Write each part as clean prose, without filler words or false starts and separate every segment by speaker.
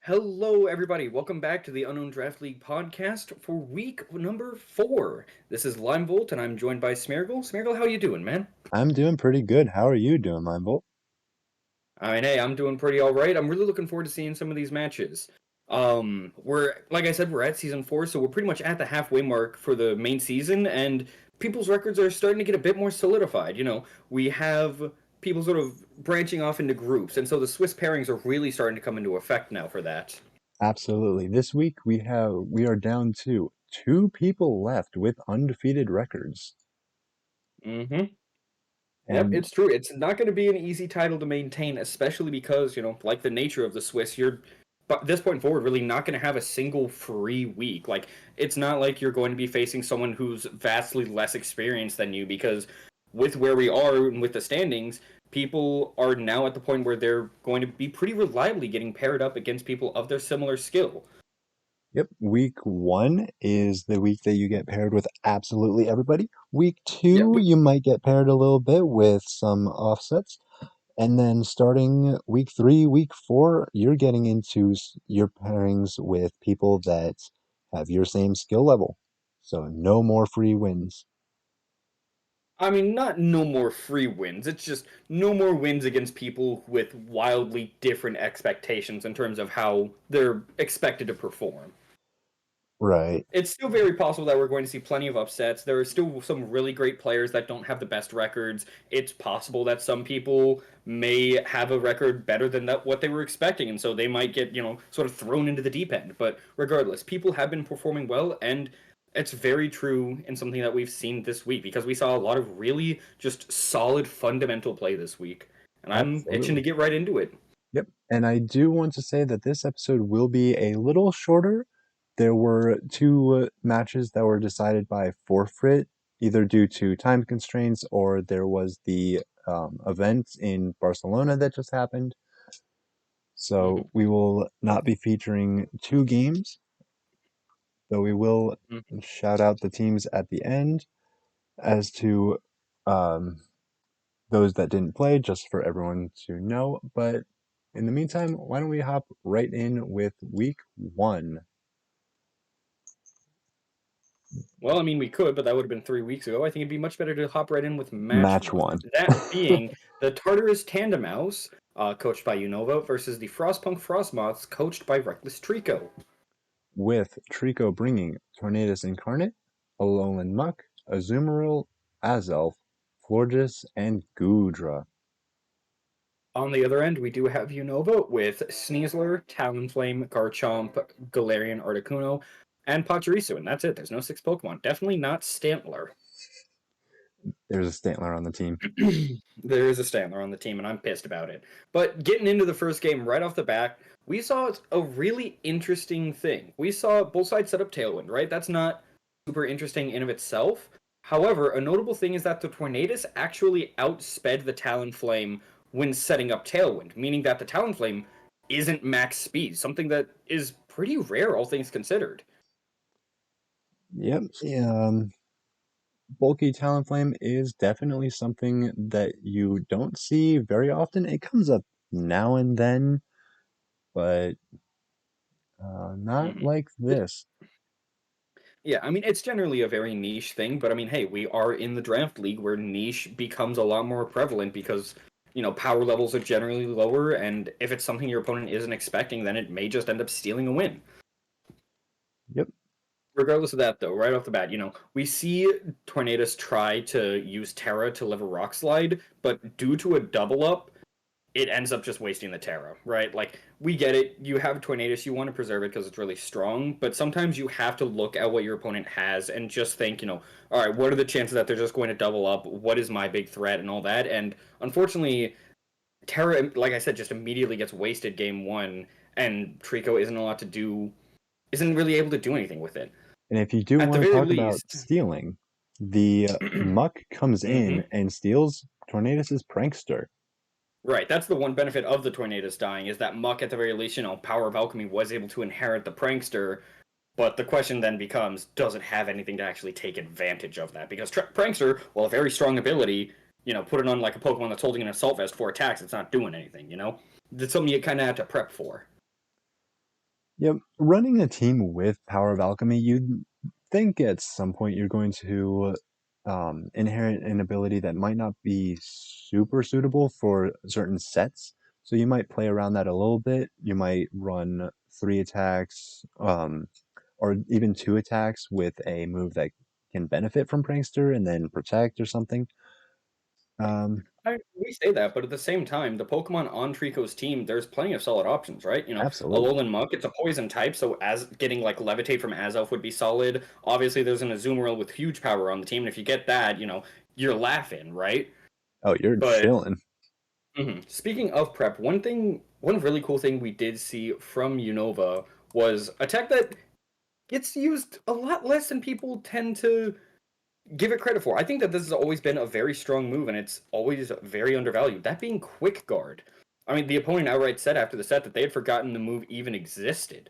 Speaker 1: Hello, everybody. Welcome back to the Unown Draft League podcast for week number 4. This is Limevolt, and I'm joined by Smeargle. Smeargle, how you doing, man?
Speaker 2: I'm doing pretty good. How are you doing, Limebolt?
Speaker 1: I mean, hey, I'm doing pretty all right. I'm really looking forward to seeing some of these matches. We're like I said, we're at season 4, so we're pretty much at the halfway mark for the main season, and people's records are starting to get a bit more solidified. We have people sort of branching off into groups, and so the Swiss pairings are really starting to come into effect now for that.
Speaker 2: Absolutely. This week we are down to two people left with undefeated records.
Speaker 1: Mm-hmm. Yep,
Speaker 2: And
Speaker 1: it's true. It's not going to be an easy title to maintain, especially because, like the nature of the Swiss, you're, but this point forward, really not going to have a single free week. Like, it's not like you're going to be facing someone who's vastly less experienced than you, because with where we are and with the standings, people are now at the point where they're going to be pretty reliably getting paired up against people of their similar skill.
Speaker 2: yep, week one is the week that you get paired with absolutely everybody. Week
Speaker 1: Yeah,
Speaker 2: two, you might get paired a little bit with some offsets. And then starting week three, week four, you're getting into your pairings with people that have your same skill level. So no more free wins.
Speaker 1: I mean, not no more free wins. It's just no more wins against people with wildly different expectations in terms of how they're expected to perform.
Speaker 2: Right.
Speaker 1: It's still very possible that we're going to see plenty of upsets. There are still some really great players that don't have the best records. It's possible that some people may have a record better than what they were expecting, and so they might get, sort of thrown into the deep end. But regardless, people have been performing well, and it's very true in something that we've seen this week because we saw a lot of really just solid fundamental play this week. And I'm itching to
Speaker 2: Absolutely.
Speaker 1: get right into it.
Speaker 2: Yep. And I do want to say that this episode will be a little shorter. There were two matches that were decided by forfeit, either due to time constraints or there was the event in Barcelona that just happened. So we will not be featuring two games, though we will
Speaker 1: Mhm.
Speaker 2: shout out the teams at the end as to um, those that didn't play, just for everyone to know. But in the meantime, why don't we hop right in with week one?
Speaker 1: Well, I mean, we could, but that would have been 3 weeks ago. I think it'd be much better to hop right in with match
Speaker 2: Match
Speaker 1: one.
Speaker 2: one.
Speaker 1: That being the Tartarus Tandem Mouse, coached by Unova, versus the Frostpunk Frostmoths, coached by Reckless Trico.
Speaker 2: With Trico bringing Tornadus Incarnate, Alolan Muck, Azumarill, Azelf, Florges, and Goodra.
Speaker 1: On the other end, we do have Unova with Sneasler, Talonflame, Garchomp, Galarian Articuno, and Pachirisu, and that's it. There's no 6 Pokemon. Definitely not Stantler.
Speaker 2: There's a Stantler on the team.
Speaker 1: There is a Stantler on the team, and I'm pissed about it. But getting into the first game right off the bat, we saw a really interesting thing. We saw both sides set up Tailwind, right? That's not super interesting in of itself. However, a notable thing is that the Tornadus actually outsped the Talonflame when setting up Tailwind, meaning that the Talonflame isn't max speed, something that is pretty rare, all things considered.
Speaker 2: Yep. Bulky Talonflame is definitely something that you don't see very often. It comes up now and then, but not
Speaker 1: Mhm.
Speaker 2: like this.
Speaker 1: Yeah, I mean, it's generally a very niche thing, but I mean, hey, we are in the draft league where niche becomes a lot more prevalent because, power levels are generally lower, and if it's something your opponent isn't expecting, then it may just end up stealing a win.
Speaker 2: Yep.
Speaker 1: Regardless of that, though, right off the bat, we see Tornadus try to use Terra to live a Rock Slide, but due to a double up, it ends up just wasting the Terra, right? Like, we get it. You have Tornadus, you want to preserve it because it's really strong, but sometimes you have to look at what your opponent has and just think, all right, what are the chances that they're just going to double up? What is my big threat and all that? And unfortunately, Terra, like I said, just immediately gets wasted game one, and Trico isn't really able to do anything with it.
Speaker 2: And if you do
Speaker 1: At the
Speaker 2: want to
Speaker 1: very
Speaker 2: talk about
Speaker 1: least,
Speaker 2: stealing, the Muck comes in
Speaker 1: hmm
Speaker 2: and steals Tornadus's Prankster.
Speaker 1: right, that's the one benefit of the Tornadus dying is that Muck, at the very least, Power of Alchemy was able to inherit the Prankster. But the question then becomes, does it have anything to actually take advantage of that? Because Prankster, while a very strong ability, put it on like a Pokemon that's holding an Assault Vest for attacks, it's not doing anything, That's something you kind of have to prep for.
Speaker 2: Yep, running a team with Power of Alchemy, you'd think at some point you're going to inherit an ability that might not be super suitable for certain sets. So you might play around that a little bit. You might run 3 attacks, or even 2 attacks with a move that can benefit from Prankster and then protect or something. Um,
Speaker 1: We say that, but at the same time, the Pokemon on Trico's team, there's plenty of solid options, right?
Speaker 2: Absolutely.
Speaker 1: Alolan Muck, it's a poison type, so as getting like Levitate from Azelf would be solid. Obviously, there's an Azumarill with huge power on the team, and if you get that, you're laughing, right?
Speaker 2: Oh, you're
Speaker 1: But
Speaker 2: chilling.
Speaker 1: speaking of prep, one really cool thing we did see from Unova was a tech that gets used a lot less than people tend to give it credit for. I think that this has always been a very strong move, and it's always very undervalued. That being Quick Guard. I mean, the opponent outright said after the set that they had forgotten the move even existed.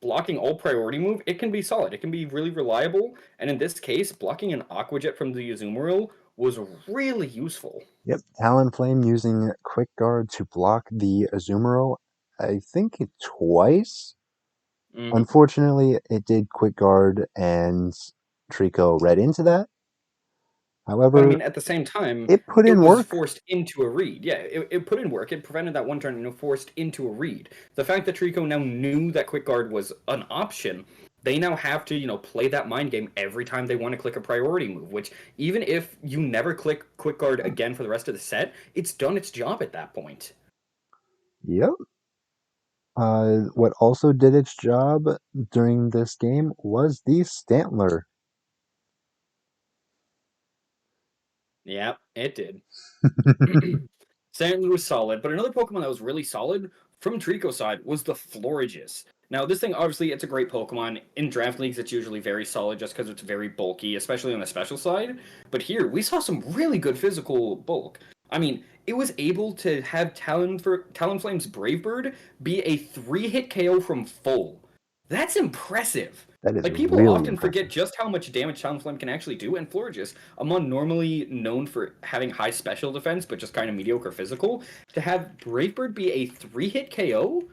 Speaker 1: Blocking all priority move, it can be solid. It can be really reliable, and in this case, blocking an Aqua Jet from the Azumarill was really useful.
Speaker 2: Yep, Talonflame using Quick Guard to block the Azumarill, I think twice.
Speaker 1: Hmm.
Speaker 2: Unfortunately, it did Quick Guard and Trico read into that.
Speaker 1: But I
Speaker 2: However,
Speaker 1: mean, at the same time,
Speaker 2: it put
Speaker 1: it
Speaker 2: in
Speaker 1: was
Speaker 2: work.
Speaker 1: forced into a read. Yeah, it put in work. It prevented that one turn and it forced into a read. The fact that Trico now knew that Quick Guard was an option, they now have to, play that mind game every time they want to click a priority move, which even if you never click Quick Guard again for the rest of the set, it's done its job at that point.
Speaker 2: Yep. What also did its job during this game was the Stantler.
Speaker 1: Yeah, it did. Sandler was solid, but another Pokemon that was really solid from Trico's side was the Florges. Now, this thing, obviously, it's a great Pokemon. In draft leagues, it's usually very solid just because it's very bulky, especially on the special side. But here, we saw some really good physical bulk. I mean, it was able to have Talonflame's Brave Bird be a 3-hit KO from full. That's impressive.
Speaker 2: That is
Speaker 1: Like, people
Speaker 2: really
Speaker 1: often
Speaker 2: impressive.
Speaker 1: forget just how much damage Talonflame can actually do, and Florges, a mon normally known for having high special defense but just kind of mediocre physical, to have Brave Bird be a 3-hit KO,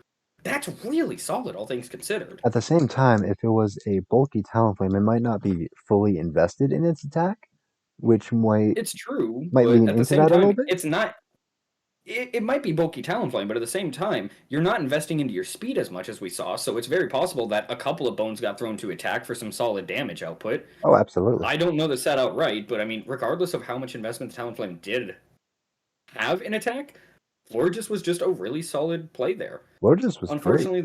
Speaker 1: that's really solid, all things considered.
Speaker 2: At the same time, if it was a bulky Talonflame, it might not be fully invested in its attack, which might
Speaker 1: It's true,
Speaker 2: might
Speaker 1: but
Speaker 2: lean
Speaker 1: at the
Speaker 2: into
Speaker 1: same
Speaker 2: that a little
Speaker 1: time,
Speaker 2: bit.
Speaker 1: it's not. It might be bulky Talonflame, but at the same time, you're not investing into your speed as much as we saw, so it's very possible that a couple of bones got thrown to attack for some solid damage output.
Speaker 2: Oh, absolutely.
Speaker 1: I don't know the set outright, but I mean, regardless of how much investment the Talonflame did have in attack, Florges was just a really solid play there.
Speaker 2: Lotus was great.
Speaker 1: Unfortunately,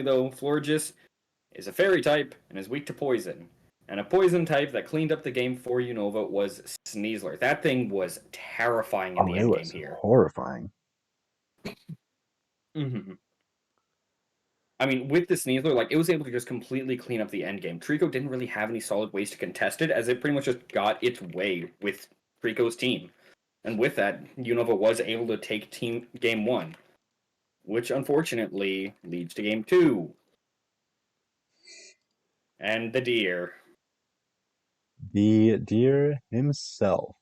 Speaker 1: though, Florges is a fairy type and is weak to poison. And a poison type that cleaned up the game for Unova was Sneasler. That thing was terrifying in
Speaker 2: Oh,
Speaker 1: the
Speaker 2: it
Speaker 1: endgame
Speaker 2: was
Speaker 1: here.
Speaker 2: horrifying.
Speaker 1: Hmm. I mean, with the Sneasler, like, it was able to just completely clean up the endgame. Trico didn't really have any solid ways to contest it, as it pretty much just got its way with Trico's team. And with that, Unova was able to take team game one, which unfortunately leads to game two. And the deer.
Speaker 2: The deer himself.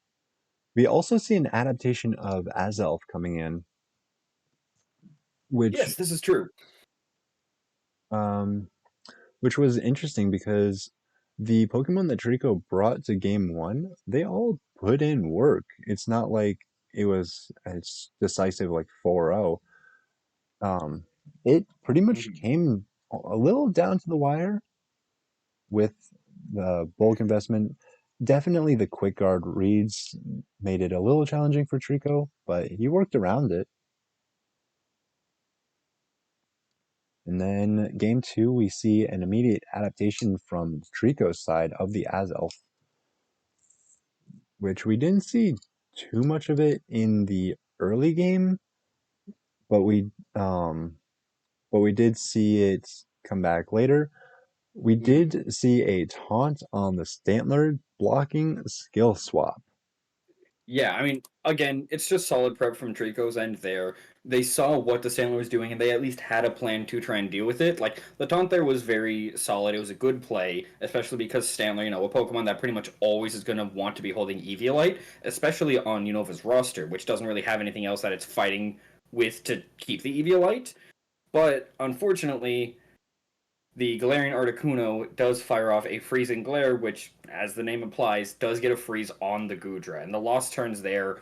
Speaker 2: We also see an adaptation of Azelf coming in, which
Speaker 1: Yes, this is true.
Speaker 2: um, which was interesting because the Pokemon that Trico brought to Game One, they all put in work. It's not like it was as decisive like 4-0. It pretty much
Speaker 1: Mhm.
Speaker 2: came a little down to the wire with the bulk investment. Definitely the quick guard reads made it a little challenging for Trico, but he worked around it. And then game two, we see an immediate adaptation from Trico's side of the Azelf, which we didn't see too much of it in the early game, but um we did see it come back later. We
Speaker 1: Mhm.
Speaker 2: did see a taunt on the Stantler blocking skill swap.
Speaker 1: Yeah, I mean, again, it's just solid prep from Trico's end there. They saw what the Sandler was doing, and they at least had a plan to try and deal with it. Like, the taunt there was very solid. It was a good play, especially because Stanley, a Pokemon that pretty much always is going to want to be holding Eviolite, especially on Unova's roster, which doesn't really have anything else that it's fighting with to keep the Eviolite. But unfortunately, the glaring Articuno does fire off a freezing glare, which, as the name implies, does get a freeze on the Gudra, and the lost turns there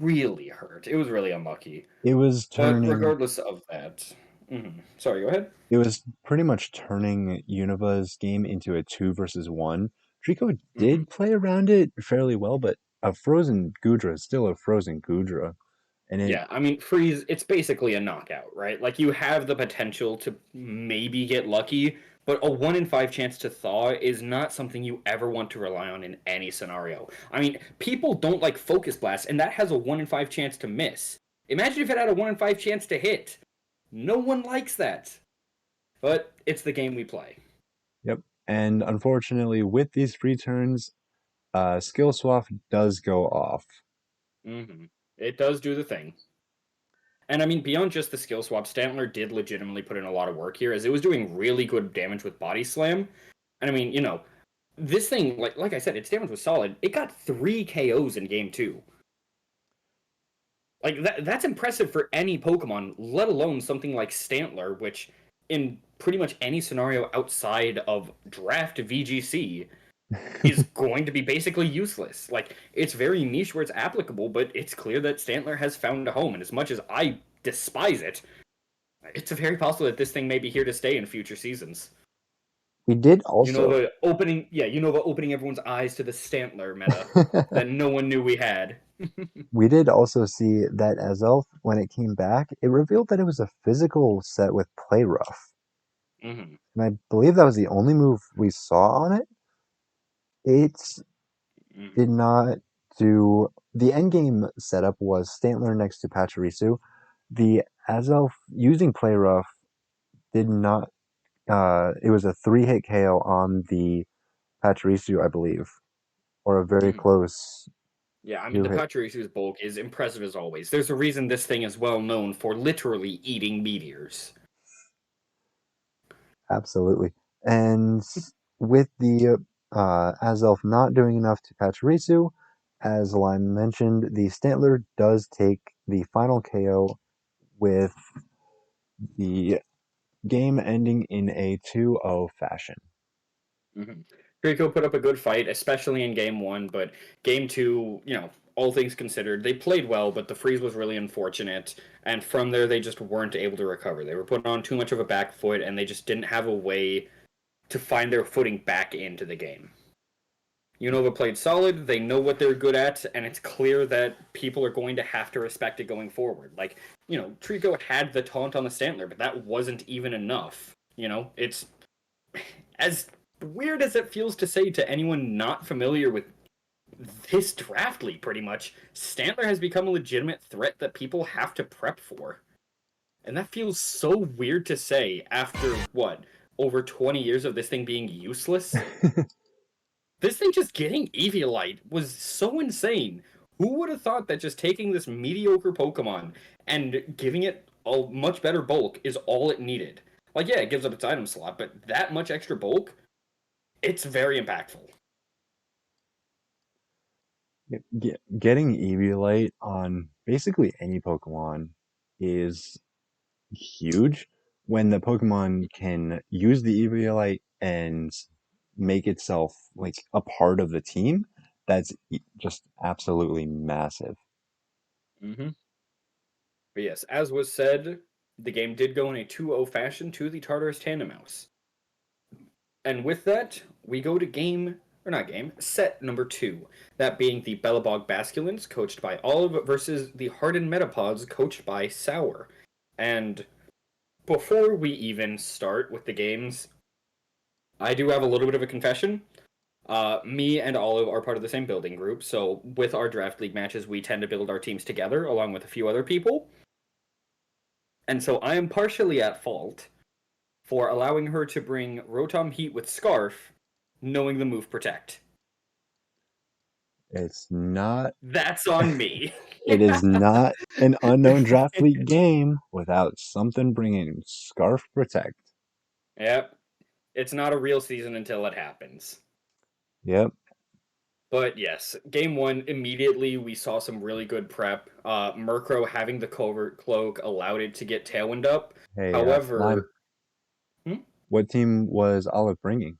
Speaker 1: really hurt. It was really unlucky.
Speaker 2: It was
Speaker 1: But
Speaker 2: turning
Speaker 1: regardless of that, sorry, go ahead.
Speaker 2: it was pretty much turning Univa's game into a 2 versus 1. Trico
Speaker 1: hmm
Speaker 2: did play around it fairly well, but a frozen Gudra is still a frozen Gudra. And it
Speaker 1: Yeah, I mean, freeze, it's basically a knockout, right? Like, you have the potential to maybe get lucky, but a 1 in 5 chance to thaw is not something you ever want to rely on in any scenario. I mean, people don't like Focus Blast, and that has a 1 in 5 chance to miss. Imagine if it had a 1 in 5 chance to hit. No one likes that. But it's the game we play.
Speaker 2: Yep. And unfortunately, with these free turns, skill swap does go off.
Speaker 1: It does do the thing. And I mean, beyond just the skill swap, Stantler did legitimately put in a lot of work here, as it was doing really good damage with Body Slam. And I mean, this thing, like I said, its damage was solid. It got 3 KOs in game two. Like that's impressive for any Pokemon, let alone something like Stantler, which in pretty much any scenario outside of draft VGC is going to be basically useless. Like it's very niche where it's applicable, but it's clear that Stantler has found a home. And as much as I despise it, it's very possible that this thing may be here to stay in future seasons.
Speaker 2: We did also
Speaker 1: Unova opening everyone's eyes to the Stantler meta that no one knew we had.
Speaker 2: we did also see that Azelf, when it came back, it revealed that it was a physical set with Play Rough.
Speaker 1: hmm
Speaker 2: And I believe that was the only move we saw on it. It did
Speaker 1: hmm
Speaker 2: not do the endgame setup was Stantler next to Pachirisu. The Azelf using Play Rough did not it was a 3-hit KO on the Pachirisu, I believe, or a very
Speaker 1: hmm
Speaker 2: close
Speaker 1: Yeah, I mean, the
Speaker 2: 2-hit.
Speaker 1: Pachirisu's bulk is impressive as always. There's a reason this thing is well known for literally eating meteors.
Speaker 2: Absolutely. And with the Azelf not doing enough to Pachirisu, as Lime mentioned, the Stantler does take the final KO with the game ending in a 2-0 fashion.
Speaker 1: Mm-hmm. Draco put up a good fight, especially in game one, but game two, all things considered, they played well, but the freeze was really unfortunate. And from there, they just weren't able to recover. They were put on too much of a back foot, and they just didn't have a way to find their footing back into the game. Unova played solid, they know what they're good at, and it's clear that people are going to have to respect it going forward. Like, Trico had the taunt on the Stantler, but that wasn't even enough. It's as weird as it feels to say to anyone not familiar with this draft league, pretty much, Stantler has become a legitimate threat that people have to prep for. And that feels so weird to say after, what, over 20 years of this thing being useless? This thing just getting Eviolite was so insane. Who would have thought that just taking this mediocre Pokemon and giving it a much better bulk is all it needed? Like, yeah, it gives up its item slot, but that much extra bulk, it's very impactful.
Speaker 2: Getting Eviolite on basically any Pokemon is huge when the Pokemon can use the Eviolite and make itself like a part of the team. That's just absolutely massive.
Speaker 1: Mm-hmm. But yes, as was said, the game did go in a 2-0 fashion to the Tartarus Tandemaus. And with that, we go to set number 2. That being the Bellabog Basculins, coached by Olive, versus the Hardened Metapods, coached by Sour. And before we even start with the games, I do have a little bit of a confession. Me and Olive are part of the same building group, so with our draft league matches, we tend to build our teams together along with a few other people. And so I am partially at fault for allowing her to bring Rotom Heat with Scarf, knowing the move Protect.
Speaker 2: It's not
Speaker 1: That's on me.
Speaker 2: it is not an Unown Draft League game without something bringing Scarf Protect.
Speaker 1: Yep. It's not a real season until it happens.
Speaker 2: Yep.
Speaker 1: But yes, game one, immediately we saw some really good prep. Murkrow having the covert cloak allowed it to get Tailwind up.
Speaker 2: Hey, Lime,
Speaker 1: However, hmm?
Speaker 2: what team was Olive bringing?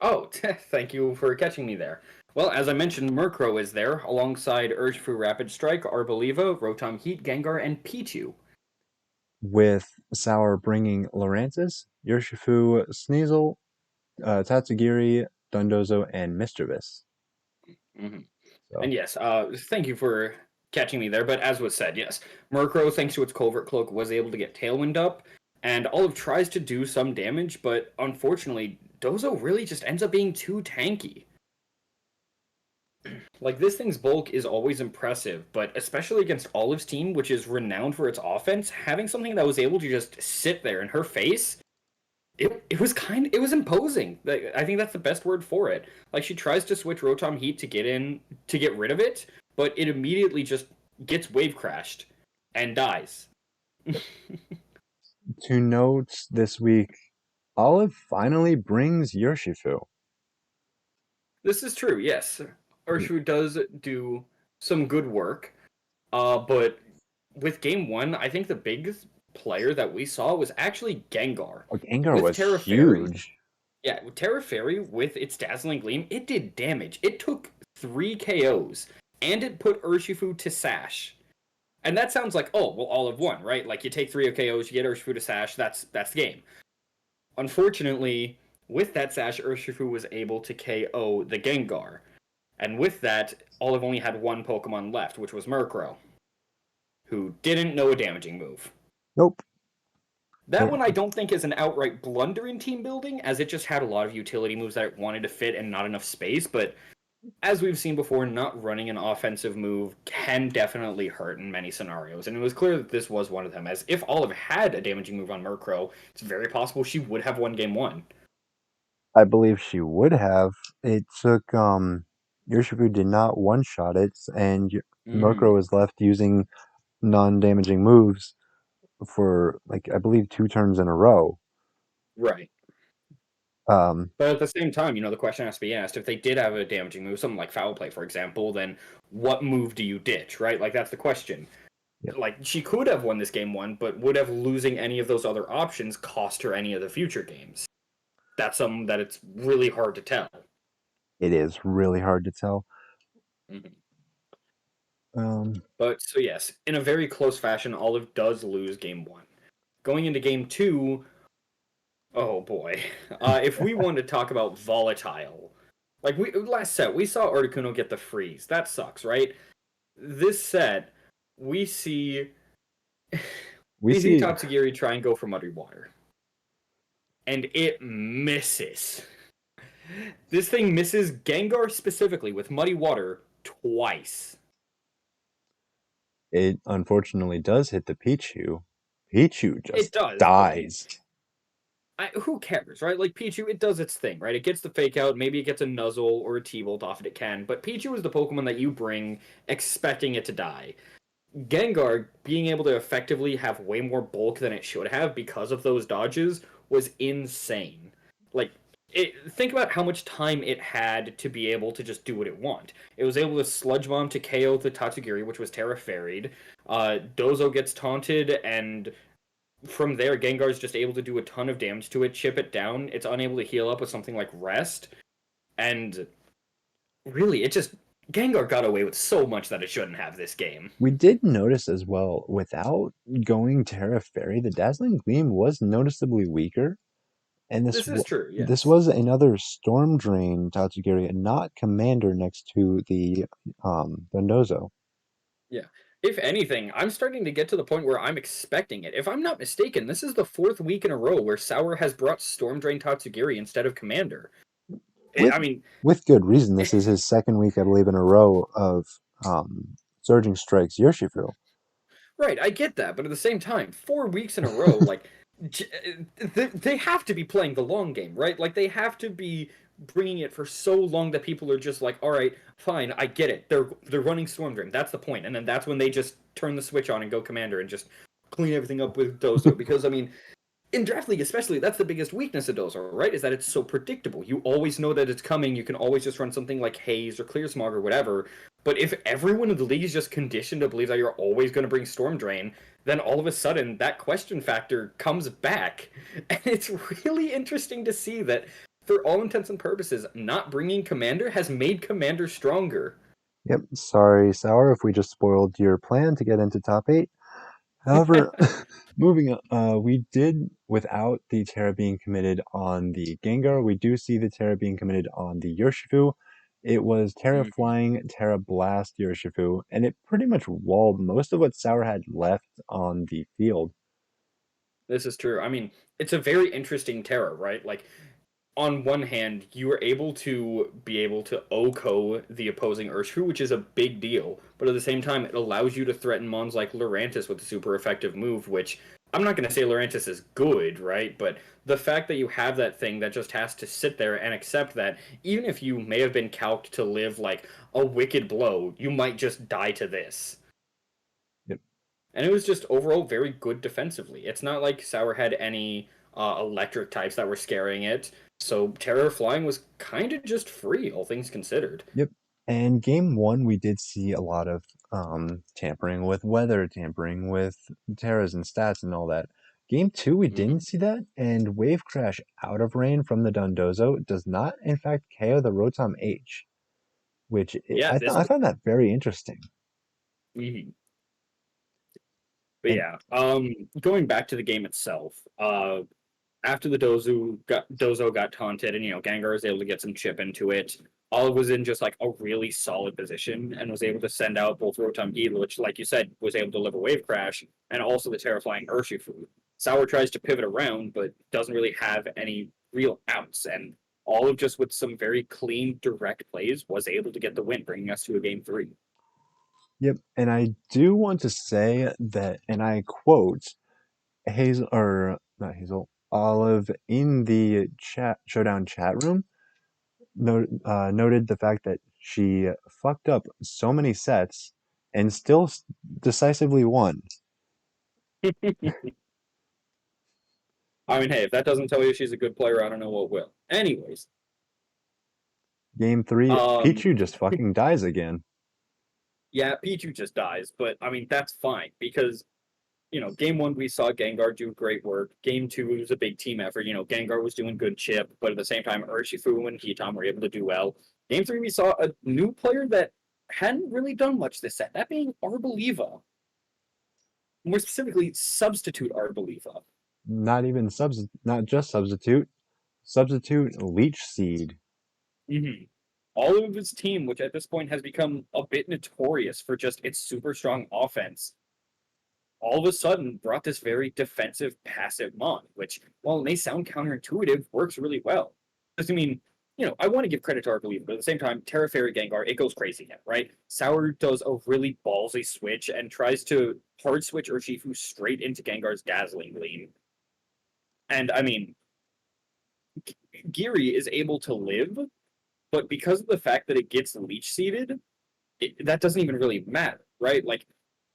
Speaker 1: Oh, thank you for catching me there. Well, as I mentioned, Murkrow is there, alongside Urshifu Rapid Strike, Arboliva, Rotom Heat, Gengar, and Pichu.
Speaker 2: With Sour bringing Lurantis, Urshifu, Sneasel, Tatsugiri, Dundozo, and Mischievous.
Speaker 1: Hmm.
Speaker 2: So
Speaker 1: And yes, thank you for catching me there. But as was said, yes, Murkrow, thanks to its Covert Cloak, was able to get Tailwind up, and Olive tries to do some damage, but unfortunately, Dozo really just ends up being too tanky. Like, this thing's bulk is always impressive, but especially against Olive's team, which is renowned for its offense, having something that was able to just sit there in her face, it was imposing. Like, I think that's the best word for it. Like, she tries to switch Rotom Heat to get rid of it, but it immediately just gets wave crashed and dies.
Speaker 2: to note this week, Olive finally brings Urshifu.
Speaker 1: This is true, yes. Urshu does do some good work, but with game one, I think the biggest player that we saw was actually Gengar.
Speaker 2: Oh, Gengar
Speaker 1: With
Speaker 2: was
Speaker 1: Terra Fairy,
Speaker 2: huge.
Speaker 1: yeah, with Terra Fairy with its Dazzling Gleam, it did damage. It took 3 KOs, and it put Urshifu to Sash. And that sounds like, oh, well, all of one, right? Like, you take 3 KOs, you get Urshifu to Sash, that's the game. Unfortunately, with that Sash, Urshifu was able to KO the Gengar. And with that, Olive only had one Pokemon left, which was Murkrow, who didn't know a damaging move.
Speaker 2: Nope.
Speaker 1: That
Speaker 2: Eh,
Speaker 1: one I don't think is an outright blunder in team building, as it just had a lot of utility moves that it wanted to fit and not enough space. But as we've seen before, not running an offensive move can definitely hurt in many scenarios. And it was clear that this was one of them, as if Olive had a damaging move on Murkrow, it's very possible she would have won game one.
Speaker 2: I believe she would have. It took Urshifu did not one shot it, and
Speaker 1: Mm,
Speaker 2: Murkrow was left using non-damaging moves for like I believe 2 turns in a row.
Speaker 1: right.
Speaker 2: Um,
Speaker 1: But at the same time, the question has to be asked, if they did have a damaging move, something like Foul Play, for example, then what move do you ditch, right? Like, that's the question.
Speaker 2: yeah,
Speaker 1: Like, she could have won this game one, but would have losing any of those other options cost her any of the future games? That's something that it's really hard to tell.
Speaker 2: it is really hard to tell.
Speaker 1: Mhm.
Speaker 2: Um,
Speaker 1: But, so yes, in a very close fashion, Olive does lose game one. Going into game two, oh boy. If we want to talk about volatile, like last set, we saw Articuno get the freeze. That sucks, right? This set, we see
Speaker 2: we
Speaker 1: we see
Speaker 2: see
Speaker 1: Tatsugiri try and go for Muddy Water, and it misses. This thing misses Gengar specifically with Muddy Water twice.
Speaker 2: it unfortunately does hit the Pichu. Pichu
Speaker 1: It
Speaker 2: just
Speaker 1: does, but I mean,
Speaker 2: dies.
Speaker 1: who cares, right? Like, Pichu, it does its thing, right? It gets the fake out, maybe it gets a Nuzzle or a T-Bolt off it, it can, but Pichu is the Pokemon that you bring expecting it to die. Gengar being able to effectively have way more bulk than it should have because of those dodges was insane. Like, think about how much time it had to be able to just do what it want. It was able to Sludge Bomb to KO the Tatsugiri, which was Terra Fairied. Dozo gets taunted, and from there, Gengar's just able to do a ton of damage to it, chip it down. It's unable to heal up with something like Rest, and really, it just Gengar got away with so much that it shouldn't have this game.
Speaker 2: We did notice as well, without going Terra Fairy, the Dazzling Gleam was noticeably weaker. And
Speaker 1: This is true,
Speaker 2: this
Speaker 1: yes.
Speaker 2: was another Storm Drain Tatsugiri and not Commander next to the Dondozo.
Speaker 1: Yeah. If anything, I'm starting to get to the point where I'm expecting it. If I'm not mistaken, this is the fourth week in a row where Sour has brought Storm Drain Tatsugiri instead of Commander.
Speaker 2: With
Speaker 1: I mean,
Speaker 2: with good reason. This is his second week, I believe, in a row of Surging Strikes Urshifu.
Speaker 1: right, I get that, but at the same time, 4 weeks in a row, like, they have to be playing the long game, right? Like, they have to be bringing it for so long that people are just like, all right, fine, I get it. They're running Storm Drain. That's the point. And then that's when they just turn the switch on and go Commander and just clean everything up with Dozo. Because I mean, in Draft League especially, that's the biggest weakness of Dozo, right? Is that it's so predictable. You always know that it's coming. You can always just run something like Haze or Clear Smog or whatever. But if everyone in the league is just conditioned to believe that you're always going to bring Storm Drain, then all of a sudden that question factor comes back. And it's really interesting to see that, for all intents and purposes, not bringing Commander has made Commander stronger.
Speaker 2: Yep, sorry, Sour, if we just spoiled your plan to get into top 8. However, moving on, we did, without the Terra being committed on the Gengar, we do see the Terra being committed on the Urshifu. It was Terra
Speaker 1: Mhm.
Speaker 2: Flying, Terra Blast Urshifu, and it pretty much walled most of what Sour had left on the field.
Speaker 1: This is true. I mean, it's a very interesting Terra, right? Like, on one hand, you are able to OHKO the opposing Urshifu, which is a big deal. But at the same time, it allows you to threaten mons like Lurantis with a super effective move, which I'm not going to say Lurantis is good, right? But the fact that you have that thing that just has to sit there and accept that, even if you may have been calced to live like a wicked blow, you might just die to this.
Speaker 2: Yep.
Speaker 1: And it was just overall very good defensively. It's not like Sour had any electric types that were scaring it, so Terror Flying was kind of just free, all things considered.
Speaker 2: Yep. And game one, we did see a lot of tampering with weather, tampering with terras and stats and all that. Game two, we didn't
Speaker 1: Hmm.
Speaker 2: see that, and Wave Crash out of rain from the Dondozo does not, in fact, KO the Rotom H, which
Speaker 1: Yeah, this.
Speaker 2: I found that very interesting.
Speaker 1: Mhm. But
Speaker 2: And
Speaker 1: yeah, going back to the game itself, after the Dozo got taunted, and Gengar was able to get some chip into it. Olive was in just like a really solid position and was able to send out both Rotom Eagle, which, like you said, was able to deliver Wave Crash, and also the terrifying Urshifu. Sour tries to pivot around, but doesn't really have any real outs, and Olive, just with some very clean, direct plays, was able to get the win, bringing us to a game three.
Speaker 2: yep, and I do want to say that, and I quote Hazel, or not Hazel, Olive in the chat showdown chat room noted the fact that she fucked up so many sets and still decisively won.
Speaker 1: I mean, hey, if that doesn't tell you she's a good player, I don't know what will. Anyways,
Speaker 2: Game three,
Speaker 1: um,
Speaker 2: Pichu just fucking dies again.
Speaker 1: yeah, Pichu just dies, but I mean that's fine because game one we saw Gengar do great work. Game two it was a big team effort. Gengar was doing good chip, but at the same time Urshifu and Hitam were able to do well. Game three we saw a new player that hadn't really done much this set, that being Arboliva. More specifically, substitute Arboliva.
Speaker 2: Not just substitute Leech Seed.
Speaker 1: Mm-hmm. All of his team, which at this point has become a bit notorious for just its super strong offense, all of a sudden brought this very defensive passive mon, which, while it may sound counterintuitive, works really well. Because, I mean, I want to give credit to our believer, but at the same time, Terra Fairy Gengar, it goes crazy now, right? Sour does a really ballsy switch and tries to hard switch Urshifu straight into Gengar's Dazzling Gleam. And, I mean, Geary is able to live, but because of the fact that it gets leech seeded, that doesn't even really matter, right? Like,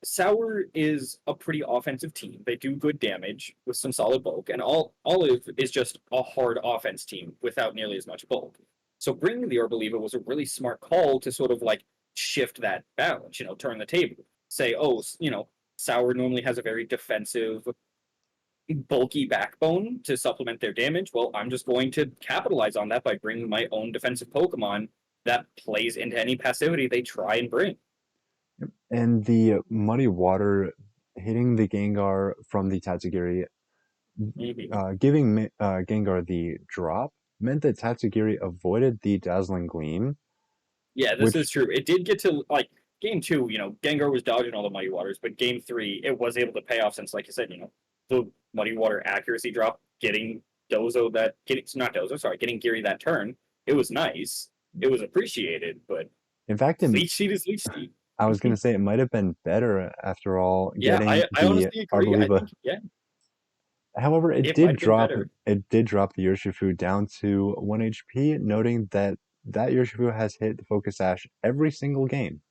Speaker 1: Sour is a pretty offensive team. They do good damage with some solid bulk, and Olive is just a hard offense team without nearly as much bulk. So bringing the Orbaliva was a really smart call to sort of like shift that balance, turn the table. Say, oh, Sour normally has a very defensive, bulky backbone to supplement their damage. Well, I'm just going to capitalize on that by bringing my own defensive Pokemon that plays into any passivity they try and bring.
Speaker 2: And the Muddy Water hitting the Gengar from the Tatsugiri,
Speaker 1: Mm-hmm.
Speaker 2: giving Gengar the drop, meant that Tatsugiri avoided the Dazzling Gleam,
Speaker 1: Yeah, this
Speaker 2: which
Speaker 1: is true. It did get to like game two, Gengar was dodging all the muddy waters, but game three, it was able to pay off since, like you said, the muddy water accuracy drop, getting not Dozo, sorry, getting Geary that turn. It was nice. It was appreciated, but
Speaker 2: in fact,
Speaker 1: leech seed is leech seed.
Speaker 2: I was going to say it might have been better after all
Speaker 1: Yeah,
Speaker 2: getting
Speaker 1: I
Speaker 2: the
Speaker 1: honestly agree. I
Speaker 2: Arboliva.
Speaker 1: think, yeah,
Speaker 2: However,
Speaker 1: it might have been better.
Speaker 2: it did drop the Urshifu down to 1 HP, noting that that Urshifu has hit the Focus Sash every single game.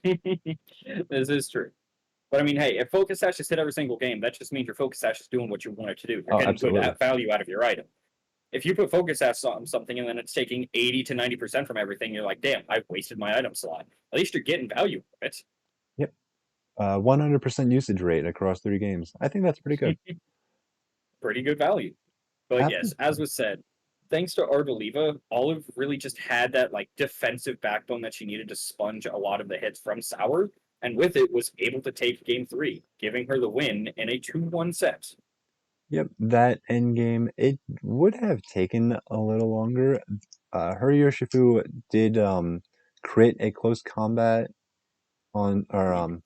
Speaker 1: This is true. But I mean, hey, if Focus Sash is hit every single game, that just means your Focus Sash is doing what you want it to do. You're
Speaker 2: Oh,
Speaker 1: getting good
Speaker 2: absolutely.
Speaker 1: value out of your item. If you put Focus Sash on something and then it's taking 80 to 90% from everything, you're like, damn, I've wasted my item slot. At least you're getting value from it.
Speaker 2: Yep. 100% usage rate across 3 games. I think that's pretty good.
Speaker 1: Pretty good value. But yes,
Speaker 2: Absolutely.
Speaker 1: as was said, thanks to Ardaliva, Olive really just had that like defensive backbone that she needed to sponge a lot of the hits from Sour, and with it was able to take game three, giving her the win in a 2-1 set.
Speaker 2: Yep, that end game, it would have taken a little longer. Her Shifu did crit a close combat on, or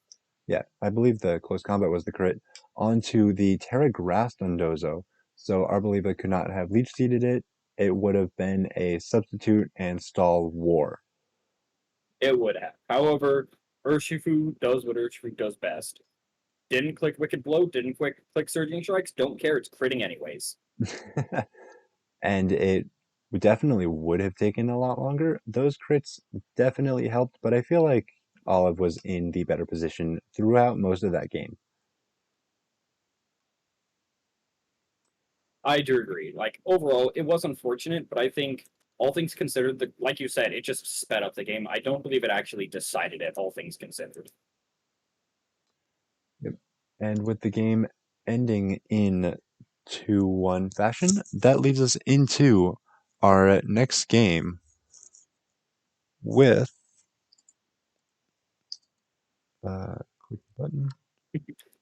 Speaker 2: yeah, I believe the close combat was the crit onto the Terra Grass Dondozo. So Arbaliva could not have leech seeded it. It would have been a substitute and stall war.
Speaker 1: It would have. However, Urshifu does what Urshifu does best. Didn't click Wicked Blow, didn't click Surging Strikes, don't care, it's critting anyways.
Speaker 2: And it definitely would have taken a lot longer. Those crits definitely helped, but I feel like Olive was in the better position throughout most of that game.
Speaker 1: I do agree. Like overall, it was unfortunate, but I think all things considered, like you said, it just sped up the game. I don't believe it actually decided it. All things considered.
Speaker 2: Yep. And with the game ending in 2-1 fashion, that leads us into our next game with click the button.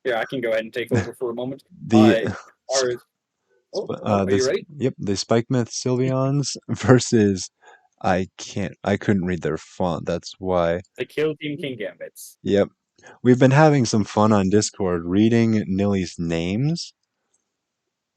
Speaker 1: Here, I can go ahead and take over for a moment.
Speaker 2: The
Speaker 1: Our are you ready?
Speaker 2: the Spikemouth Sylveons versus I couldn't read their font, that's why.
Speaker 1: The Kill Team King Gambits.
Speaker 2: Yep. We've been having some fun on Discord reading Nilly's names.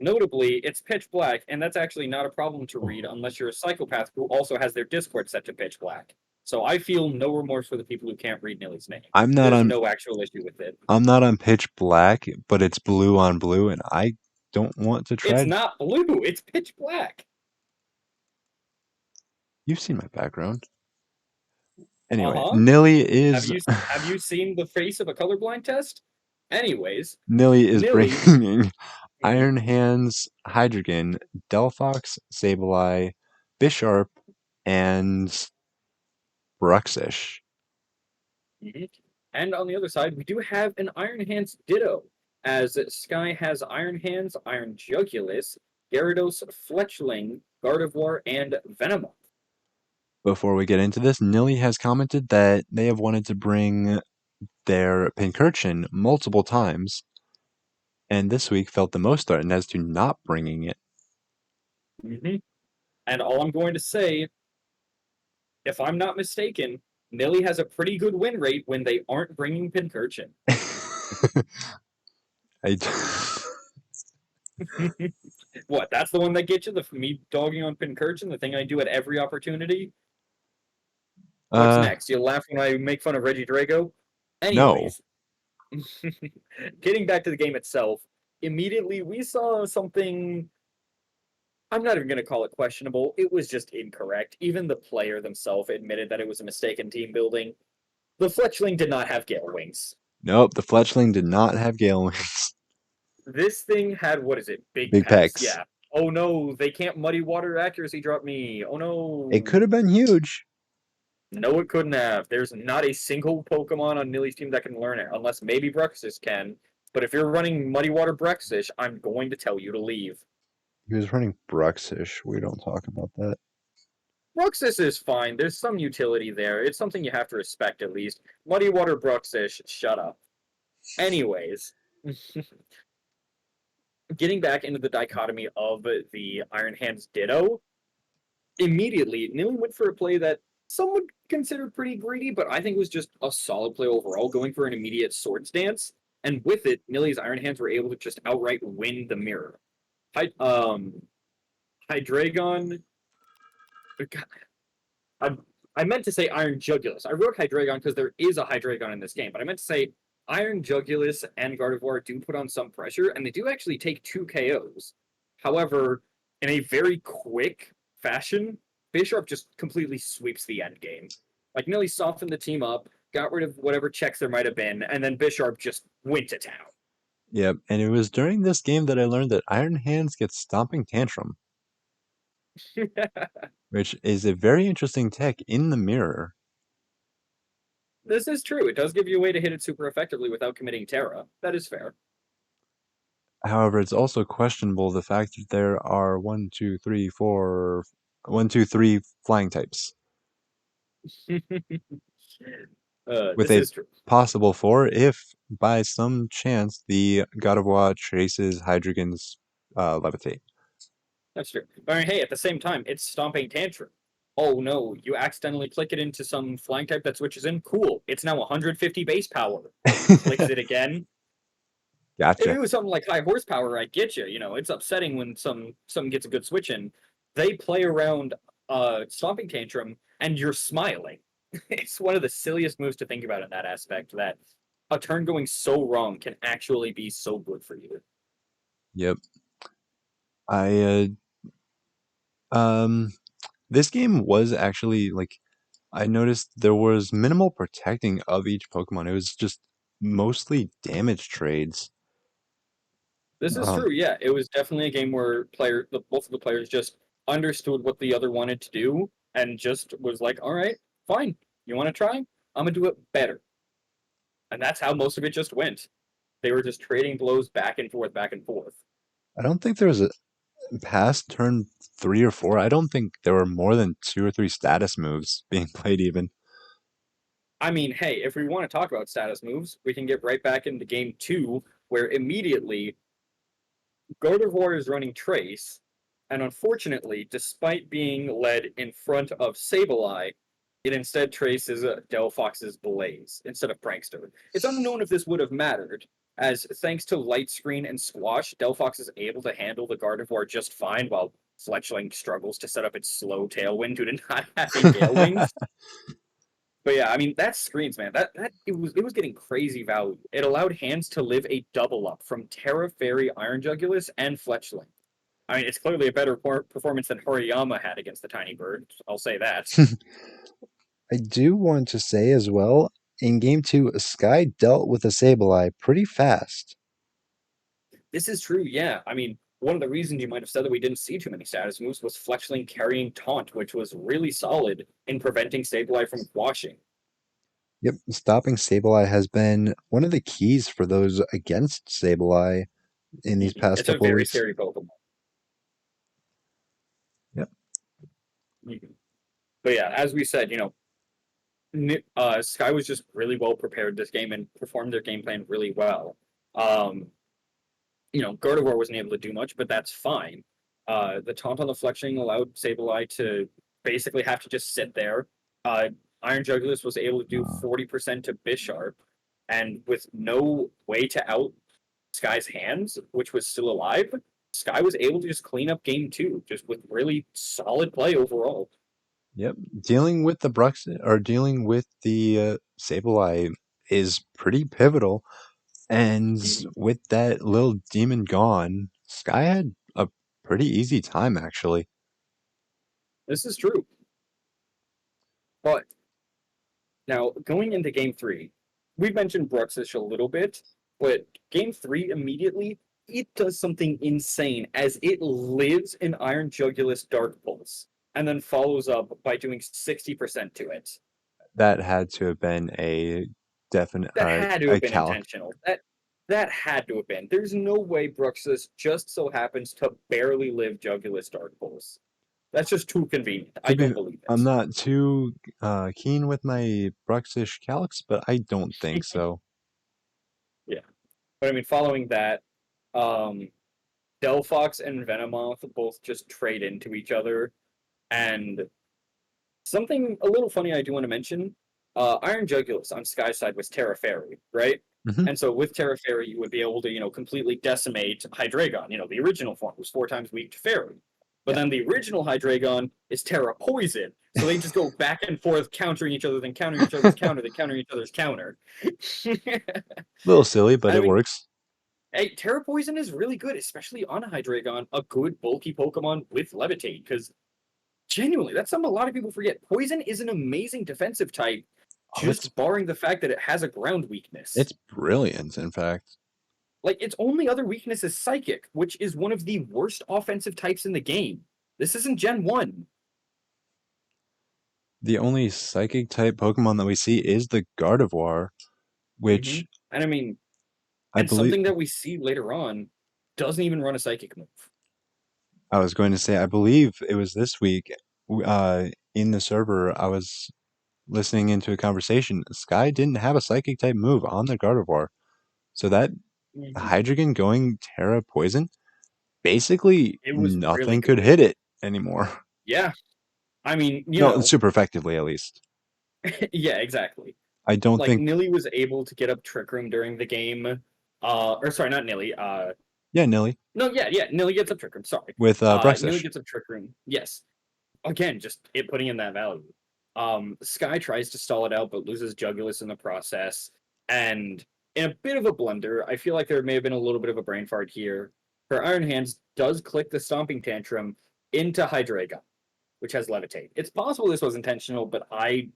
Speaker 1: Notably, it's pitch black, and that's actually not a problem to read
Speaker 2: Oh,
Speaker 1: unless you're a psychopath who also has their Discord set to pitch black. So I feel no remorse for the people who can't read Nilly's name.
Speaker 2: I'm not
Speaker 1: There's
Speaker 2: on
Speaker 1: no actual issue with it.
Speaker 2: I'm not on pitch black, but it's blue on blue, and I don't want to
Speaker 1: It's
Speaker 2: try.
Speaker 1: not blue, it's pitch black.
Speaker 2: You've seen my background. Anyway,
Speaker 1: Uh-huh.
Speaker 2: Nilly
Speaker 1: Have
Speaker 2: is
Speaker 1: you have you seen the face of a colorblind test? Anyways,
Speaker 2: Nilly is
Speaker 1: Nilly.
Speaker 2: bringing
Speaker 1: Mhm,
Speaker 2: Iron Hands, Hydreigon, Delphox, Sableye, Bisharp, and Bruxish.
Speaker 1: mhm. And on the other side, we do have an Iron Hands Ditto, as Sky has Iron Hands, Iron Jugulis, Gyarados, Fletchling, Gardevoir, and Venomoth.
Speaker 2: Before we get into this, Nilly has commented that they have wanted to bring their Pincurchin multiple times, and this week felt the most threatened as to not bringing it.
Speaker 1: Mhm. And all I'm going to say, if I'm not mistaken, Nilly has a pretty good win rate when they aren't bringing Pincurchin.
Speaker 2: I,
Speaker 1: What? That's the one that gets you? The me dogging on Pincurchin, the thing I do at every opportunity. What's
Speaker 2: uh,
Speaker 1: next? You'll laugh when I make fun of Regidrago?
Speaker 2: no.
Speaker 1: Anyways, getting back to the game itself, immediately we saw something. I'm not even going to call it questionable. It was just incorrect. Even the player themselves admitted that it was a mistake in team building. The Fletchling did not have Gale Wings.
Speaker 2: Nope, the Fletchling did not have Gale Wings.
Speaker 1: This thing had, what is it? Big
Speaker 2: Big
Speaker 1: pecs.
Speaker 2: pecs.
Speaker 1: Yeah. Oh no, they can't muddy water accuracy drop me. Oh
Speaker 2: It
Speaker 1: no.
Speaker 2: could have been huge.
Speaker 1: No, it couldn't have. There's not a single Pokemon on Nilly's team that can learn it, unless maybe Bruxis can. But if you're running Muddy Water Bruxish, I'm going to tell you to leave.
Speaker 2: He was running Bruxish. We don't talk about that.
Speaker 1: Bruxis is fine. There's some utility there. It's something you have to respect at least. Muddy Water Bruxish, shut up. Anyways, getting back into the dichotomy of the Iron Hands Ditto, immediately, Nilly went for a play that some would consider pretty greedy, but I think was just a solid play overall, going for an immediate Swords Dance. And with it, Nilly's Iron Hands were able to just outright win the mirror. Hydreigon. I, I meant to say Iron Jugulis. I wrote Hydreigon because there is a Hydreigon in this game, but I meant to say Iron Jugulis and Gardevoir do put on some pressure, and they do actually take 2 KOs. However, in a very quick fashion, Bisharp just completely sweeps the end game. Like, Nilly softened the team up, got rid of whatever checks there might have been, and then Bisharp just went to town.
Speaker 2: Yep, and it was during this game that I learned that Iron Hands gets Stomping Tantrum, which is a very interesting tech in the mirror.
Speaker 1: This is true. It does give you a way to hit it super effectively without committing Terra. That is fair.
Speaker 2: However, it's also questionable the fact that there are 1, 2, 3 flying types, with
Speaker 1: This
Speaker 2: a
Speaker 1: is true.
Speaker 2: possible 4 if, by some chance, the God of War traces Hydreigon's levitate.
Speaker 1: That's true. But I mean, hey, at the same time, it's Stomping Tantrum. Oh no, you accidentally click it into some flying type that switches in. Cool. It's now 150 base power. Clicks it again. If
Speaker 2: Gotcha.
Speaker 1: it was something like high horsepower, I get you. You know, it's upsetting when some gets a good switch in. They play around Stomping Tantrum, and you're smiling. It's one of the silliest moves to think about in that aspect. That a turn going so wrong can actually be so good for you.
Speaker 2: Yep. I this game was actually like I noticed there was minimal protecting of each Pokemon. It was just mostly damage trades.
Speaker 1: This is
Speaker 2: Um,
Speaker 1: true. Yeah, it was definitely a game where both of the players just understood what the other wanted to do and just was like, "All right, fine. You want to try? I'm gonna do it better." And that's how most of it just went. They were just trading blows back and forth, back and forth.
Speaker 2: I don't think there was a past turn 3 or 4. I don't think there were more than 2 or 3 status moves being played even.
Speaker 1: I mean, hey, if we want to talk about status moves, we can get right back into game two, where immediately Gardevoir is running Trace, and unfortunately, despite being led in front of Sableye, it instead traces Delphox's Blaze instead of Prankster. It's unknown if this would have mattered, as thanks to Light Screen and Squash, Delphox is able to handle the Gardevoir just fine, while Fletchling struggles to set up its slow Tailwind due to not having Gale Wings. But yeah, I mean that screens, man. That it was getting crazy value. It allowed hands to live a double up from Terra Fairy, Iron Jugulus, and Fletchling. I mean, it's clearly a better performance than Horiyama had against the Tiny Bird. I'll say that.
Speaker 2: I do want to say as well, in game 2, Sky dealt with a Sableye pretty fast.
Speaker 1: This is true, yeah. I mean, one of the reasons you might have said that we didn't see too many status moves was Fletchling carrying Taunt, which was really solid in preventing Sableye from quashing.
Speaker 2: Yep, stopping Sableye has been one of the keys for those against Sableye in these past
Speaker 1: It's a
Speaker 2: couple of
Speaker 1: very
Speaker 2: weeks.
Speaker 1: scary Pokemon.
Speaker 2: Yep.
Speaker 1: But yeah, as we said, Sky was just really well prepared this game and performed their game plan really well. Um, Gardevoir wasn't able to do much, but that's fine. The taunt on the Fletching allowed Sableye to basically have to just sit there. Uh, Iron Jugulus was able to do 40% to Bisharp, and with no way to out Sky's hands, which was still alive, Sky was able to just clean up game two, just with really solid play overall.
Speaker 2: Yep. Dealing with the Brux or dealing with the Sableye is pretty pivotal. And
Speaker 1: Mhm.
Speaker 2: with that little demon gone, Sky had a pretty easy time actually.
Speaker 1: This is true. But now, going into game three, we've mentioned Bruxish a little bit, but game three immediately, it does something insane as it lives in Iron Jugulus Dark Pulse and then follows up by doing 60% to it.
Speaker 2: That had to have been a definite
Speaker 1: That had to
Speaker 2: a
Speaker 1: have been
Speaker 2: calc.
Speaker 1: intentional. That had to have been. There's no way Bruxus just so happens to barely live Jugulus Dark Pulse. That's just too convenient.
Speaker 2: To
Speaker 1: I
Speaker 2: be,
Speaker 1: don't believe
Speaker 2: I'm
Speaker 1: it.
Speaker 2: not too keen with my Bruxish calcs, but I don't think so.
Speaker 1: Yeah. But I mean, following that, um, Delphox and Venomoth both just trade into each other. And something a little funny I do want to mention, Iron Jugulus on Sky's side was Terra Fairy, right?
Speaker 2: Hmm.
Speaker 1: And so with Terra Fairy, you would be able to, completely decimate Hydreigon. The original form was 4 times weak to Fairy. But
Speaker 2: Yeah,
Speaker 1: then the original Hydreigon is Terra Poison. So they just go back and forth, countering each other, then countering each other's counter, then countering each other's counter.
Speaker 2: little silly, but
Speaker 1: I
Speaker 2: it
Speaker 1: mean,
Speaker 2: works.
Speaker 1: hey, Terra Poison is really good, especially on a Hydreigon, a good bulky Pokemon with Levitate, because genuinely, that's something a lot of people forget. Poison is an amazing defensive type
Speaker 2: Oh,
Speaker 1: just barring the fact that it has a ground weakness.
Speaker 2: it's brilliant, in fact.
Speaker 1: Like, its only other weakness is Psychic, which is one of the worst offensive types in the game. This isn't Gen 1.
Speaker 2: The only psychic type Pokemon that we see is the Gardevoir,
Speaker 1: Mm-hmm.
Speaker 2: which
Speaker 1: And I mean,
Speaker 2: I
Speaker 1: and
Speaker 2: believe
Speaker 1: something that we see later on doesn't even run a Psychic move.
Speaker 2: I was going to say, I believe it was this week in the server, I was listening into a conversation. Sky didn't have a psychic type move on the Gardevoir. So that
Speaker 1: Mm-hmm.
Speaker 2: Hydreigon going Terra Poison, basically
Speaker 1: It was really
Speaker 2: nothing could
Speaker 1: good.
Speaker 2: hit it anymore.
Speaker 1: Yeah. I mean,
Speaker 2: No, super effectively at least.
Speaker 1: yeah, exactly.
Speaker 2: I don't
Speaker 1: Like,
Speaker 2: think,
Speaker 1: Nilly was able to get up Trick Room during the game. Or sorry, not Nilly.
Speaker 2: yeah, Nilly
Speaker 1: No, yeah, Nilly gets up Trick Room. Sorry.
Speaker 2: with
Speaker 1: Nilly
Speaker 2: Bruxish.
Speaker 1: gets up Trick Room. Yes. Again, just it putting in that value. Sky tries to stall it out, but loses Jugulus in the process. And in a bit of a blunder, I feel like there may have been a little bit of a brain fart here. Her Iron Hands does click the Stomping Tantrum into Hydreigon, which has Levitate. It's possible this was intentional, but I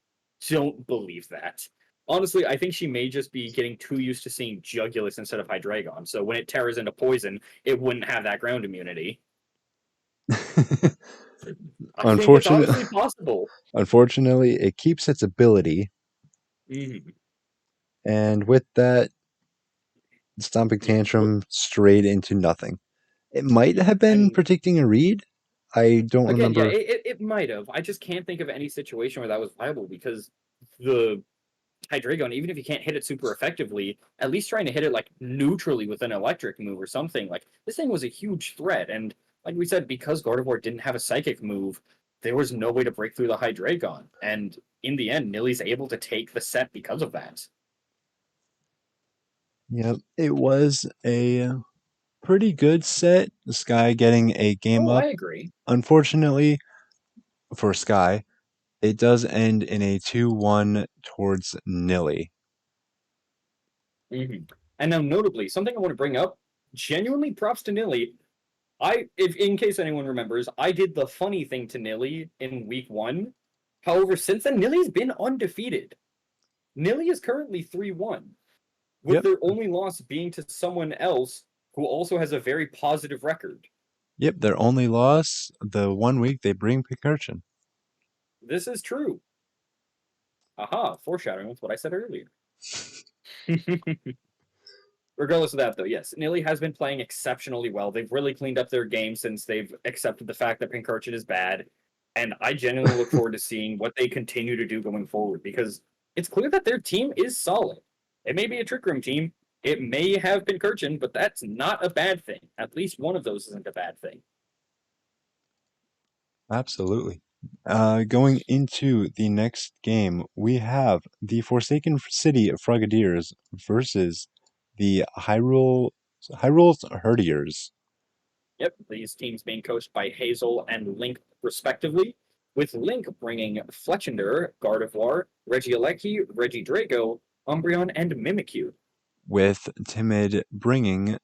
Speaker 1: don't believe that. Honestly, I think she may just be getting too used to seeing Jugulus instead of Hydreigon. So when it tears into poison, it wouldn't have that ground immunity. I think it's
Speaker 2: Unfortunately,
Speaker 1: honestly possible.
Speaker 2: unfortunately, it keeps its ability,
Speaker 1: Mhm.
Speaker 2: and with that, Stomping
Speaker 1: Yeah.
Speaker 2: Tantrum straight into nothing. It might
Speaker 1: Yeah.
Speaker 2: have been
Speaker 1: And
Speaker 2: predicting a read. I don't
Speaker 1: again, yeah,
Speaker 2: remember.
Speaker 1: it might have. I just can't think of any situation where that was viable because the Hydreigon, even if you can't hit it super effectively, at least trying to hit it like neutrally with an electric move or something. Like this thing was a huge threat. And like we said, because Gardevoir didn't have a psychic move, there was no way to break through the Hydreigon. And in the end, Nilly's able to take the set because of that.
Speaker 2: Yep, it was a pretty good set. Sky getting a game
Speaker 1: Oh,
Speaker 2: up.
Speaker 1: I agree.
Speaker 2: Unfortunately for Sky, it does end in a 2-1 towards Nilly.
Speaker 1: Hmm. And now, notably, something I want to bring up, genuinely props to Nilly. If in case anyone remembers, I did the funny thing to Nilly in week 1. However, since then, Nilly's been undefeated. Nilly is currently 3-1, with
Speaker 2: Yep,
Speaker 1: their only loss being to someone else who also has a very positive record.
Speaker 2: yep, their only loss the 1 week they bring Pincurchin.
Speaker 1: This is true. Aha, foreshadowing with what I said earlier. Regardless of that, though, yes, Nilly has been playing exceptionally well. They've really cleaned up their game since they've accepted the fact that Pincurchin is bad. And I genuinely look forward to seeing what they continue to do going forward because it's clear that their team is solid. It may be a Trick Room team, it may have Pincurchin, but that's not a bad thing. At least one of those isn't a bad thing.
Speaker 2: Absolutely. Going into the next game, we have the Forsaken City of Frogadiers versus the Hyrule's Herdiers.
Speaker 1: Yep, these teams being coached by Hazel and Link, respectively, with Link bringing Fletchinder, Gardevoir, Regieleki, Regidrago, Umbreon, and Mimikyu.
Speaker 2: With Timid bringing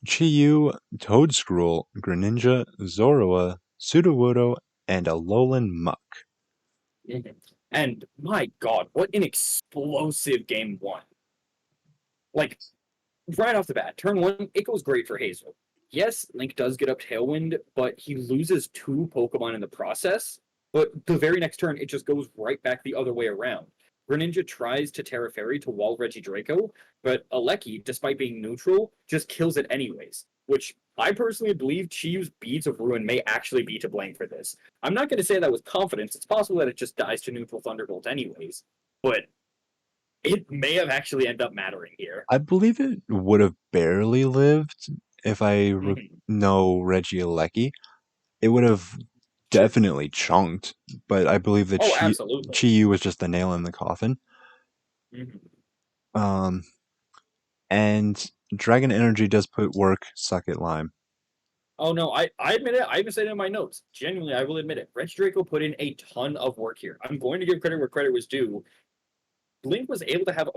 Speaker 2: Chiyu, Toadscruel, Greninja, Zorua, Sudowoodo, and Alolan Muck.
Speaker 1: Mhm. And my god, what an explosive game 1. Like, right off the bat, turn 1, it goes great for Hazel. Yes, Link does get up Tailwind, but he loses 2 Pokemon in the process. But the very next turn, it just goes right back the other way around. Greninja tries to Terra Fairy to wall Regidrago, but Aleki, despite being neutral, just kills it anyways. Which I personally believe Chiyu's Beads of Ruin may actually be to blame for this. I'm not going to say that with confidence. It's possible that it just dies to neutral Thunderbolt anyways. But it may have actually ended up mattering here.
Speaker 2: I believe it would have barely lived if
Speaker 1: Mhm.
Speaker 2: know Regieleki. It would have
Speaker 1: Sure.
Speaker 2: definitely chunked, but I believe that
Speaker 1: Oh, absolutely.
Speaker 2: Chiyu was just the nail in the coffin.
Speaker 1: Mhm.
Speaker 2: Um, and Dragon Energy does put work, suck it, Lime.
Speaker 1: Oh no, I admit it. I even said it in my notes. Genuinely, I will admit it. Regidrago put in a ton of work here. I'm going to give credit where credit was due. Blink was able to have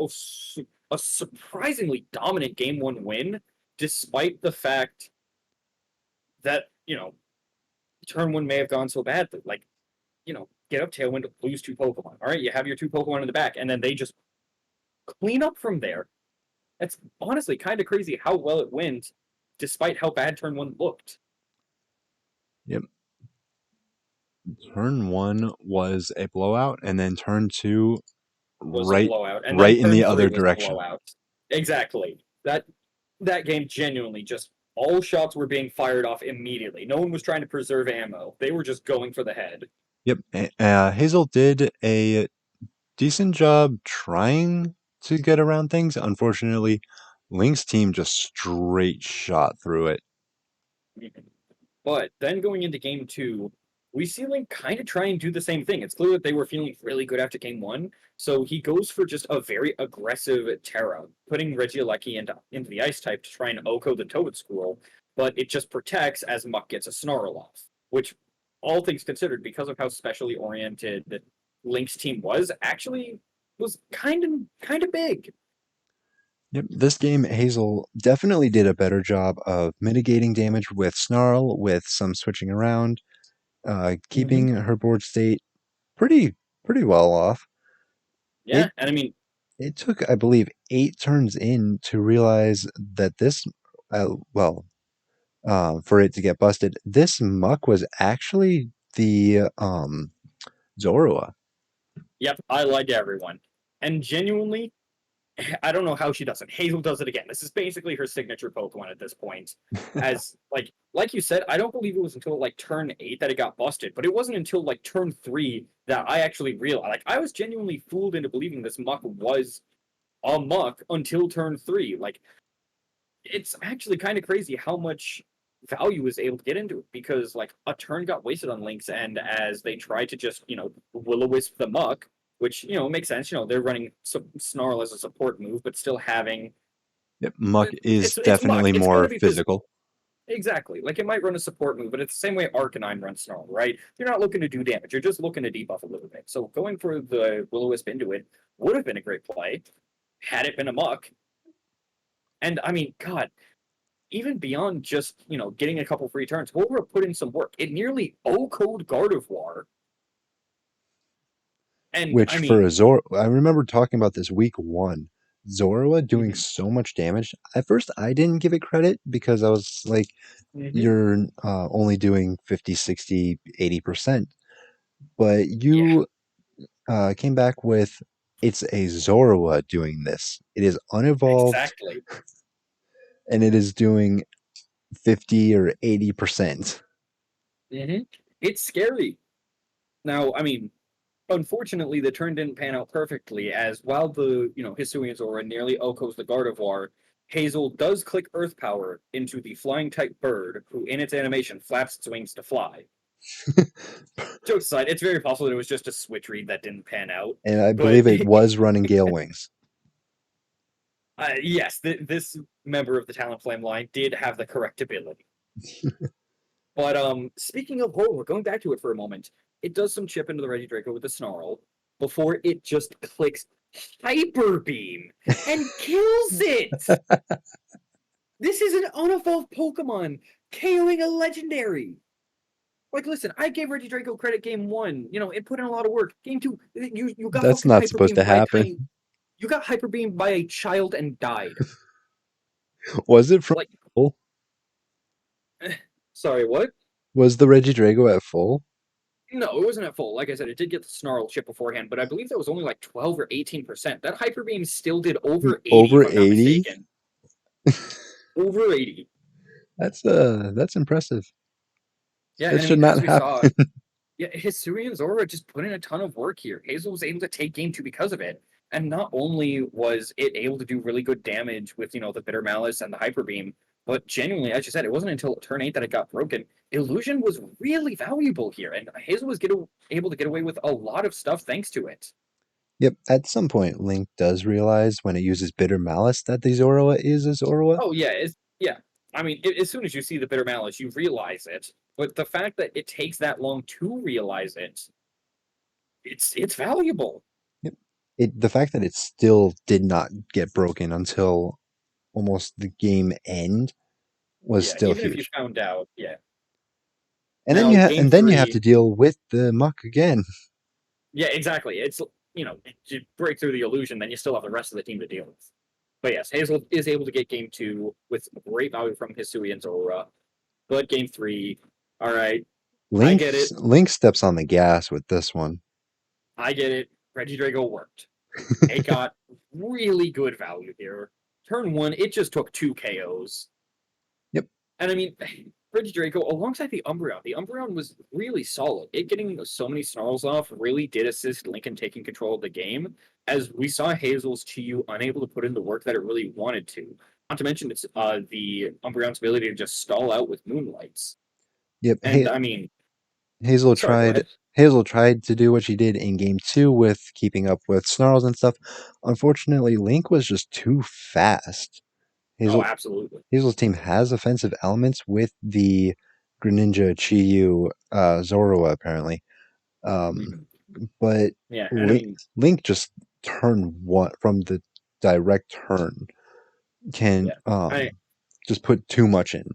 Speaker 1: a surprisingly dominant game 1 win, despite the fact that turn 1 may have gone so badly. Like, get up Tailwind, lose two Pokemon. All right, you have your two Pokemon in the back, and then they just clean up from there. That's honestly kind of crazy how well it went, despite how bad turn one looked.
Speaker 2: Yep. Turn one was a blowout, and then turn two
Speaker 1: Was a
Speaker 2: right
Speaker 1: blowout, and then
Speaker 2: right in
Speaker 1: turn
Speaker 2: the
Speaker 1: three
Speaker 2: other
Speaker 1: was the
Speaker 2: direction.
Speaker 1: blowout. Exactly. That game genuinely just all shots were being fired off immediately. No one was trying to preserve ammo. They were just going for the head.
Speaker 2: Yep. Hazel did a decent job trying to get around things. Unfortunately, Link's team just straight shot through it.
Speaker 1: But then going into game two, we see Link kind of try and do the same thing. It's clear that they were feeling really good after game one, so he goes for just a very aggressive Terra, putting Regieleki into the Ice type to try and OHKO the Toad School, but it just protects as Muck gets a Snarl off, which, all things considered, because of how specially oriented Link's team was, actually was kind of big.
Speaker 2: Yep, this game Hazel definitely did a better job of mitigating damage with Snarl, with some switching around,
Speaker 1: Mm-hmm.
Speaker 2: keeping her board state pretty well off.
Speaker 1: Yeah,
Speaker 2: It
Speaker 1: and I mean,
Speaker 2: it took, I believe, 8 turns in to realize that this, well, for it to get busted, this Muck was actually the Zorua.
Speaker 1: yep, I lied to everyone. And genuinely, I don't know how she does it. Hazel does it again. This is basically her signature Pokemon at this point. As like you said, I don't believe it was until like turn 8 that it got busted, but it wasn't until like turn 3 that I actually realized. Like I was genuinely fooled into believing this Muck was a Muck until turn 3. Like it's actually kind of crazy how much value is able to get into it because like a turn got wasted on Lynx, and as they tried to just will-o-wisp the Muck, which makes sense. They're running Snarl as a support move, but still having
Speaker 2: Yep, Muck is
Speaker 1: it's Muck.
Speaker 2: definitely
Speaker 1: It's going
Speaker 2: more
Speaker 1: to be physical.
Speaker 2: physical.
Speaker 1: Exactly. Like it might run a support move, but it's the same way Arcanine runs Snarl, right? You're not looking to do damage. You're just looking to debuff a little bit. So going for the Will-O-Wisp into it would have been a great play had it been a Muck. And I mean, God, even beyond just getting a couple free turns, Wolverine put in some work. It nearly O-code Gardevoir, and
Speaker 2: Which
Speaker 1: I
Speaker 2: for
Speaker 1: mean,
Speaker 2: a Zor, I remember talking about this week one. Zorua doing
Speaker 1: mhm,
Speaker 2: so much damage. At first, I didn't give it credit because I was like,
Speaker 1: mhm,
Speaker 2: you're only doing 50, 60, 80%. But
Speaker 1: yeah,
Speaker 2: you came back with it's a Zorua doing this. It is unevolved
Speaker 1: exactly.
Speaker 2: and it is doing 50 or 80%.
Speaker 1: hmm It's scary. Now, I mean, unfortunately, the turn didn't pan out perfectly, as while the Hisuian Zora nearly OHKOs the Gardevoir, Hazel does click Earth Power into the flying type bird, who in its animation flaps its wings to fly. Jokes aside, it's very possible that it was just a switch read that didn't pan out.
Speaker 2: And I
Speaker 1: But
Speaker 2: believe it was running Gale Wings.
Speaker 1: yes, this member of the Talon Flame line did have the correct ability. But speaking of horror, going back to it for a moment, it does some chip into the Regidrago with the Snarl before it just clicks Hyper Beam and kills it. This is an unevolved Pokemon KOing a legendary. Like, listen, I gave Regidrago credit game one. It put in a lot of work. Game two, you got
Speaker 2: That's
Speaker 1: fucking
Speaker 2: not
Speaker 1: Hyper
Speaker 2: supposed to
Speaker 1: Beamed by a
Speaker 2: happen.
Speaker 1: tiny. You got Hyper Beamed by a child and died.
Speaker 2: Was it from
Speaker 1: Like,
Speaker 2: full?
Speaker 1: sorry, what?
Speaker 2: Was the Regidrago at full?
Speaker 1: No, it wasn't at full. Like I said, it did get the Snarl chip beforehand, but I believe that was only like 12 or 18%. That Hyper Beam still did over 80, if
Speaker 2: Over
Speaker 1: I'm not
Speaker 2: 80?
Speaker 1: mistaken. Over 80.
Speaker 2: That's impressive.
Speaker 1: Yeah,
Speaker 2: That
Speaker 1: and I
Speaker 2: should
Speaker 1: mean,
Speaker 2: not
Speaker 1: as we saw,
Speaker 2: happen.
Speaker 1: yeah, Hisuian Zora just put in a ton of work here. Hazel was able to take game two because of it. And not only was it able to do really good damage with, the Bitter Malice and the Hyper Beam, but genuinely, as you said, it wasn't until turn 8 that it got broken. Illusion was really valuable here, and Hazel was able to get away with a lot of stuff thanks to it.
Speaker 2: Yep, at some point, Link does realize when it uses Bitter Malice that the Zorua is a Zorua.
Speaker 1: Oh yeah, yeah. I mean, as soon as you see the bitter malice, you realize it. But the fact that it takes that long to realize it, it's valuable.
Speaker 2: Yep. The fact that it still did not get broken until almost the game end was
Speaker 1: Yeah,
Speaker 2: still
Speaker 1: even if you
Speaker 2: huge.
Speaker 1: found out, yeah.
Speaker 2: And then
Speaker 1: Now game
Speaker 2: you have to
Speaker 1: three,
Speaker 2: deal with the Muck again.
Speaker 1: Yeah, exactly. It's you break through the illusion, then you still have the rest of the team to deal with. But yes, Hazel is able to get game two with great value from Hisui and Zora. But game three, all right, I get it.
Speaker 2: Link steps on the gas with this one.
Speaker 1: I get it. Regidrago worked. It got really good value here. Turn one, it just took two KOs.
Speaker 2: Yep.
Speaker 1: And I mean, Regidrago, alongside the Umbreon was really solid. It getting so many snarls off really did assist Lincoln taking control of the game, as we saw Hazel's Chiyu unable to put in the work that it really wanted to. Not to mention it's the Umbreon's ability to just stall out with Moonlights.
Speaker 2: Yep.
Speaker 1: And I mean,
Speaker 2: Hazel
Speaker 1: sorry, go
Speaker 2: tried
Speaker 1: ahead.
Speaker 2: Hazel tried to do what she did in game two with keeping up with snarls and stuff. Unfortunately, Link was just too fast.
Speaker 1: Oh,
Speaker 2: Hazel
Speaker 1: absolutely.
Speaker 2: Hazel's team has offensive elements with the Greninja, Chiyu, Zorua apparently. Um,
Speaker 1: Mhm.
Speaker 2: but
Speaker 1: Yeah, and I
Speaker 2: Link,
Speaker 1: mean,
Speaker 2: Link just turn one from the direct turn can
Speaker 1: yeah, I
Speaker 2: just put too much in.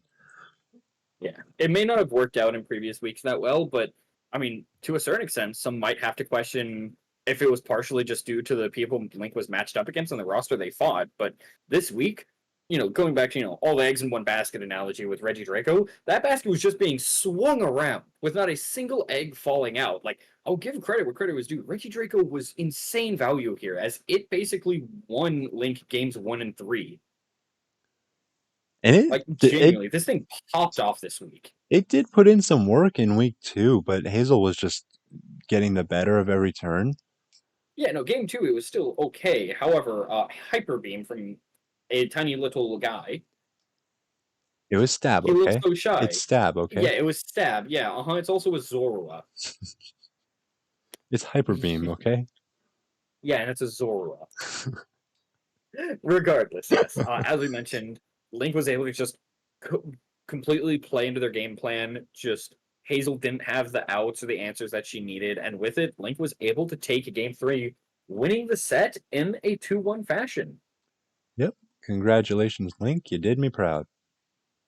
Speaker 1: Yeah, it may not have worked out in previous weeks that well, but I mean, to a certain extent, some might have to question if it was partially just due to the people Link was matched up against on the roster they fought. But this week, going back to all the eggs in one basket analogy with Regidrago, that basket was just being swung around with not a single egg falling out. Like, I'll give credit where credit was due. Regidrago was insane value here, as it basically won Link games one and three.
Speaker 2: And
Speaker 1: Like,
Speaker 2: it
Speaker 1: genuinely, this thing popped off this week.
Speaker 2: it did put in some work in week two, but Hazel was just getting the better of every turn.
Speaker 1: Yeah, no, game two, it was still okay. However, Hyper Beam from a tiny little guy,
Speaker 2: It was stab,
Speaker 1: he looks
Speaker 2: okay?
Speaker 1: so
Speaker 2: It's
Speaker 1: shy.
Speaker 2: stab,
Speaker 1: Yeah,
Speaker 2: okay?
Speaker 1: it was Stab. Yeah, it's also a Zorua.
Speaker 2: It's hyper beam, okay?
Speaker 1: Yeah, and it's a Zorua. Regardless, yes. As we mentioned, Link was able to just co- completely play into their game plan. Just Hazel didn't have the outs or the answers that she needed, and with it, Link was able to take game three, winning the set in a 2-1 fashion.
Speaker 2: Yep. Congratulations, Link. You did me proud.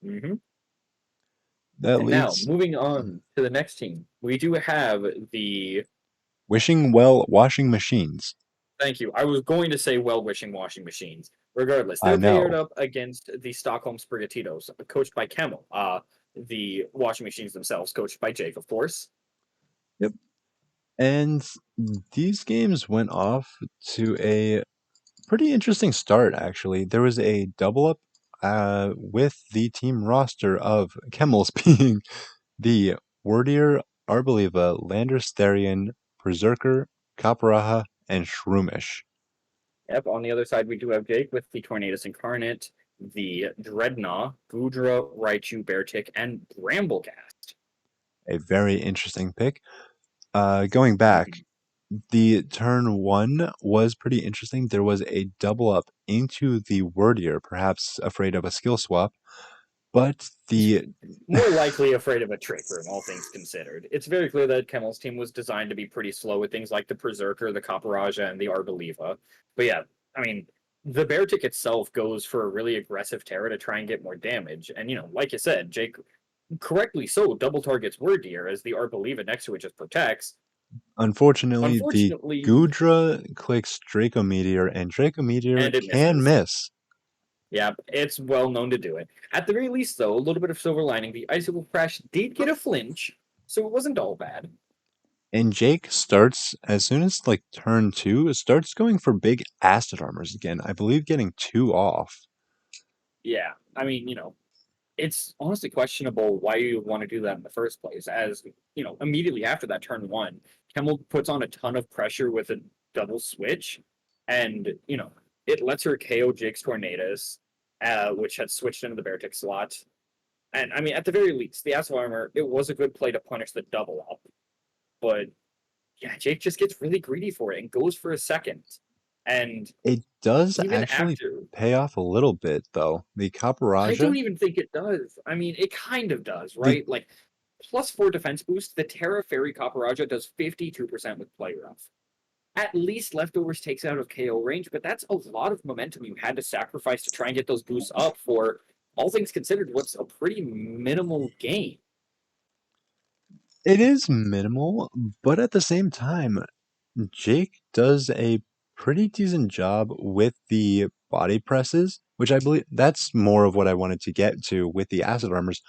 Speaker 1: Hmm.
Speaker 2: That
Speaker 1: And now,
Speaker 2: leads
Speaker 1: moving on to the next team, we do have the.
Speaker 2: wishing well washing machines.
Speaker 1: Thank you. I was going to say well wishing washing machines. Regardless,
Speaker 2: I
Speaker 1: they're paired
Speaker 2: know.
Speaker 1: up against the Stockholm Sprigatitos, coached by Kemmel. The washing machines themselves, coached by Jake, of course.
Speaker 2: Yep. And these games went off to a pretty interesting start, actually. There was a double up with the team roster of Kemmels being the Wordier, Arboliva, Landersterian, Berserker, Caparraja, and Shroomish.
Speaker 1: Yep. On the other side, we do have Jake with the Tornadus Incarnate, the Dreadnought, Gudra, Raichu, Beartick, and Bramblegast.
Speaker 2: A very interesting pick. Going back,
Speaker 1: Mhm.
Speaker 2: the turn one was pretty interesting. There was a double up into the Wordier, perhaps afraid of a skill swap, but the
Speaker 1: More likely afraid of a trick room, all things considered. It's very clear that Kemmel's team was designed to be pretty slow with things like the Berserker, the Caparraja, and the Arboliva. But yeah, I mean, the Beartick itself goes for a really aggressive Terra to try and get more damage. And, like you said, Jake, correctly so, double targets Word Deer as the Arboliva next to it just protects.
Speaker 2: unfortunately the
Speaker 1: Unfortunately,
Speaker 2: Gudra clicks Draco Meteor, and Draco Meteor
Speaker 1: and it
Speaker 2: can
Speaker 1: misses.
Speaker 2: miss.
Speaker 1: Yeah, it's well known to do it. At the very least, though, a little bit of silver lining. The Icicle Crash did get a flinch, so it wasn't all bad.
Speaker 2: And Jake starts as soon as like turn two, starts going for big acid armors again. I believe getting two off.
Speaker 1: Yeah, I mean, it's honestly questionable why you want to do that in the first place. As immediately after that turn one, Kemmel puts on a ton of pressure with a double switch, and it lets her KO Jake's Tornadoes, which had switched into the Beartick slot. And I mean, at the very least, the Acid Armor, it was a good play to punish the double up. But yeah, Jake just gets really greedy for it and goes for a second. And
Speaker 2: It does
Speaker 1: even
Speaker 2: actually
Speaker 1: after,
Speaker 2: pay off a little bit though. The
Speaker 1: I
Speaker 2: Caparaja,
Speaker 1: don't even think it does. I mean, it kind of does,
Speaker 2: the
Speaker 1: right? Like, +4 defense boost, the Terra Fairy Caparraja does 52% with play rough. At least Leftovers takes out of KO range, but that's a lot of momentum you had to sacrifice to try and get those boosts up for, all things considered, what's a pretty minimal gain.
Speaker 2: it is minimal, but at the same time, Jake does a pretty decent job with the body presses, which I believe that's more of what I wanted to get to with the acid armors,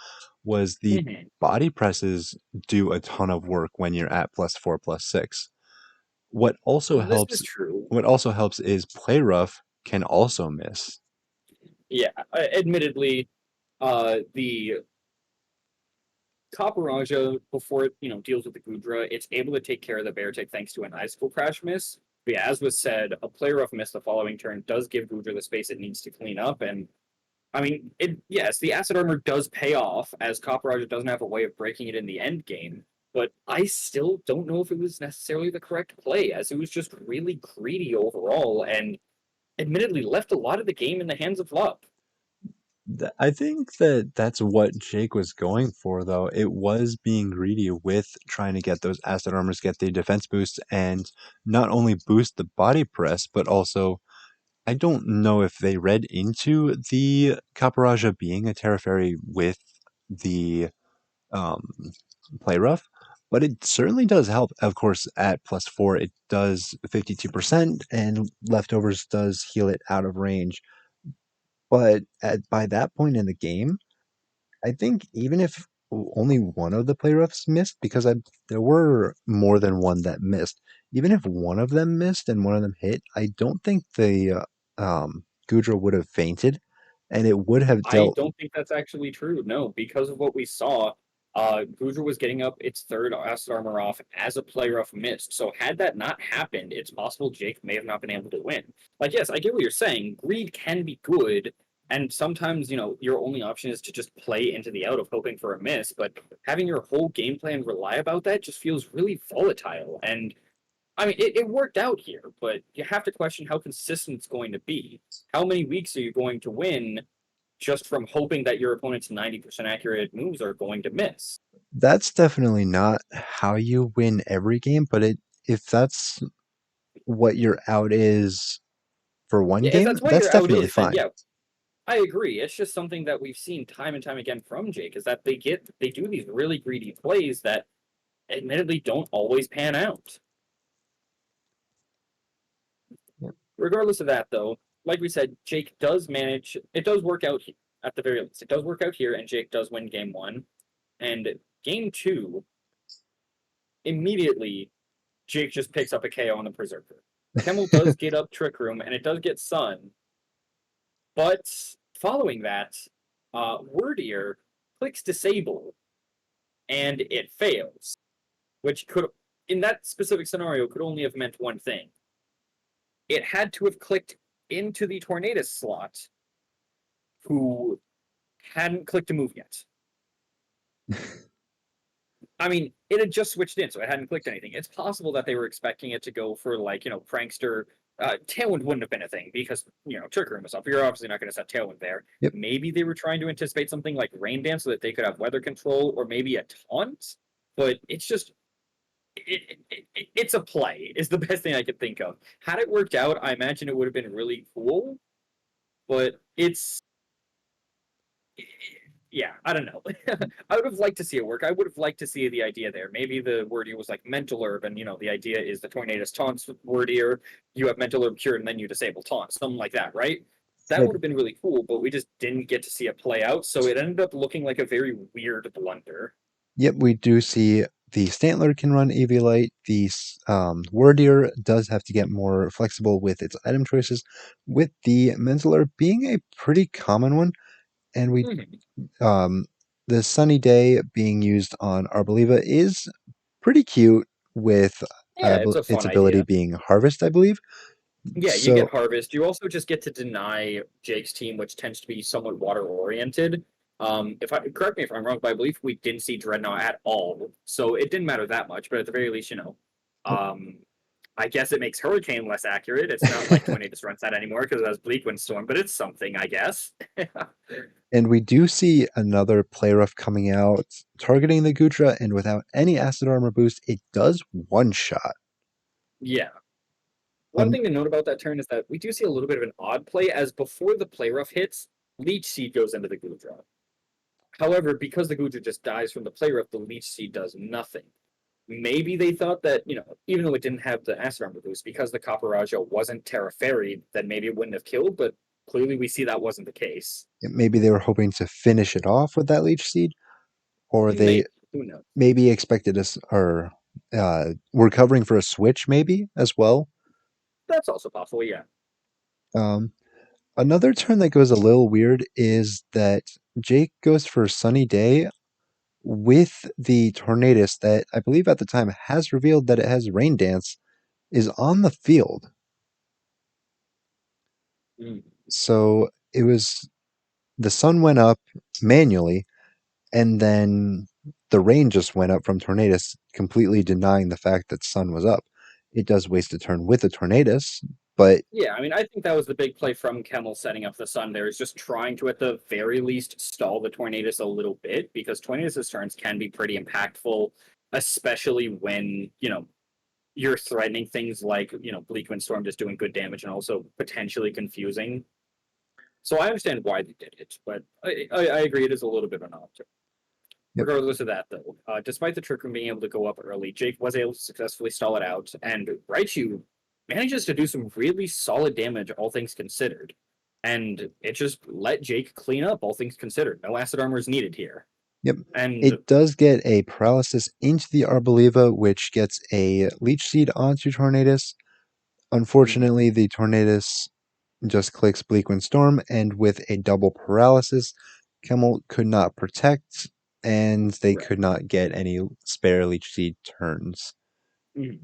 Speaker 2: was the
Speaker 1: Mhm.
Speaker 2: body presses do a ton of work when you're at +4, +6. What also
Speaker 1: This
Speaker 2: helps
Speaker 1: is true.
Speaker 2: what also helps is play rough can also miss.
Speaker 1: Yeah, admittedly, the Copper before it, deals with the Gudra, it's able to take care of the Bear Tick thanks to an Icicle Crash miss. But yeah, as was said, a play rough miss the following turn does give Gudra the space it needs to clean up, and I mean, yes, the acid armor does pay off, as Copper doesn't have a way of breaking it in the end game. But I still don't know if it was necessarily the correct play, as it was just really greedy overall, and admittedly left a lot of the game in the hands of luck.
Speaker 2: I think that that's what Jake was going for, though. It was being greedy with trying to get those acid armors, get the defense boosts, and not only boost the body press, but also I don't know if they read into the Caparaja being a Terra Fairy with the um, play rough, but it certainly does help. Of course, at +4, it does 52%, and leftovers does heal it out of range. But by that point in the game, I think even if only one of the play roughs missed, because there were more than one that missed, even if one of them missed and one of them hit, I don't think the Gudra would have fainted, and it would have
Speaker 1: I
Speaker 2: dealt.
Speaker 1: don't think that's actually true. No, because of what we saw, Gudra was getting up its third acid armor off as a play rough missed. So had that not happened, it's possible Jake may have not been able to win. Like, yes, I get what you're saying. Greed can be good, and sometimes your only option is to just play into the out of hoping for a miss. But having your whole game plan rely about that just feels really volatile. And I mean, it worked out here, but you have to question how consistent it's going to be. How many weeks are you going to win just from hoping that your opponent's 90% accurate moves are going to miss?
Speaker 2: That's definitely not how you win every game, but if that's what your out is for one
Speaker 1: Yeah, if
Speaker 2: game,
Speaker 1: that's what
Speaker 2: that's
Speaker 1: your out
Speaker 2: definitely
Speaker 1: is, then
Speaker 2: fine.
Speaker 1: yeah, I agree. It's just something that we've seen time and time again from Jake is that they do these really greedy plays that admittedly don't always pan out.
Speaker 2: Yep.
Speaker 1: Regardless of that, though, like we said, Jake does manage. It does work out at the very least. It does work out here, and Jake does win game one. And game two, immediately, Jake just picks up a KO on the Berserker. Kemmel does get up Trick Room, and it does get Sun, but following that, Wordier clicks Disable, and it fails, which could, in that specific scenario, could only have meant one thing. It had to have clicked into the Tornadus slot, who hadn't clicked a move yet. I mean, it had just switched in, so it hadn't clicked anything. It's possible that they were expecting it to go for like, prankster. Tailwind wouldn't have been a thing because Trick Room was up. You're obviously not going to set Tailwind there.
Speaker 2: Yep.
Speaker 1: Maybe they were trying to anticipate something like Rain Dance so that they could have weather control or maybe a taunt. But it's just it's a play is the best thing I could think of. Had it worked out, I imagine it would have been really cool. But it's yeah, I don't know. I would have liked to see it work. I would have liked to see the idea there. Maybe the Wordier was like mental herb, and the idea is the Tornadus taunts Wordier, you have mental herb cured, and then you disable taunt, something like that, right? That
Speaker 2: Yep.
Speaker 1: would have been really cool, but we just didn't get to see it play out, so it ended up looking like a very weird blunder.
Speaker 2: Yep, we do see the Stantler can run Eviolite. The Wordier does have to get more flexible with its item choices, with the Menzler being a pretty common one. And
Speaker 1: Mhm.
Speaker 2: um, the Sunny Day being used on Arboliva is pretty cute with
Speaker 1: Yeah, it's a
Speaker 2: its
Speaker 1: fun
Speaker 2: ability
Speaker 1: idea.
Speaker 2: being Harvest, I believe.
Speaker 1: Yeah, you get
Speaker 2: So,
Speaker 1: Harvest. You also just get to deny Jake's team, which tends to be somewhat water oriented. If I correct me if I'm wrong, but I believe we didn't see Dreadnought at all, so it didn't matter that much. But at the very least, um, I guess it makes Hurricane less accurate. It's not like Tornadus runs that anymore because it has Bleak Windstorm, but it's something, I guess.
Speaker 2: and we do see another play rough coming out targeting the Gudra, and without any acid armor boost, it does one shot.
Speaker 1: Yeah. One
Speaker 2: Um,
Speaker 1: thing to note about that turn is that we do see a little bit of an odd play, as before the play rough hits, Leech Seed goes into the Gudra. However, because the Gudra just dies from the play rough, the Leech Seed does nothing. maybe they thought that, even though it didn't have the acid armor boost, because the Copper Raja wasn't Terra Fairy, then maybe it wouldn't have killed, but clearly we see that wasn't the case.
Speaker 2: Maybe they were hoping to finish it off with that leech seed, or they
Speaker 1: Maybe. Who knows?
Speaker 2: maybe expected us or were covering for a switch maybe as well.
Speaker 1: That's also possible, yeah.
Speaker 2: Um, Another turn that goes a little weird is that Jake goes for Sunny Day with the Tornadus that I believe at the time has revealed that it has Rain Dance is on the field.
Speaker 1: Mm.
Speaker 2: So it was the sun went up manually, and then the rain just went up from Tornadus, completely denying the fact that sun was up. It does waste a turn with the Tornadus, but
Speaker 1: Yeah, I mean, I think that was the big play from Kemmel setting up the Sun there, is just trying to, at the very least, stall the Tornadus a little bit, because Tornadus' turns can be pretty impactful, especially when, you're threatening things like, Bleak Wind Storm just doing good damage and also potentially confusing. So I understand why they did it, but I agree it is a little bit of an odd turn.
Speaker 2: yep,
Speaker 1: Regardless of that, though, despite the trick from being able to go up early, Jake was able to successfully stall it out, and Raichu manages to do some really solid damage, all things considered. And it just let Jake clean up, all things considered. No acid armor is needed here.
Speaker 2: yep.
Speaker 1: And
Speaker 2: It does get a paralysis into the Arboliva, which gets a Leech Seed onto Tornadus.
Speaker 1: mhm,
Speaker 2: Unfortunately, the Tornadus just clicks Bleak Wind Storm, and with a double paralysis, Kemmel could not protect, and they
Speaker 1: right.
Speaker 2: could not get any spare Leech Seed turns.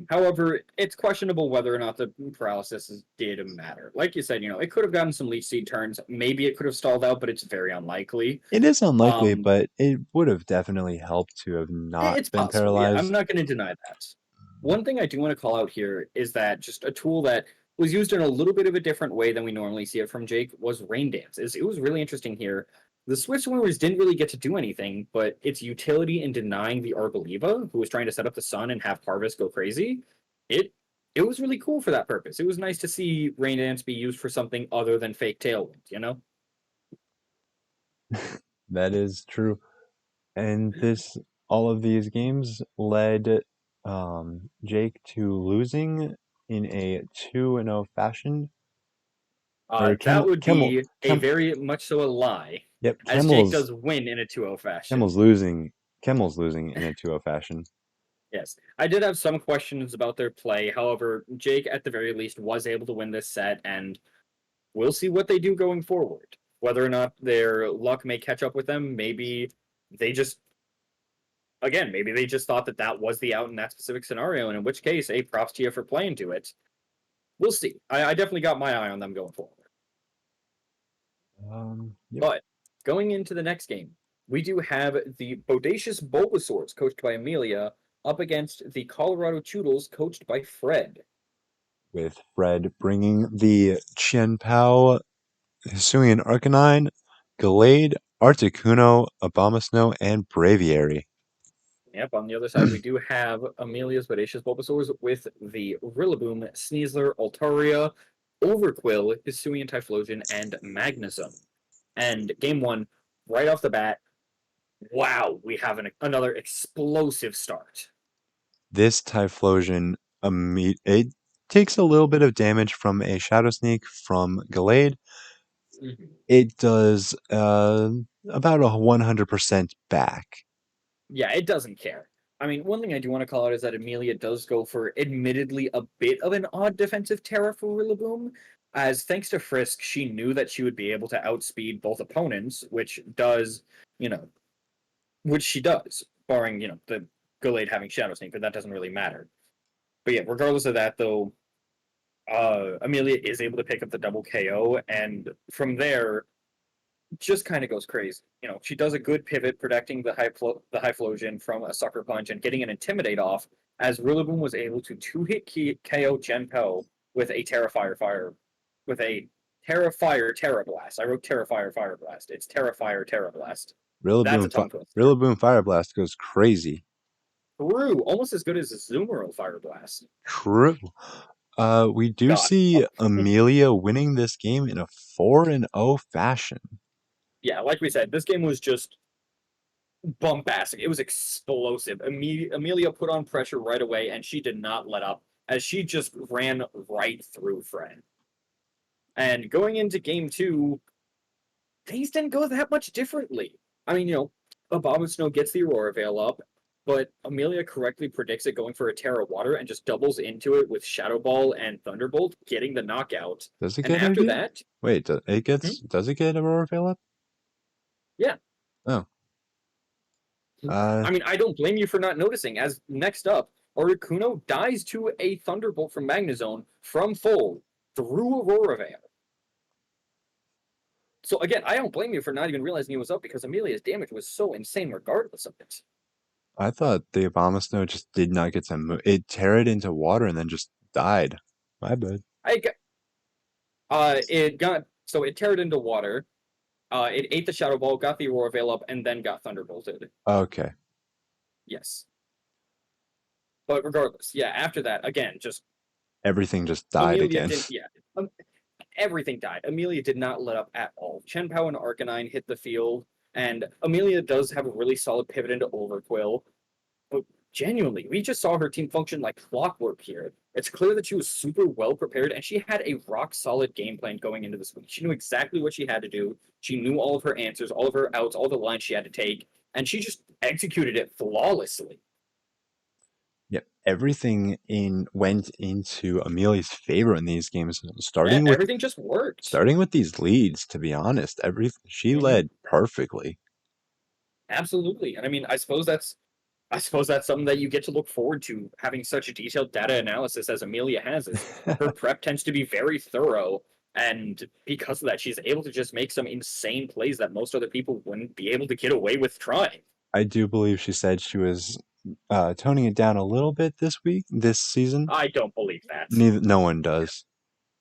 Speaker 1: However, it's questionable whether or not the paralysis did matter. Like you said, it could have gotten some leech seed turns. Maybe it could have stalled out, but it's very unlikely.
Speaker 2: It is unlikely,
Speaker 1: Um,
Speaker 2: but it would have definitely helped to have not
Speaker 1: It's
Speaker 2: been
Speaker 1: possible, yeah. I'm
Speaker 2: paralyzed.
Speaker 1: not going to deny that. One thing I do want to call out here is that just a tool that was used in a little bit of a different way than we normally see it from Jake was Rain Dance. It was really interesting here. The Swift Swimmers didn't really get to do anything, but its utility in denying the Arboliva, who was trying to set up the sun and have Harvest go crazy, it it was really cool for that purpose. It was nice to see Rain Dance be used for something other than fake Tailwind, you know?
Speaker 2: That is true. And all of these games led Jake to losing in a 2-0 fashion. Or
Speaker 1: That
Speaker 2: Kemmel,
Speaker 1: would
Speaker 2: Kemmel,
Speaker 1: be a
Speaker 2: Kem,
Speaker 1: very much so a lie,
Speaker 2: yep,
Speaker 1: as Jake does win in a 2-0 fashion.
Speaker 2: Kemmel's losing. Kemmel's losing in a 2-0 fashion.
Speaker 1: Yes, I did have some questions about their play. However, Jake, at the very least, was able to win this set, and we'll see what they do going forward. Whether or not their luck may catch up with them, maybe they just, again, maybe they just thought that that was the out in that specific scenario, and in which case, hey, props to you for playing to it. We'll see. I definitely got my eye on them going forward.
Speaker 2: Yep.
Speaker 1: But going into the next game, we do have the Bodacious Bulbasaurs, coached by Amelia, up against the Colorado Choodles, coached by Fred.
Speaker 2: With Fred bringing the Chen Pao, Hisuian Arcanine, Gallade, Articuno, Abomasnow, and Braviary.
Speaker 1: Yep, on the other side, we do have Amelia's Bodacious Bulbasaurs with the Rillaboom, Sneasler, Altaria, Overquill, Hisuian Typhlosion, and Magnezone. And game one, right off the bat, wow, we have another explosive start.
Speaker 2: This Typhlosion, it takes a little bit of damage from a Shadow Sneak from Gallade.
Speaker 1: Mhm.
Speaker 2: It does about a 100% back.
Speaker 1: Yeah, it doesn't care. I mean, one thing I do want to call out is that Amelia does go for admittedly a bit of an odd defensive Terra for Rillaboom, as thanks to Frisk, she knew that she would be able to outspeed both opponents, you know, which she does, barring, the Gallade having Shadow Sneak, but that doesn't really matter. But yeah, regardless of that, though, Amelia is able to pick up the double KO, and from there, just kind of goes crazy. She does a good pivot, protecting the Hyphlosion from a sucker punch and getting an intimidate off. As Rillaboom was able to two-hit KO Genpo with a with a Terrifier Terra Blast. I wrote Terrifier Fire Blast. It's Terrifier Terra Blast. That's a tongue twister.
Speaker 2: Rillaboom Fire Blast goes crazy.
Speaker 1: True, almost as good as a Zoomerl Fire Blast.
Speaker 2: True. We do
Speaker 1: God,
Speaker 2: see Amelia winning this game in a 4-0 fashion.
Speaker 1: yeah, like we said, this game was just bombastic. It was explosive. Amelia put on pressure right away, and she did not let up as she just ran right through Fred. And going into game two, things didn't go that much differently. I mean, Abomasnow gets the Aurora Veil up, but Amelia correctly predicts it going for a Terra Water and just doubles into it with Shadow Ball and Thunderbolt, getting the knockout.
Speaker 2: Does it
Speaker 1: And
Speaker 2: get
Speaker 1: after
Speaker 2: OD?
Speaker 1: that,
Speaker 2: Wait,
Speaker 1: hmm,
Speaker 2: does it get Aurora Veil up?
Speaker 1: yeah.
Speaker 2: Oh. Uh,
Speaker 1: I mean, I don't blame you for not noticing, as next up, Articuno dies to a Thunderbolt from Magnezone from full through Aurora Veil. So again, I don't blame you for not even realizing he was up because Amelia's damage was so insane regardless of it.
Speaker 2: I thought the Abomasnow just did not get to move. It teared into water and then just died. My bad.
Speaker 1: I got, it teared into water. It ate the Shadow Ball, got the Aurora Veil up, and then got Thunderbolted.
Speaker 2: Okay.
Speaker 1: Yes. But regardless, yeah, after that, again, just
Speaker 2: Everything just died
Speaker 1: Amelia
Speaker 2: again.
Speaker 1: didn't, yeah. Everything died. Amelia did not let up at all. Chien-Pao and Arcanine hit the field, and Amelia does have a really solid pivot into Overquill. But genuinely, we just saw her team function like clockwork here. It's clear that she was super well prepared, and she had a rock solid game plan going into this week. She knew exactly what she had to do. She knew all of her answers, all of her outs, all the lines she had to take, and she just executed it flawlessly.
Speaker 2: Yep. Everything went into Amelia's favor in these games,
Speaker 1: Yeah, everything just worked.
Speaker 2: starting with these leads, to be honest. She
Speaker 1: Hmm.
Speaker 2: led perfectly.
Speaker 1: Absolutely, and I mean, I suppose that's something that you get to look forward to. Having such a detailed data analysis as Amelia has, is her prep tends to be very thorough, and because of that, she's able to just make some insane plays that most other people wouldn't be able to get away with trying.
Speaker 2: I do believe she said she was toning it down a little bit this season.
Speaker 1: I don't believe that.
Speaker 2: No one does.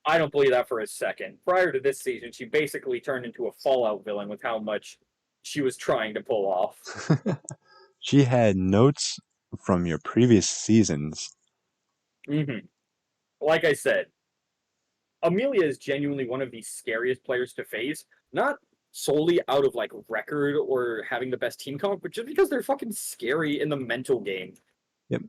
Speaker 1: I don't believe that for a second. Prior to this season, she basically turned into a Fallout villain with how much she was trying to pull off.
Speaker 2: She had notes from your previous seasons.
Speaker 1: Hmm. Like I said, Amelia is genuinely one of the scariest players to face, not solely out of like record or having the best team comp, but just because they're fucking scary in the mental game.
Speaker 2: Yep.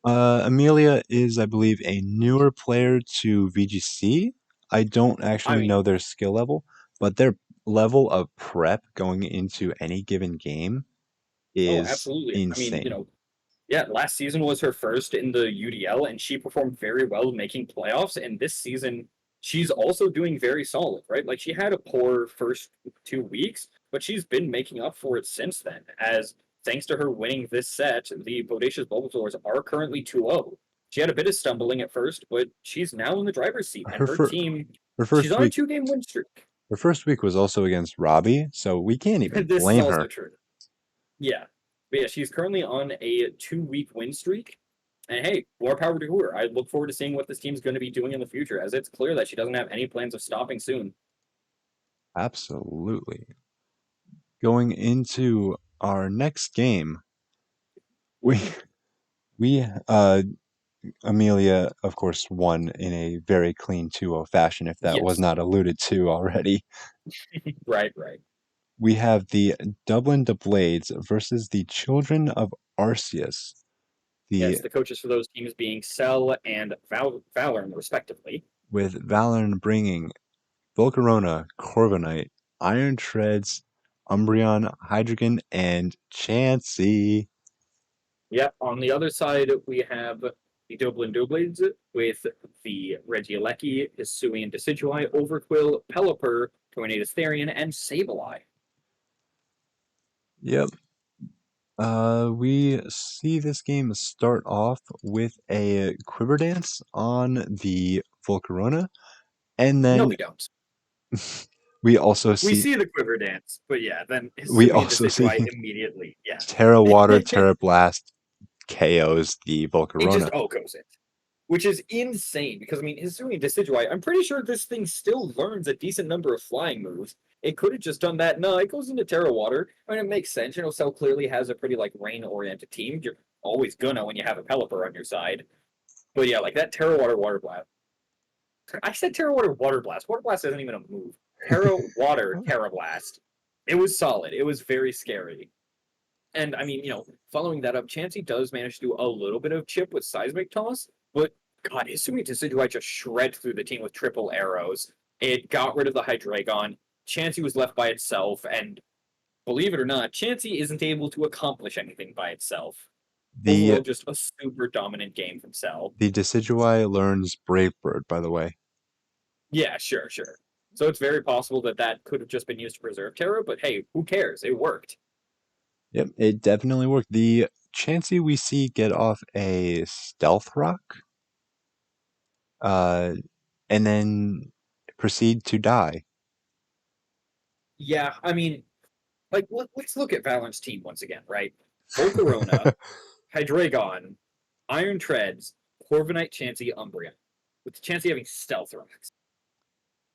Speaker 2: Amelia is, I believe, a newer player to VGC. I don't
Speaker 1: I
Speaker 2: actually
Speaker 1: mean,
Speaker 2: know their skill level, but their level of prep going into any given game
Speaker 1: oh,
Speaker 2: is
Speaker 1: absolutely. I mean,
Speaker 2: insane.
Speaker 1: yeah, last season was her first in the UDL, and she performed very well making playoffs. And this season, she's also doing very solid, right? Like she had a poor first 2 weeks, but she's been making up for it since then. As thanks to her winning this set, the Bodacious Bulbasaurs are currently 2-0. She had a bit of stumbling at first, but she's now in the driver's seat, and
Speaker 2: Her
Speaker 1: her
Speaker 2: fir-
Speaker 1: team,
Speaker 2: her
Speaker 1: she's
Speaker 2: first
Speaker 1: on a
Speaker 2: week
Speaker 1: 2-game win streak.
Speaker 2: her first week was also against Robbie, so we can't even
Speaker 1: This is
Speaker 2: blame
Speaker 1: also
Speaker 2: her.
Speaker 1: true. Yeah. But yeah, she's currently on a 2-week win streak. And hey, more power to her. I look forward to seeing what this team's going to be doing in the future, as it's clear that she doesn't have any plans of stopping soon.
Speaker 2: Absolutely. Going into our next game, we
Speaker 1: Mhm.
Speaker 2: we Amelia, of course, won in a very clean 2-0 fashion, if that was
Speaker 1: Yes.
Speaker 2: not alluded to already.
Speaker 1: Right, right.
Speaker 2: We have the Dublin Blades versus the Children of Arceus.
Speaker 1: Yes,
Speaker 2: The
Speaker 1: the coaches for those teams being Cell and Valorn, respectively.
Speaker 2: with Valorn bringing Volcarona, Corviknight, Iron Treads, Umbreon, Hydreigon, and Chansey.
Speaker 1: Yep. On the other side, we have the Dublin Doublades with the Regieleki, Hisuian Decidueye, Overquill, Pelipper, Tornadus Therian, and Sableye.
Speaker 2: Yep. We see this game start off with a Quiver Dance on the Volcarona, and
Speaker 1: No,
Speaker 2: then
Speaker 1: we don't.
Speaker 2: we also
Speaker 1: We
Speaker 2: see
Speaker 1: see the quiver dance, but yeah, then
Speaker 2: we
Speaker 1: Hisuian
Speaker 2: also
Speaker 1: Decidueye
Speaker 2: see
Speaker 1: immediately, yeah.
Speaker 2: Terra Water,
Speaker 1: It
Speaker 2: Terra Blast KOs the
Speaker 1: just
Speaker 2: Volcarona.
Speaker 1: Okos it, which is insane because I mean, Hisuian Decidueye, I'm pretty sure this thing still learns a decent number of flying moves. It could have just done that. No, it goes into Terra Water. I mean, it makes sense. Cell clearly has a pretty like rain-oriented team. You're always gonna when you have a Pelipper on your side. But yeah, like that Terra Water Water Blast. I said Terra Water Water Blast. Water Blast isn't even a move. Terra Water Terra Blast. It was solid. It was very scary. And I mean, following that up, Chansey does manage to do a little bit of chip with Seismic Toss, but God, Hisui Decidueye just shred through the team with triple arrows. It got rid of the Hydreigon. Chansey was left by itself, and believe it or not, Chansey isn't able to accomplish anything by itself.
Speaker 2: The
Speaker 1: Overall, just a super dominant game from Cell.
Speaker 2: the Decidueye learns Brave Bird, by the way.
Speaker 1: Yeah, sure, sure. So it's very possible that that could have just been used to preserve Terra, but hey, who cares? It worked.
Speaker 2: Yep, it definitely worked. The Chansey we see get off a Stealth Rock, uh, and then proceed to die.
Speaker 1: Yeah, I mean, like, let's look at Valorant's team once again, right? Volcarona, Hydreigon, Iron Treads, Corviknight, Chansey, Umbreon. With the Chansey having Stealth Rocks.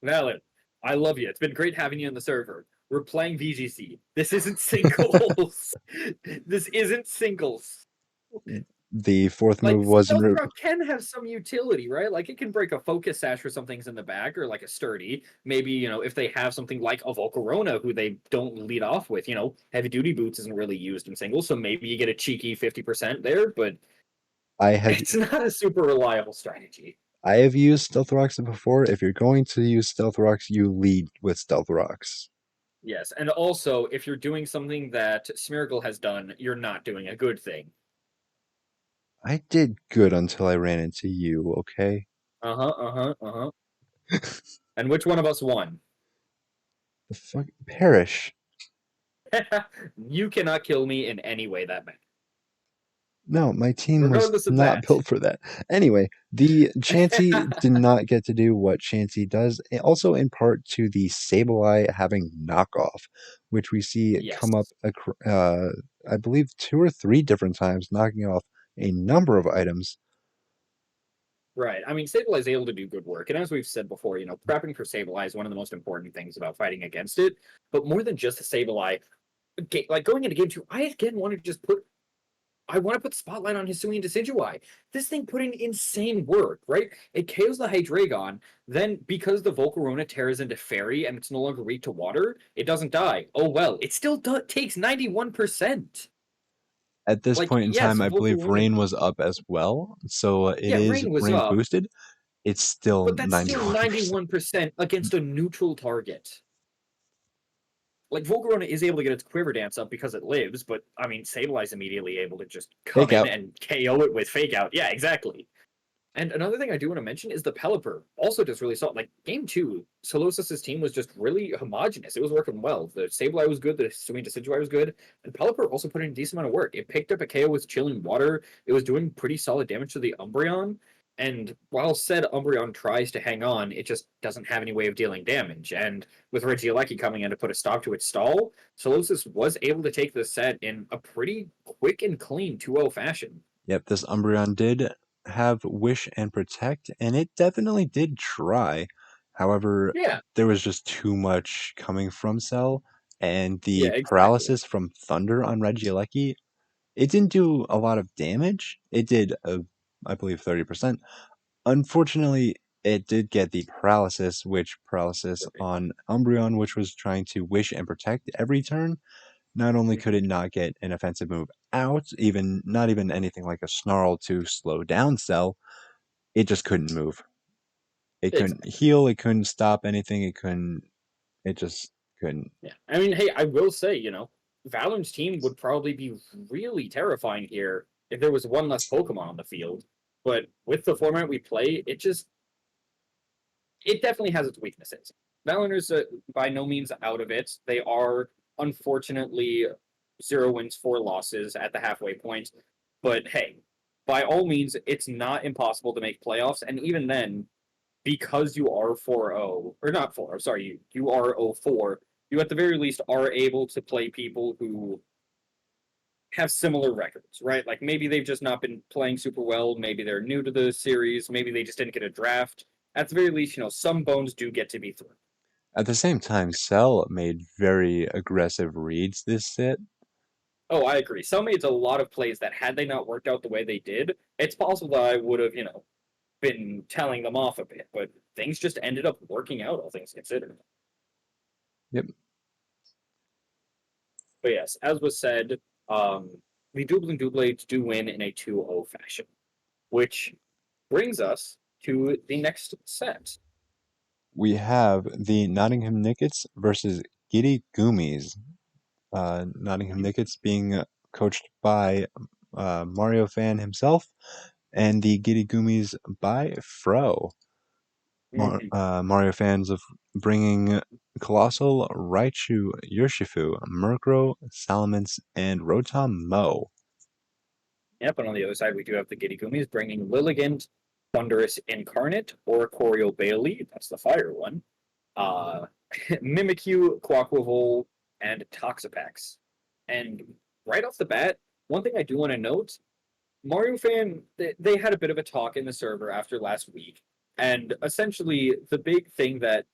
Speaker 1: Valid, I love you. It's been great having you on the server. We're playing VGC. This isn't singles. This isn't singles.
Speaker 2: The fourth
Speaker 1: Like,
Speaker 2: move wasn't.
Speaker 1: Stealth Rock can have some utility, right? Like, it can break a Focus Sash for some things in the back, or like a Sturdy. Maybe, if they have something like a Volcarona who they don't lead off with, Heavy Duty Boots isn't really used in singles, so maybe you get a cheeky 50% there, but
Speaker 2: I have
Speaker 1: it's not a super reliable strategy.
Speaker 2: I have used Stealth Rocks before. If you're going to use Stealth Rocks, you lead with Stealth Rocks.
Speaker 1: Yes, and also, if you're doing something that Smeargle has done, you're not doing a good thing.
Speaker 2: I did good until I ran into you, okay?
Speaker 1: Uh-huh, uh-huh, uh-huh. And which one of us won?
Speaker 2: The fuck? Perish.
Speaker 1: You cannot kill me in any way that matters.
Speaker 2: No, my team was
Speaker 1: Regardless of
Speaker 2: not
Speaker 1: that.
Speaker 2: built for that. Anyway, the Chansey did not get to do what Chansey does, also in part to the Sableye having knockoff, which we see come up,
Speaker 1: Yes.
Speaker 2: I believe, 2 or 3 different times, knocking off a number of items.
Speaker 1: Right. I mean, Sableye is able to do good work. And as we've said before, prepping for Sableye is one of the most important things about fighting against it. But more than just the Sableye, like going into game 2, I again want to just I want to put the spotlight on Hisui and Decidueye. This thing put in insane work, right? It KOs the Hydreigon, then because the Volcarona tears into Fairy and it's no longer weak to water, it doesn't die. Oh well, it still takes 91%.
Speaker 2: At this
Speaker 1: Like,
Speaker 2: point in
Speaker 1: yes,
Speaker 2: time, I believe
Speaker 1: Volcarona,
Speaker 2: rain was up as well, so it
Speaker 1: yeah,
Speaker 2: is
Speaker 1: Rain was
Speaker 2: rain
Speaker 1: up,
Speaker 2: boosted. It's still
Speaker 1: but that's still
Speaker 2: 91%.
Speaker 1: 91% against a neutral target. Like, Volcarona is able to get its Quiver Dance up because it lives, but I mean, Sableye's immediately able to just come
Speaker 2: Fake
Speaker 1: in
Speaker 2: out.
Speaker 1: and KO it with Fake Out. Yeah, exactly. And another thing I do want to mention is the Pelipper also just really solid. Like game 2, Solosis' team was just really homogenous. It was working well. The Sableye was good, the Sweet Decidueye was good, and Pelipper also put in a decent amount of work. It picked up a KO with Chilling Water. It was doing pretty solid damage to the Umbreon. And while said Umbreon tries to hang on, it just doesn't have any way of dealing damage. And with Regidrago coming in to put a stop to its stall, Solosis was able to take the set in a pretty quick and clean 2-0 fashion.
Speaker 2: Yep, this Umbreon did have Wish and Protect, and it definitely did try. However,
Speaker 1: Yeah,
Speaker 2: there was just too much coming from Cell, and
Speaker 1: yeah,
Speaker 2: the
Speaker 1: exactly.
Speaker 2: paralysis from Thunder on Regieleki, it didn't do a lot of damage. It did, I believe, 30%. Unfortunately, it did get the paralysis, which paralysis on Umbreon, which was trying to Wish and Protect every turn. Not only could it not get an offensive move out, even not even anything like a Snarl to slow down Cell, it just couldn't move. It couldn't
Speaker 1: Exactly.
Speaker 2: heal, it couldn't stop anything, it just couldn't.
Speaker 1: Yeah. I mean, hey, I will say, Valorant's team would probably be really terrifying here if there was one less Pokemon on the field. But with the format we play, it definitely has its weaknesses. Valorant is by no means out of it. They are, unfortunately, 0 wins, 4 losses at the halfway point. But hey, by all means, it's not impossible to make playoffs. And even then, because you are 4-0, or not 4, sorry, you are 0-4, you at the very least are able to play people who have similar records, right? Like maybe they've just not been playing super well, maybe they're new to the series, maybe they just didn't get a draft. At the very least, some bones do get to be thrown.
Speaker 2: At the same time, Cell made very aggressive reads this set.
Speaker 1: Oh, I agree. Some made a lot of plays that had they not worked out the way they did, it's possible that I would have, been telling them off a bit, but things just ended up working out, all things considered.
Speaker 2: Yep.
Speaker 1: But yes, as was said, Um, the Dublin Doublades do win in a 2-0 fashion, which brings us to the next set.
Speaker 2: We have the Nottingham Nickets versus Giddy Goomies. Nottingham Nickets being coached by Mario Fan himself, and the Giddy Goomies by Fro.
Speaker 1: Mhm.
Speaker 2: Mario fans of bringing Colossal, Raichu, Urshifu, Murkrow, Salamence, and Rotom Mo.
Speaker 1: Yep, and on the other side, we do have the Giddy Gumis bringing Lilligant, Thunderous Incarnate, Oricorio Bailey, that's the fire one, uh, Mimikyu, Quaquaval, and Toxapex. And right off the bat, one thing I do want to note, Mario Fan, they had a bit of a talk in the server after last week, and essentially the big thing that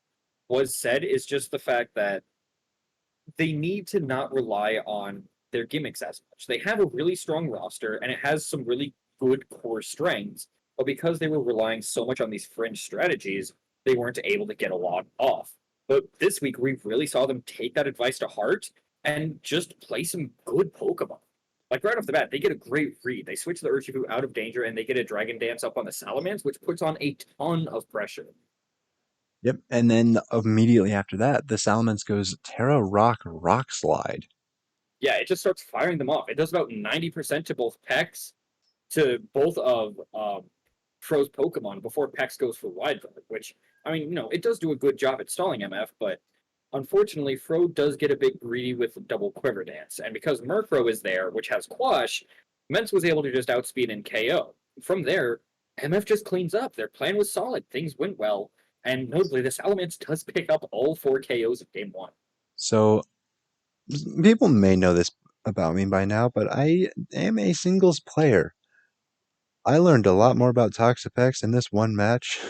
Speaker 1: was said is just the fact that they need to not rely on their gimmicks as much. They have a really strong roster and it has some really good core strengths, but because they were relying so much on these fringe strategies, they weren't able to get a lot off. But this week, we really saw them take that advice to heart and just play some good Pokemon. Like right off the bat, they get a great read. They switch the Urshifu out of danger and they get a Dragon Dance up on the Salamence, which puts on a ton of pressure.
Speaker 2: Yep, and then immediately after that, the Salamence goes Terra Rock Rock Slide.
Speaker 1: Yeah, it just starts firing them off. It does about 90% to both Pex, to both of Fro's Pokemon before Pex goes for Wide Guard, which, I mean, it does do a good job at stalling MF, but unfortunately, Fro does get a bit greedy with double Quiver Dance. And because Murkrow is there, which has Quash, Mence was able to just outspeed and KO. From there, MF just cleans up. Their plan was solid. Things went well. And notably, the Salamence does pick up all 4 KOs in game one.
Speaker 2: So people may know this about me by now, but I am a singles player. I learned a lot more about Toxapex in this one match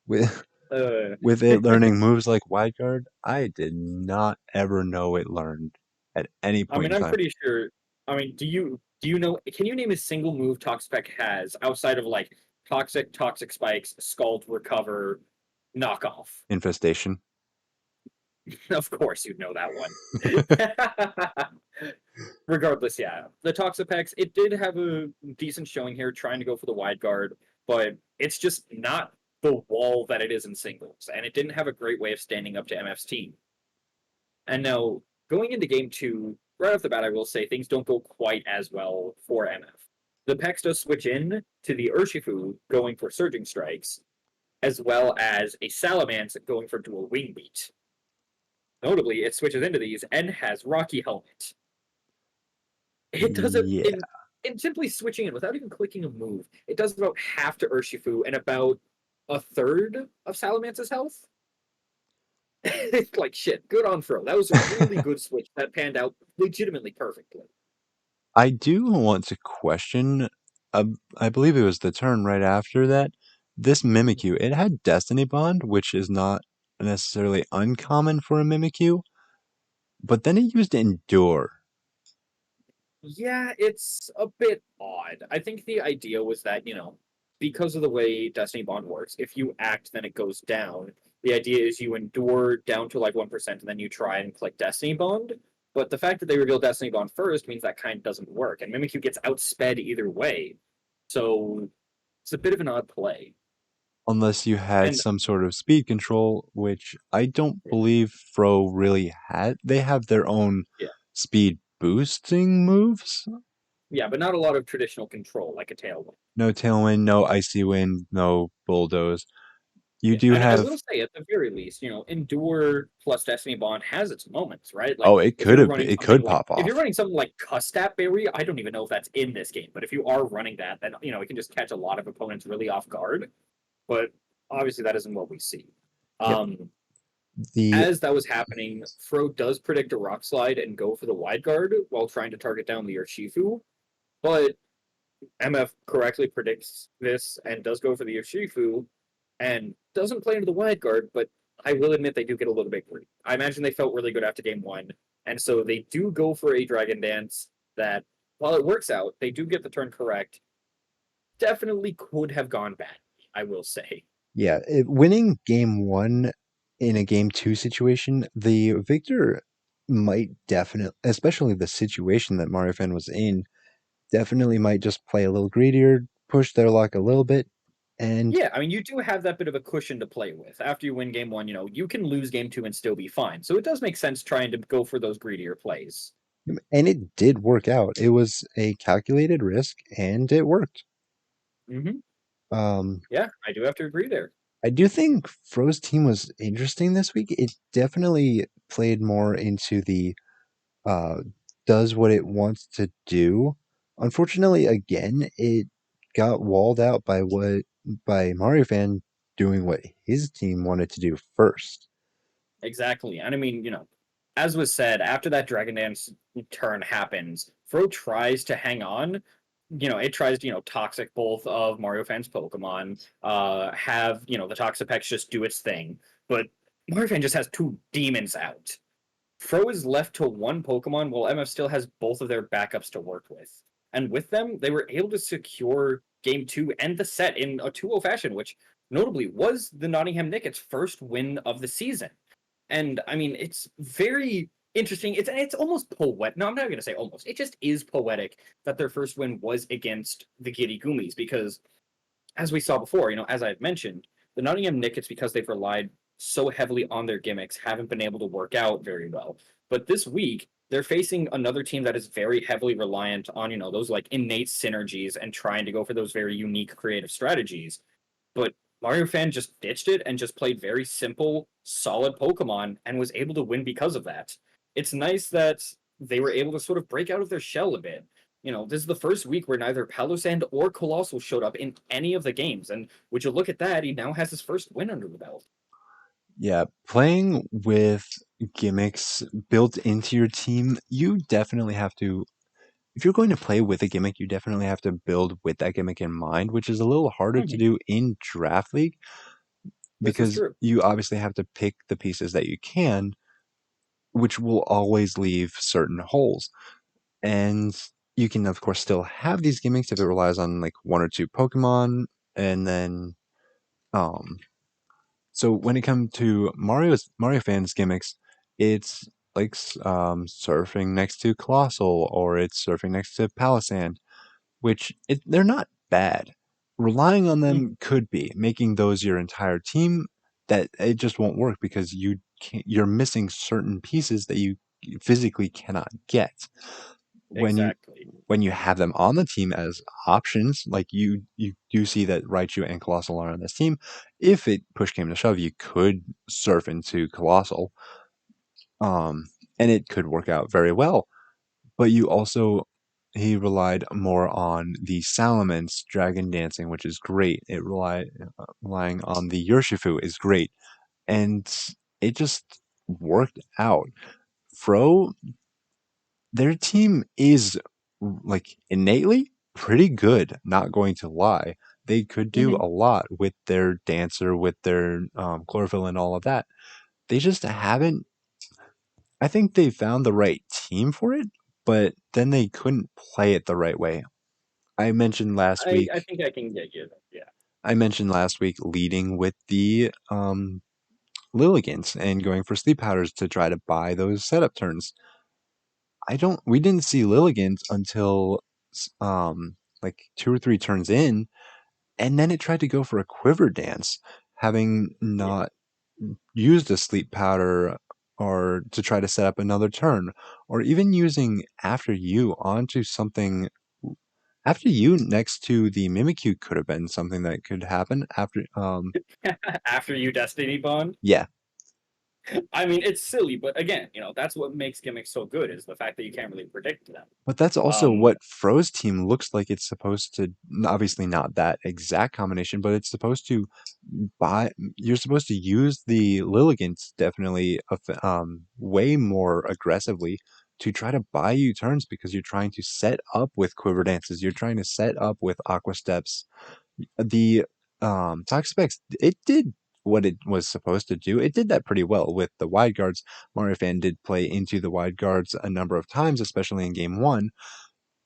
Speaker 2: with
Speaker 1: Uh,
Speaker 2: with it learning moves like Wide Guard. I did not ever know it learned at any
Speaker 1: I
Speaker 2: point
Speaker 1: mean,
Speaker 2: in
Speaker 1: I'm
Speaker 2: time.
Speaker 1: pretty sure. I mean, do you know? Can you name a single move Toxapex has outside of like Toxic Spikes, Scald, Recover, Knockoff?
Speaker 2: Infestation.
Speaker 1: Of course, you'd know that one. Regardless, yeah, the Toxapex it did have a decent showing here, trying to go for the wide guard, but it's just not the wall that it is in singles, and it didn't have a great way of standing up to MF's team. And now going into game two, right off the bat, I will say things don't go quite as well for MF. The Pex does switch in to the Urshifu going for Surging Strikes, as well as a Salamence going for Dual Wing Beat. Notably, it switches into these and has Rocky Helmet. It does it
Speaker 2: Yeah.
Speaker 1: in simply switching it without even clicking a move. It does about half to Urshifu and about a third of Salamance's health. Like shit, good on Fro. That was a really good switch that panned out legitimately perfectly.
Speaker 2: I do want to question, I believe it was the turn right after that. This Mimikyu, it had Destiny Bond, which is not necessarily uncommon for a Mimikyu, but then it used Endure.
Speaker 1: Yeah, it's a bit odd. I think the idea was that, because of the way Destiny Bond works, if you act, then it goes down. The idea is you endure down to like 1%, and then you try and click Destiny Bond. But the fact that they reveal Destiny Bond first means that kind of doesn't work, and Mimikyu gets outsped either way. So it's a bit of an odd play.
Speaker 2: Unless you had
Speaker 1: And
Speaker 2: some sort of speed control, which I don't believe Fro really had. They have their own
Speaker 1: yeah,
Speaker 2: speed boosting moves.
Speaker 1: yeah, but not a lot of traditional control like a Tailwind.
Speaker 2: No Tailwind, no Icy Wind, no Bulldoze. You
Speaker 1: Yeah,
Speaker 2: do
Speaker 1: and I
Speaker 2: have.
Speaker 1: will say at the very least, Endure plus Destiny Bond has its moments, right? Like
Speaker 2: Oh, it
Speaker 1: if you're
Speaker 2: could
Speaker 1: running
Speaker 2: it
Speaker 1: something
Speaker 2: could
Speaker 1: like
Speaker 2: pop
Speaker 1: if you're
Speaker 2: off.
Speaker 1: running something like Custap Berry, I don't even know if that's in this game, but if you are running that, then it can just catch a lot of opponents really off guard. But obviously that isn't what we see.
Speaker 2: Yep.
Speaker 1: Um,
Speaker 2: The
Speaker 1: as that was happening, Fro does predict a rock slide and go for the wide guard while trying to target down the Urshifu, but MF correctly predicts this and does go for the Urshifu and doesn't play into the wide guard, but I will admit they do get a little bit greedy. I imagine they felt really good after game one, and so they do go for a Dragon Dance that, while it works out, they do get the turn correct. Definitely could have gone bad, I will say.
Speaker 2: Yeah, winning game one in a game two situation, the victor. might definitely, especially the situation that Mario Fan was in, definitely might just play a little greedier, push their luck a little bit, and
Speaker 1: Yeah, I mean, you do have that bit of a cushion to play with. After you win game one, you can lose game two and still be fine. So it does make sense trying to go for those greedier plays.
Speaker 2: it did work out. It was a calculated risk, and it worked.
Speaker 1: Hmm.
Speaker 2: Um,
Speaker 1: Yeah, I do have to agree there.
Speaker 2: I do think Fro's team was interesting this week. It definitely played more into the uh, does what it wants to do. Unfortunately, again, it got walled out by Mario Fan doing what his team wanted to do first.
Speaker 1: Exactly. And I mean, as was said, after that Dragon Dance turn happens, Fro tries to hang on. It tries to, toxic both of Mario Fan's Pokemon, have, the Toxapex just do its thing. But Mario Fan just has two demons out. Fro is left to one Pokemon while MF still has both of their backups to work with. And with them, they were able to secure game two and the set in a 2-0 fashion, which notably was the Nottingham Nickets' first win of the season. And I mean, it's very interesting. It's almost poetic. No, I'm not going to say almost. It just is poetic that their first win was against the Giddy Goomies because, as we saw before, as I've mentioned, the Nottingham Nickets, because they've relied so heavily on their gimmicks, haven't been able to work out very well. But this week, they're facing another team that is very heavily reliant on, those like innate synergies and trying to go for those very unique creative strategies. But Mario Fan just ditched it and just played very simple, solid Pokemon and was able to win because of that. It's nice that they were able to sort of break out of their shell a bit. This is the first week where neither Palossand or Colossal showed up in any of the games. And would you look at that, he now has his first win under the belt.
Speaker 2: Yeah, playing with gimmicks built into your team, you definitely have to. If you're going to play with a gimmick, you definitely have to build with that gimmick in mind, which is a little harder to
Speaker 1: Mhm.
Speaker 2: do in Draft League
Speaker 1: This is
Speaker 2: because
Speaker 1: true.
Speaker 2: you obviously have to pick the pieces that you can, which will always leave certain holes. And you can, of course, still have these gimmicks if it relies on like one or two Pokemon. And then, um, so when it comes to Mario fans gimmicks, it's like surfing next to Colossal or it's surfing next to Palisand, which they're not bad. Relying on
Speaker 1: Mhm.
Speaker 2: them could be making those your entire team. That it just won't work because you're missing certain pieces that you physically cannot get when you
Speaker 1: Exactly.
Speaker 2: when you have them on the team as options. Like you do see that Raichu and Colossal are on this team. If it push came to shove, you could surf into Colossal, um, and it could work out very well. But you also he relied more on the Salamence Dragon Dancing, which is great. Relying on the Urshifu is great, and it just worked out. Fro, their team is like innately pretty good. Not going to lie, they could do
Speaker 1: Hmm.
Speaker 2: a lot with their dancer, with their chlorophyll, and all of that. They just haven't. I think they found the right team for it, but then they couldn't play it the right way. I mentioned last
Speaker 1: I
Speaker 2: week
Speaker 1: think I can get you there. Yeah.
Speaker 2: I mentioned last week leading with the Lilligants and going for sleep powders to try to buy those setup turns. We didn't see Lilligant until like two or three turns in, and then it tried to go for a quiver dance, having
Speaker 1: Yeah.
Speaker 2: not used a sleep powder or to try to set up another turn, or even using after you onto something. After you next to the Mimikyu could have been something that could happen after.
Speaker 1: After you Destiny Bond.
Speaker 2: Yeah,
Speaker 1: I mean, it's silly, but again, that's what makes gimmicks so good is the fact that you can't really predict them.
Speaker 2: but that's also
Speaker 1: Um,
Speaker 2: what Fro's team looks like it's supposed to. Obviously, not that exact combination, but it's supposed to buy. You're supposed to use the Lilligants definitely way more aggressively to try to buy you turns because you're trying to set up with Quiver Dances. You're trying to set up with Aqua Steps. The Toxapex, it did what it was supposed to do. It did that pretty well with the wide guards. Mario Fan did play into the wide guards a number of times, especially in game one.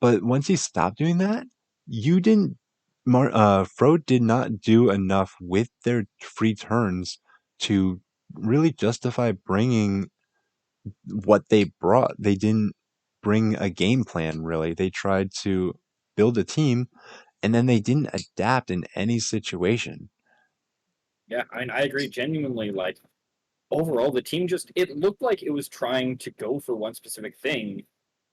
Speaker 2: But once he stopped doing that, you didn't. Fro did not do enough with their free turns to really justify bringing what they brought. They didn't bring a game plan, really. They tried to build a team, and then they didn't adapt in any situation.
Speaker 1: Yeah, I agree genuinely. Like overall, the team just it looked like it was trying to go for one specific thing,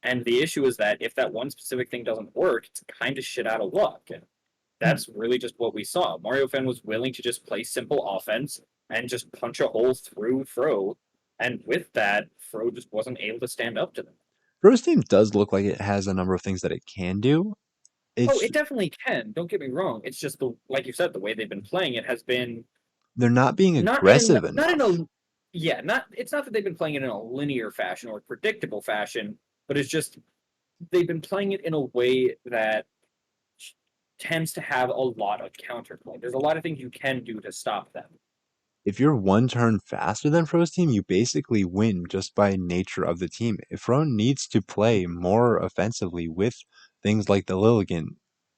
Speaker 1: and the issue is that if that one specific thing doesn't work, it's kind of shit out of luck. And that's really just what we saw. Mario Fan was willing to just play simple offense and just punch a hole through Fro, and with that, Fro just wasn't able to stand up to them.
Speaker 2: Rose team does look like it has a number of things that it can do.
Speaker 1: Oh,
Speaker 2: It's
Speaker 1: it definitely can. Don't get me wrong. It's just the like you said, the way they've been playing it has been
Speaker 2: they're not being
Speaker 1: not in
Speaker 2: aggressive
Speaker 1: a yeah, not it's not that they've been playing it in a linear fashion or predictable fashion, but it's just they've been playing it in a way that tends to have a lot of counterplay. There's a lot of things you can do to stop them.
Speaker 2: if you're one turn faster than Fro's team, you basically win just by nature of the team. If Fro needs to play more offensively with things like the Lilligant,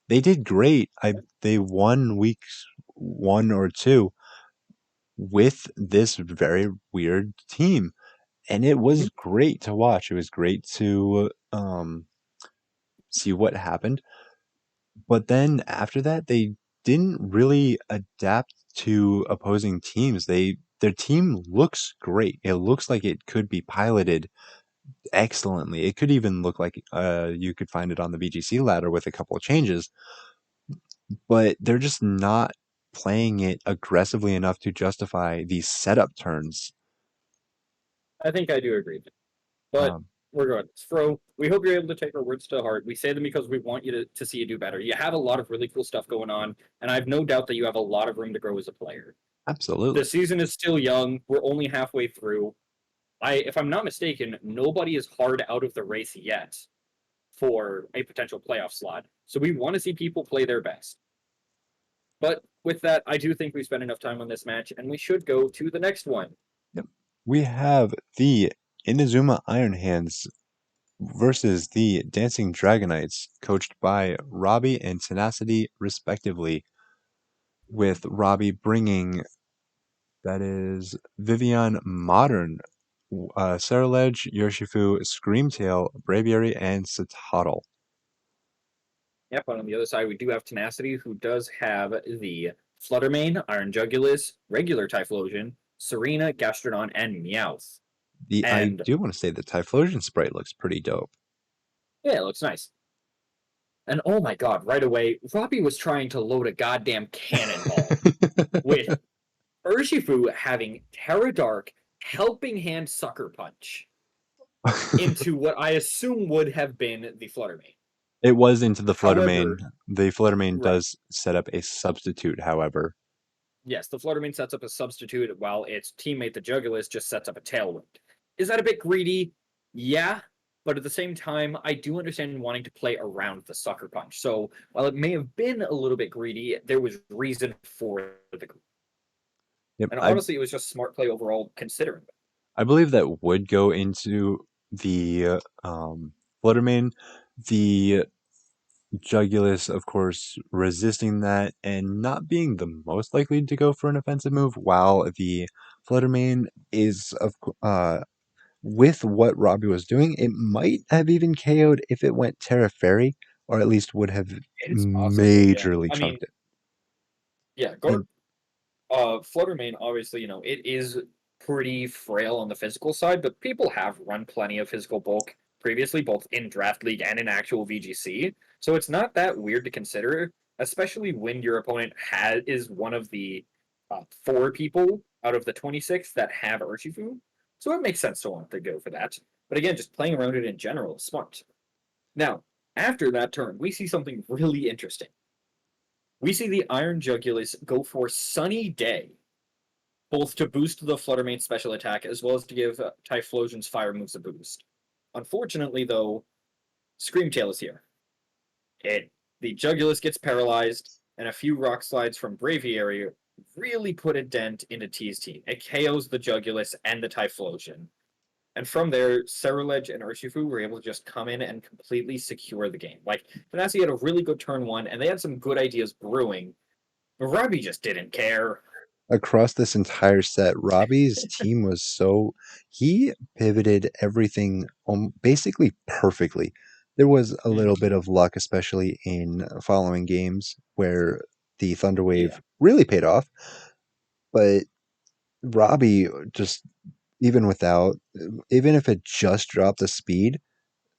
Speaker 2: they did great. They won weeks 1 or 2 with this very weird team, and it
Speaker 1: Mhm.
Speaker 2: was great to watch. It was great to see what happened. But then after that, they didn't really adapt to opposing teams. Their team looks great. It looks like it could be piloted excellently. It could even look like you could find it on the VGC ladder with a couple of changes, but they're just not playing it aggressively enough to justify these setup turns.
Speaker 1: I think I do agree. But
Speaker 2: Um,
Speaker 1: regardless, Fro, we hope you're able to take our words to heart. We say them because we want you to see you do better. You have a lot of really cool stuff going on, and I have no doubt that you have a lot of room to grow as a player. The
Speaker 2: Absolutely.
Speaker 1: season is still young. We're only halfway through. If I'm not mistaken, nobody is hard out of the race yet for a potential playoff slot. So we want to see people play their best. But with that, I do think we spent enough time on this match, and we should go to the next one.
Speaker 2: Yep. We have the Inazuma Iron Hands versus the Dancing Dragonites, coached by Robbie and Tenacity, respectively, with Robbie bringing that is Vivian Modern, Ceruledge, Urshifu, Screamtail, Braviary, and Citadel.
Speaker 1: Yep, but on the other side, we do have Tenacity, who does have the Fluttermane, Iron Jugulis, regular Typhlosion, Serena, Gastrodon, and Meowth.
Speaker 2: I
Speaker 1: And
Speaker 2: do want to say the Typhlosion sprite looks pretty dope.
Speaker 1: yeah, it looks nice. And oh my god, right away, Robbie was trying to load a goddamn cannonball with Urshifu having Terra Dark helping hand Sucker Punch into what I assume would have been the Fluttermane.
Speaker 2: It was into the Fluttermane.
Speaker 1: However,
Speaker 2: The Fluttermane
Speaker 1: right.
Speaker 2: does set up a substitute, however.
Speaker 1: Yes, the Fluttermane sets up a substitute while its teammate, the Jugulis, just sets up a Tailwind. Is that a bit greedy? Yeah, but at the same time, I do understand wanting to play around the Sucker Punch. So while it may have been a little bit greedy, there was reason for the.
Speaker 2: Yep,
Speaker 1: And honestly, it was just smart play overall, considering.
Speaker 2: I believe that would go into the Fluttermane. The Jugulus, of course, resisting that and not being the most likely to go for an offensive move, while the Fluttermane is, with what Robbie was doing, it might have even KO'd if it went Terra Fairy, or at least would have
Speaker 1: It's possible, yeah.
Speaker 2: majorly
Speaker 1: I mean,
Speaker 2: chunked it.
Speaker 1: yeah,
Speaker 2: And
Speaker 1: Fluttermane, obviously, it is pretty frail on the physical side, but people have run plenty of physical bulk previously, both in Draft League and in actual VGC. So it's not that weird to consider, especially when your opponent is one of the 4 people out of the 26 that have Urshifu. So it makes sense to want to go for that. But again, just playing around it in general is smart. Now, after that turn, we see something really interesting. We see the Iron Jugulis go for Sunny Day, both to boost the Fluttermane's special attack as well as to give Typhlosion's fire moves a boost. Unfortunately, though, Screamtail is here. The Jugulis gets paralyzed, and a few rock slides from Braviary really put a dent into T's team. It KOs the Jugulis and the Typhlosion. And from there, Ceruledge and Urshifu were able to just come in and completely secure the game. Like, Tanasi had a really good turn one, and they had some good ideas brewing, but Robbie just didn't care.
Speaker 2: across this entire set, Robbie's team was so he pivoted everything basically perfectly. There was a little
Speaker 1: Mhm.
Speaker 2: bit of luck, especially in following games where the Thunder
Speaker 1: Yeah,
Speaker 2: Wave really paid off, but Robbie just even without even if it just dropped the speed,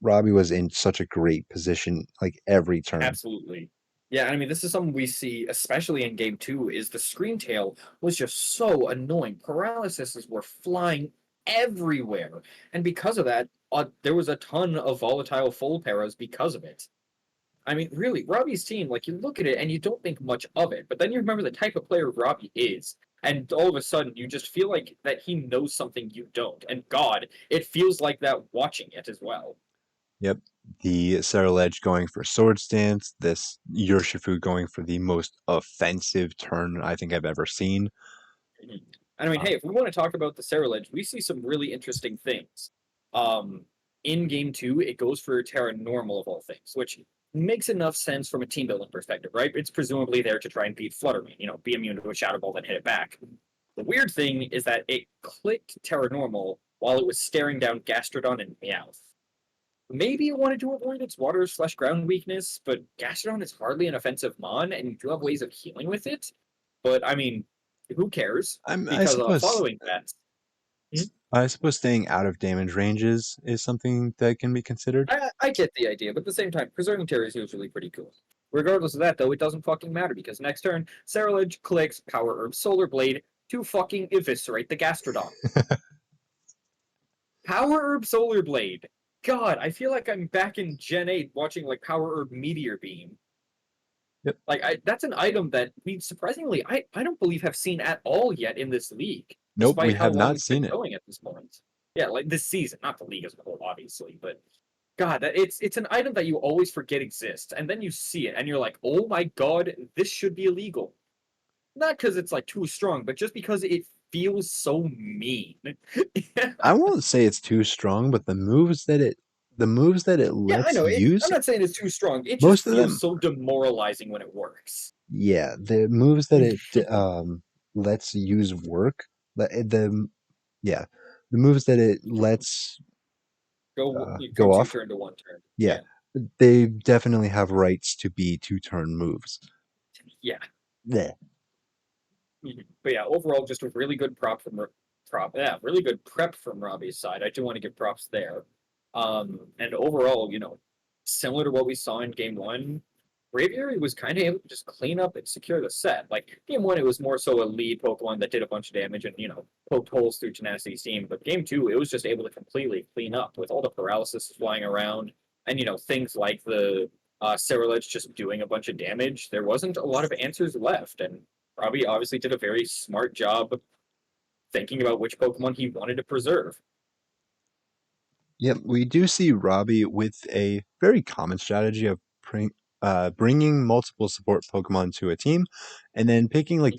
Speaker 2: Robbie was in such a great position like every turn.
Speaker 1: absolutely. Yeah, I mean, this is something we see, especially in game two, is the screen tail was just so annoying. Paralyses were flying everywhere. And because of that, there was a ton of volatile full paras because of it. I mean, really, Robbie's team, like, you look at it and you don't think much of it, but then you remember the type of player Robbie is, and all of a sudden you just feel like that he knows something you don't. And God, it feels like that watching it as well.
Speaker 2: Yep. The Sarah Edge going for Sword Stance, this Urshifu going for the most offensive turn I think I've ever seen.
Speaker 1: Mhm. And I mean,
Speaker 2: Uh,
Speaker 1: hey, if we want to talk about the Cerulege, we see some really interesting things. Um, in game two, it goes for Terra Normal of all things, which makes enough sense from a team building perspective, right? It's presumably there to try and beat Fluttermane, be immune to a Shadow Ball, then hit it back. The weird thing is that it clicked Terra Normal while it was staring down Gastrodon and Meowth. Maybe it wanted to avoid its water/ground weakness, but Gastrodon is hardly an offensive mon, and you do have ways of healing with it. But I mean, who cares?
Speaker 2: I
Speaker 1: Because
Speaker 2: suppose
Speaker 1: following that, Mhm.
Speaker 2: I suppose staying out of damage ranges is something that can be considered.
Speaker 1: I get the idea, but at the same time, preserving Terra is usually pretty cool. Regardless of that, though, it doesn't fucking matter because next turn, Cerulege clicks Power Herb Solar Blade to fucking eviscerate the Gastrodon. Power Herb Solar Blade. God, I feel like I'm back in Gen 8 watching like Power Herb Meteor Beam.
Speaker 2: Yep.
Speaker 1: Like that's an item that we surprisingly I don't believe have seen at all yet in this league,
Speaker 2: Nope, we
Speaker 1: despite how
Speaker 2: have
Speaker 1: long
Speaker 2: not
Speaker 1: it's been
Speaker 2: seen it.
Speaker 1: going at this point. Yeah, like this season, not the league as a whole, obviously, but God, it's an item that you always forget exists, and then you see it, and you're like, oh my God, this should be illegal. Not because it's like too strong, but just because it feels so mean.
Speaker 2: I won't say it's too strong, but the moves that it
Speaker 1: Yeah, I
Speaker 2: lets
Speaker 1: know. I'm
Speaker 2: use,
Speaker 1: not saying it's too strong. It just
Speaker 2: most of
Speaker 1: feels
Speaker 2: them,
Speaker 1: so demoralizing when it works.
Speaker 2: yeah, the moves that it lets use work, yeah, the moves that it lets
Speaker 1: From
Speaker 2: go
Speaker 1: two
Speaker 2: off,
Speaker 1: turn to one turn.
Speaker 2: yeah,
Speaker 1: Yeah,
Speaker 2: they definitely have rights to be two-turn moves.
Speaker 1: yeah.
Speaker 2: Bleh.
Speaker 1: But yeah, overall, just a really good really good prep from Robbie's side. I do want to give props there. And overall, similar to what we saw in game one, Braviary was kind of able to just clean up and secure the set. Like game one, it was more so a lead Pokemon that did a bunch of damage and poked holes through Tenacity's team. But game two, it was just able to completely clean up with all the paralysis flying around and things like the Cerulege just doing a bunch of damage. There wasn't a lot of answers left, and Robbie obviously did a very smart job thinking about which Pokemon he wanted to preserve.
Speaker 2: Yep, we do see Robbie with a very common strategy of bringing multiple support Pokemon to a team, and then picking like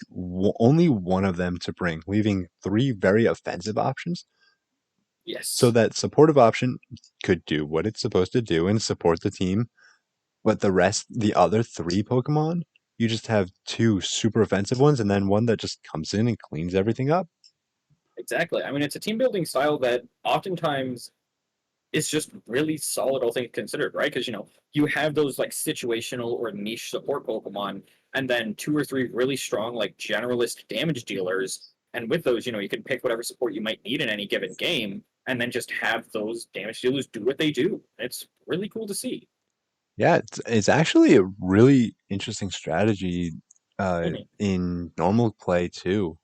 Speaker 2: only one of them to bring, leaving three very offensive options, so
Speaker 1: Yes,
Speaker 2: that supportive option could do what it's supposed to do and support the team, but the other three Pokemon, you just have two super offensive ones, and then one that just comes in and cleans everything up.
Speaker 1: exactly. I mean, it's a team building style that oftentimes is just really solid, all things considered, right? Because you have those like situational or niche support Pokemon, and then two or three really strong like generalist damage dealers. And with those, you can pick whatever support you might need in any given game, and then just have those damage dealers do what they do. It's really cool to see.
Speaker 2: Yeah, it's actually a really interesting strategy
Speaker 1: Mhm.
Speaker 2: in normal play too,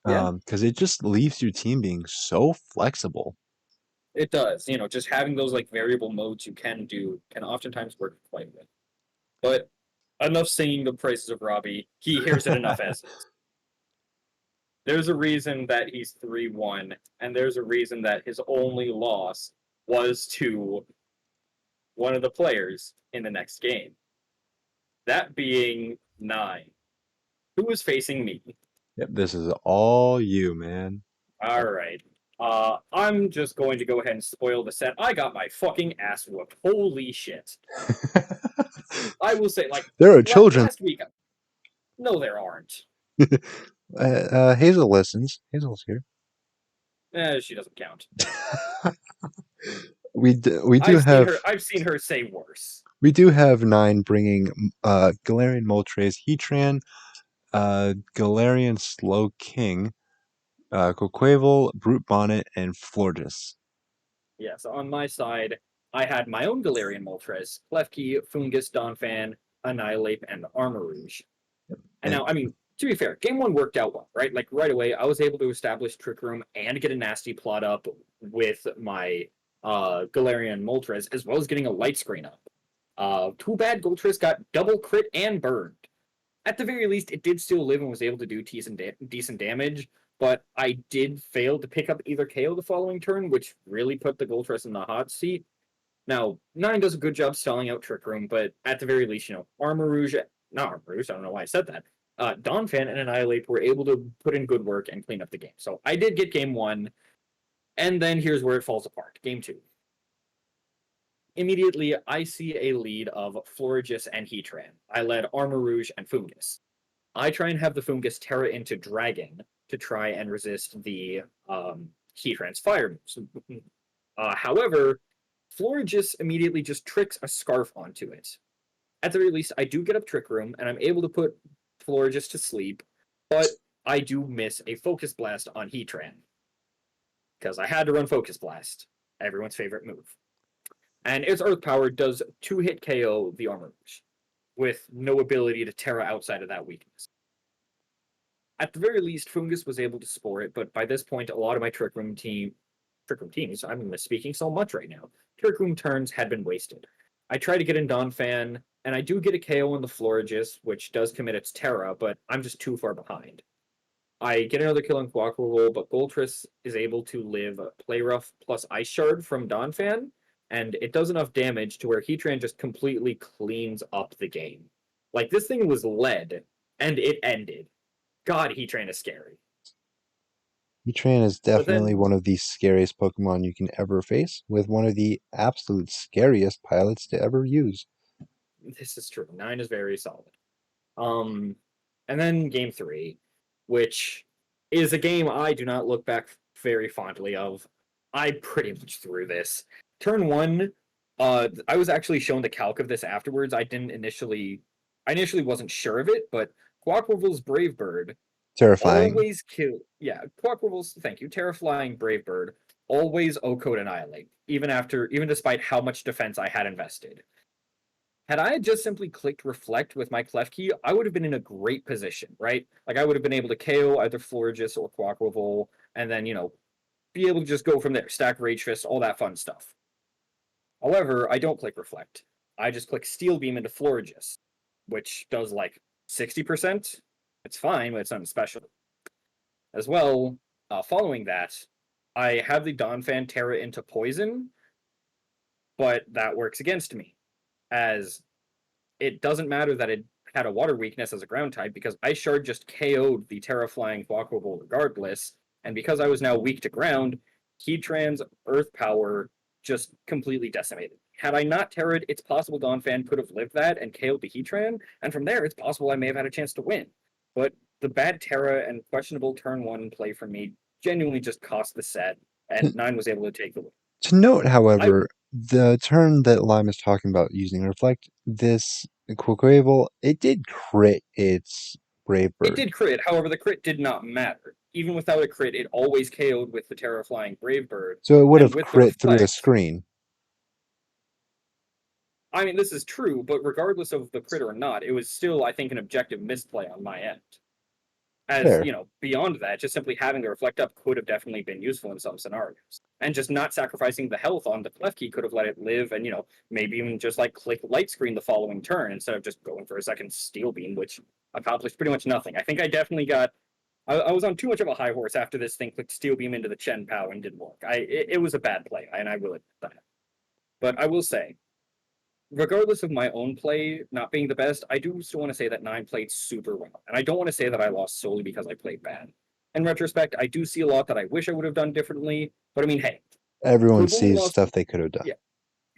Speaker 1: Yeah,
Speaker 2: because it just leaves your team being so flexible.
Speaker 1: it does. Just having those like variable modes you can do can oftentimes work quite well. But enough singing the praises of Robbie. He hears it enough as is. There's a reason that he's 3-1, and there's a reason that his only loss was to one of the players in the next game. That being Nine, who was facing me.
Speaker 2: Yep, this is all you, man.
Speaker 1: All right. I'm just going to go ahead and spoil the set. I got my fucking ass whooped. Holy shit. I will say, like,
Speaker 2: There are children.
Speaker 1: last week. No, there aren't.
Speaker 2: Hazel listens. Hazel's here.
Speaker 1: She doesn't count.
Speaker 2: We do have
Speaker 1: I've seen her say worse.
Speaker 2: Nine bringing Galarian Moltres, Heatran, Galarian Slow King, Coquavel, Brute Bonnet, and Florges.
Speaker 1: Yeah, so on my side, I had my own Galarian Moltres, Klefki, Fungus, Donphan, Annihilate, and Armarouge. And
Speaker 2: And
Speaker 1: now, I mean, to be fair, game one worked out well, right? Like right away, I was able to establish Trick Room and get a nasty plot up with my Galarian Moltres, as well as getting a light screen up. Too bad Goltris got double crit and burned. At the very least, it did still live and was able to do decent damage, but I did fail to pick up either KO the following turn, which really put the Goltris in the hot seat. Now, Nine does a good job stalling out Trick Room, but at the very least, Armarouge, not Armarouge, I don't know why I said that. Donphan and Annihilate were able to put in good work and clean up the game. So I did get game one, and then here's where it falls apart. Game two. Immediately, I see a lead of Florges and Heatran. I led Armarouge and Fungus. I try and have the Fungus Terra into Dragon to try and resist the Heatran's fire moves. However, Florges immediately just tricks a Scarf onto it. At the very least, I do get up Trick Room, and I'm able to put Florges to sleep, but I do miss a Focus Blast on Heatran. Because I had to run Focus Blast, everyone's favorite move. And its Earth Power does 2-hit KO the Armarouge, with no ability to Terra outside of that weakness. At the very least, Fungus was able to spore it, but by this point, a lot of my Trick Room teams, I'm misspeaking so much right now, Trick Room turns had been wasted. I try to get in Donphan, and I do get a KO on the Florges, which does commit its Terra, but I'm just too far behind. I get another kill on Quaquaval, but Goltris is able to live Play Rough plus Ice Shard from Donphan, and it does enough damage to where Heatran just completely cleans up the game. Like, this thing was led, and it ended. God, Heatran is scary.
Speaker 2: Heatran is
Speaker 1: But
Speaker 2: definitely
Speaker 1: then,
Speaker 2: one of the scariest Pokemon you can ever face, with one of the absolute scariest pilots to ever use.
Speaker 1: this is true. 9 is very solid. Um, and then game 3, which is a game I do not look back very fondly of. I pretty much threw this. Turn 1, I was actually shown the calc of this afterwards. I initially wasn't sure of it, but Quaquaval's Brave Bird
Speaker 2: Terrifying.
Speaker 1: always kill. Yeah, Quaquaval's, thank you, Terraflying Brave Bird always O-code Annihilate, even despite how much defense I had invested. Had I just simply clicked Reflect with my Klefki, I would have been in a great position, right? Like, I would have been able to KO either Florges or Quaquaval, and then, be able to just go from there, stack Rage Fist, all that fun stuff. However, I don't click Reflect. I just click Steel Beam into Florges, which does like 60%. It's fine, but it's nothing special. As well, following that, I have the Donphan Terra into Poison, but that works against me, as it doesn't matter that it had a water weakness as a ground type, because Ice Shard just KO'd the Terra Flying Quaquaval regardless, and because I was now weak to ground, Heatran's Earth Power just completely decimated. Had I not Terra'd, it's possible Donphan could have lived that and KO'd the Heatran, and from there, it's possible I may have had a chance to win. But the bad Terra and questionable turn 1 play from me genuinely just cost the set, and
Speaker 2: To,
Speaker 1: 9 was able to take the win.
Speaker 2: to note,
Speaker 1: I
Speaker 2: however, the turn that Lime is talking about using Reflect, this Quaquaval, it did crit its Brave
Speaker 1: It
Speaker 2: Bird.
Speaker 1: did crit, however, the crit did not matter. Even without a crit, it always KO'd with the Terraflying Brave Bird,
Speaker 2: So it would
Speaker 1: and
Speaker 2: have
Speaker 1: with the
Speaker 2: crit through the
Speaker 1: Reflect,
Speaker 2: screen.
Speaker 1: I mean, this is true, but regardless of the crit or not, it was still, I think, an objective misplay on my end. As,
Speaker 2: Fair.
Speaker 1: beyond that, just simply having the Reflect up could have definitely been useful in some scenarios. And just not sacrificing the health on the Klefki could have let it live and, maybe even just like click Light Screen the following turn instead of just going for a second Steel Beam, which accomplished pretty much nothing. I think I definitely got I was on too much of a high horse after this thing clicked Steel Beam into the Chen Pao and didn't work. It was a bad play, and I will admit that. But I will say, regardless of my own play not being the best, I do still want to say that 9 played super well. And I don't want to say that I lost solely because I played bad. In retrospect, I do see a lot that I wish I would have done differently. But I mean, hey, to
Speaker 2: Everyone
Speaker 1: have only
Speaker 2: sees
Speaker 1: lost,
Speaker 2: stuff they could have done.
Speaker 1: yeah,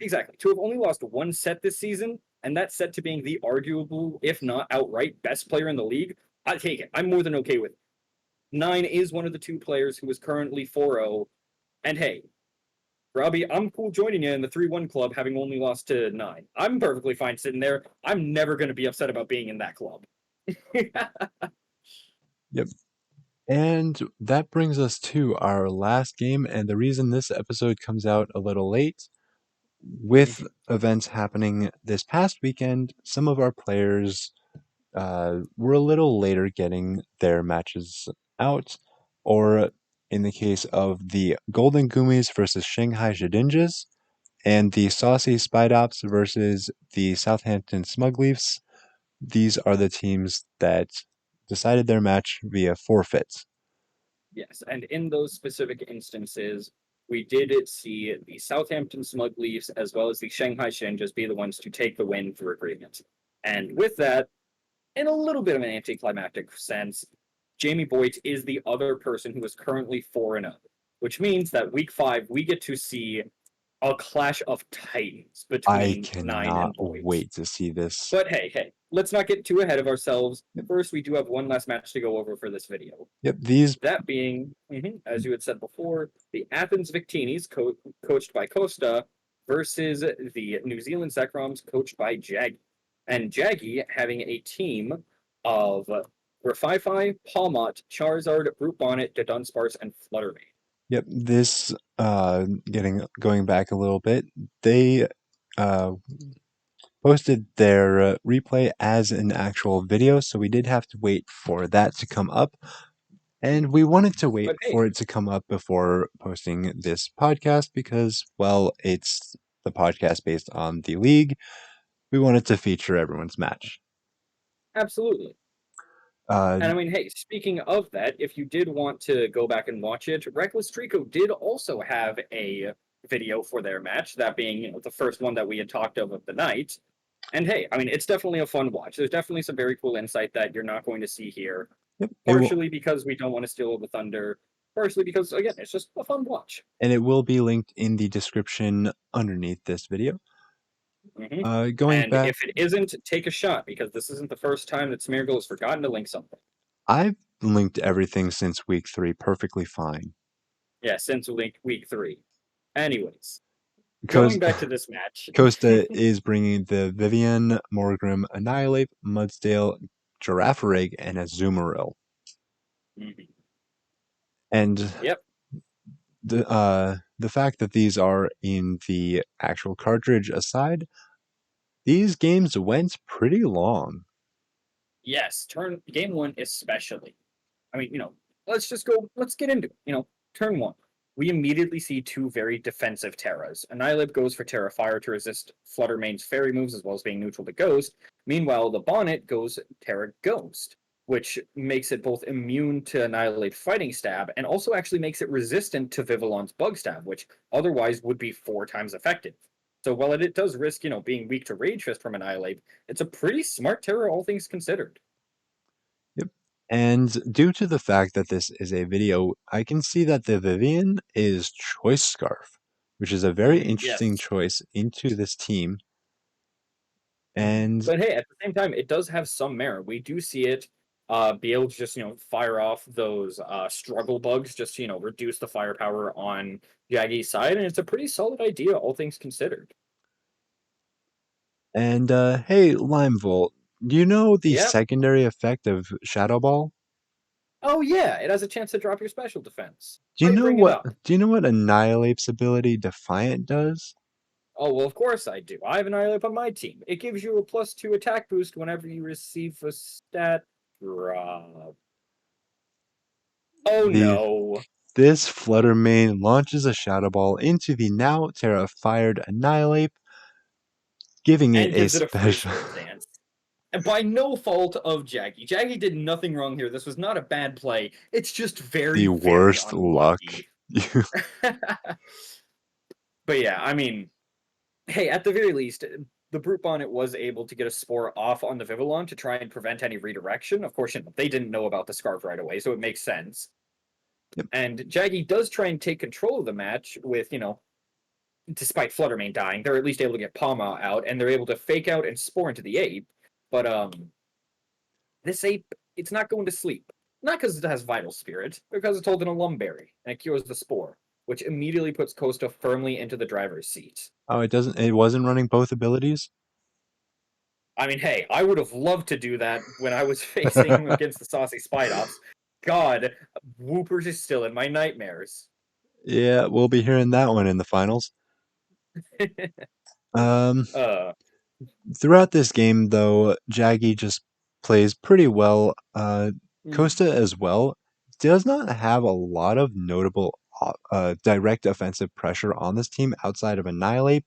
Speaker 1: exactly. To have only lost one set this season, and that set to being the arguable, if not outright, best player in the league, I take it. I'm more than okay with it. 9 is one of the two players who is currently 4-0. And hey, Robbie, I'm cool joining you in the 3-1 club having only lost to 9. I'm perfectly fine sitting there. I'm never going to be upset about being in that club.
Speaker 2: Yep. And that brings us to our last game. And the reason this episode comes out a little late, with events happening this past weekend, some of our players were a little later getting their matches out. Or in the case of the Golden Gummies versus Shanghai Shedinjas, and the Saucy Spidops versus the Southampton Smugleafs. These are the teams that decided their match via forfeit.
Speaker 1: Yes, and in those specific instances, we did see the Southampton Smug Leafs as well as the Shanghai Shenjas be the ones to take the win through agreement. And with that, in a little bit of an anticlimactic sense, Jamie Boyd is the other person who is currently 4-0, which means that week 5 we get to see a clash of titans
Speaker 2: I
Speaker 1: between Nine
Speaker 2: cannot
Speaker 1: and Boyd.
Speaker 2: wait to see this.
Speaker 1: But hey, let's not get too ahead of ourselves.
Speaker 2: Yep,
Speaker 1: First, we do have one last match to go over for this video.
Speaker 2: yep these.
Speaker 1: That being, as you had said before, the Athens Victinis, coached by Costa, versus the New Zealand Zekroms, coached by Jaggy. And Jaggy having a team of Refify, Palmot, Charizard, Brute Bonnet, Dunsparce, and Fluttermane.
Speaker 2: Yep, this going back a little bit, they uh, posted their replay as an actual video, so we did have to wait for that to come up. And we wanted to wait
Speaker 1: But hey,
Speaker 2: for it to come up before posting this podcast because, well, it's the podcast based on the league. We wanted to feature everyone's match.
Speaker 1: absolutely.
Speaker 2: Uh,
Speaker 1: And I mean, hey, speaking of that, if you did want to go back and watch it, Reckless Trico did also have a video for their match, that being the first one that we had talked of the night. And hey, I mean, it's definitely a fun watch. There's definitely some very cool insight that you're not going to see here,
Speaker 2: yep,
Speaker 1: partially because we don't want to steal the thunder, partially because, again, it's just a fun watch.
Speaker 2: and it will be linked in the description underneath this video.
Speaker 1: hmm
Speaker 2: Going
Speaker 1: And
Speaker 2: back,
Speaker 1: if it isn't, take a shot, because this isn't the first time that Smeargle has forgotten to link something.
Speaker 2: I've linked everything since week 3 perfectly fine.
Speaker 1: Yeah, since week 3. Anyways, going
Speaker 2: Because
Speaker 1: back to this match.
Speaker 2: Costa is bringing the Vivian, Morgrim, Annihilate, Mudsdale, Girafarig, and Azumarill.
Speaker 1: Mhm.
Speaker 2: And
Speaker 1: Yep.
Speaker 2: the fact that these are in the actual cartridge aside, these games went pretty long.
Speaker 1: Yes. Game one especially. I mean, let's get into it. Turn one. We immediately see two very defensive Terras. Annihilate goes for Terra Fire to resist Fluttermane's fairy moves as well as being neutral to Ghost. Meanwhile, the Bonnet goes Terra Ghost, which makes it both immune to Annihilate Fighting Stab and also actually makes it resistant to Vivillon's Bug Stab, which otherwise would be 4 times effective. So while it does risk, being weak to Rage Fist from Annihilate, it's a pretty smart Terra, all things considered.
Speaker 2: Yep. And due to the fact that this is a video, I can see that the Vivian is Choice Scarf, which is a very interesting
Speaker 1: Yes.
Speaker 2: choice into this team. And
Speaker 1: But hey, at the same time, it does have some merit. We do see it be able to just, fire off those struggle bugs, just to, reduce the firepower on Jaggy's side. And it's a pretty solid idea, all things considered.
Speaker 2: Hey, Limevolt, do you know the
Speaker 1: Yep.
Speaker 2: secondary effect of Shadow Ball?
Speaker 1: Oh, yeah, it has a chance to drop your special defense.
Speaker 2: Do you
Speaker 1: Why
Speaker 2: know
Speaker 1: bring it
Speaker 2: what
Speaker 1: up?
Speaker 2: do you know what Annihilate's ability Defiant does?
Speaker 1: Oh, well, of course I do. I have an Islip on my team. It gives you a +2 attack boost whenever you receive a stat drop. Oh,
Speaker 2: The
Speaker 1: no.
Speaker 2: This Fluttermane launches a Shadow Ball into the now Terra-fired Annihilate, giving it
Speaker 1: And
Speaker 2: a
Speaker 1: gives it a free
Speaker 2: special
Speaker 1: swim stance. And by no fault of Jaggy. Jaggy did nothing wrong here. This was not a bad play. It's just very,
Speaker 2: the
Speaker 1: very
Speaker 2: worst luck.
Speaker 1: unlucky. But yeah, I mean, hey, at the very least, the Brute Bonnet was able to get a spore off on the Vivillon to try and prevent any redirection. Of course, they didn't know about the Scarf right away, so it makes sense.
Speaker 2: Yep.
Speaker 1: And Jaggy does try and take control of the match with, despite Fluttermane dying, they're at least able to get Palma out, and they're able to fake out and spore into the ape. But this ape, it's not going to sleep. Not because it has vital spirit, because it's holding a lumberry and it cures the spore, which immediately puts Costa firmly into the driver's seat.
Speaker 2: Oh, it wasn't running both abilities?
Speaker 1: I mean, hey, I would have loved to do that when I was facing him against the Saucy Spidops. God, Whoopers is still in my nightmares.
Speaker 2: Yeah, we'll be hearing that one in the finals. Um,
Speaker 1: uh,
Speaker 2: Throughout this game, though, Jaggy just plays pretty well.
Speaker 1: mm,
Speaker 2: Costa as well does not have a lot of notable direct offensive pressure on this team outside of Annihilate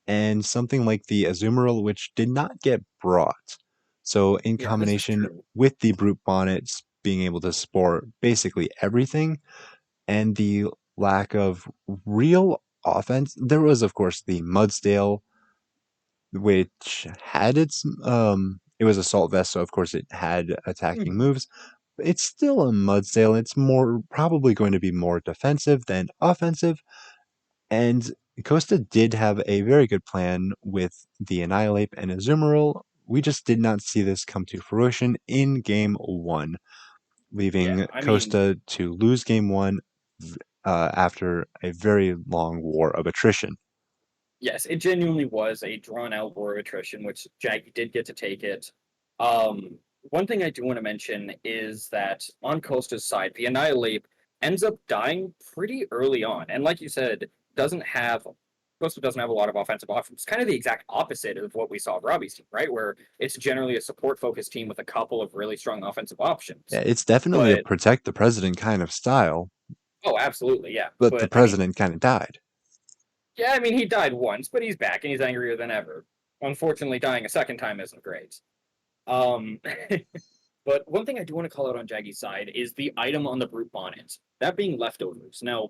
Speaker 2: and something like the Azumarill, which did not get brought. So, in
Speaker 1: yeah, this is
Speaker 2: combination
Speaker 1: true.
Speaker 2: with the Brute Bonnets being able to spore basically everything, and the lack of real offense, there was, of course, the Mudsdale which had it was Assault Vest, so of course it had attacking
Speaker 1: Mhm.
Speaker 2: moves. But it's still a Mudsdale. It's more probably going to be more defensive than offensive. And Costa did have a very good plan with the Annihilate and Azumarill. We just did not see this come to fruition in game one,
Speaker 1: Yeah,
Speaker 2: leaving
Speaker 1: I mean,
Speaker 2: Costa to lose game one after a very long war of attrition.
Speaker 1: yes, it genuinely was a drawn out war of attrition, which Jackie did get to take it. One thing I do want to mention is that on Costa's side, the Annihilate ends up dying pretty early on. And like you said, doesn't have Costa doesn't have a lot of offensive options. It's kind of the exact opposite of what we saw of Robbie's team, right? Where it's generally a support focused team with a couple of really strong offensive
Speaker 2: Yeah,
Speaker 1: options.
Speaker 2: it's definitely a
Speaker 1: But
Speaker 2: protect the president kind of style,
Speaker 1: oh, absolutely, yeah.
Speaker 2: but the
Speaker 1: But I mean,
Speaker 2: president kind of died.
Speaker 1: yeah, I mean, he died once, but he's back and he's angrier than ever. Unfortunately, dying a second time isn't great. Um, but one thing I do want to call out on Jaggy's side is the item on the brute bonnet, that being leftovers. Now,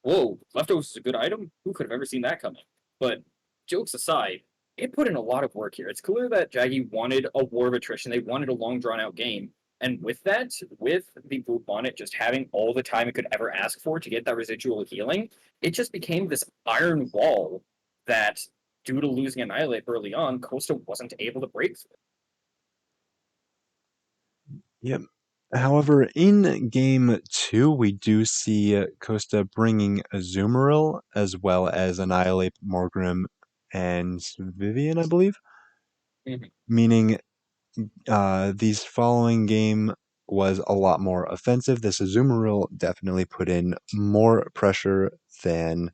Speaker 1: whoa, leftovers is a good item? Who could have ever seen that coming? But jokes aside, it put in a lot of work here. It's clear that Jaggy wanted a war of attrition. They wanted a long, drawn out game. And with that, with the Boot Bonnet just having all the time it could ever ask for to get that residual healing, it just became this iron wall that, due to losing Annihilate early on, Costa wasn't able to break through.
Speaker 2: Yep. However, in game two, we do see Costa bringing Azumarill as well as Annihilate, Morgrim, and Vivian, I believe.
Speaker 1: Mhm.
Speaker 2: Meaning, these following game was a lot more offensive. This Azumarill definitely put in more pressure than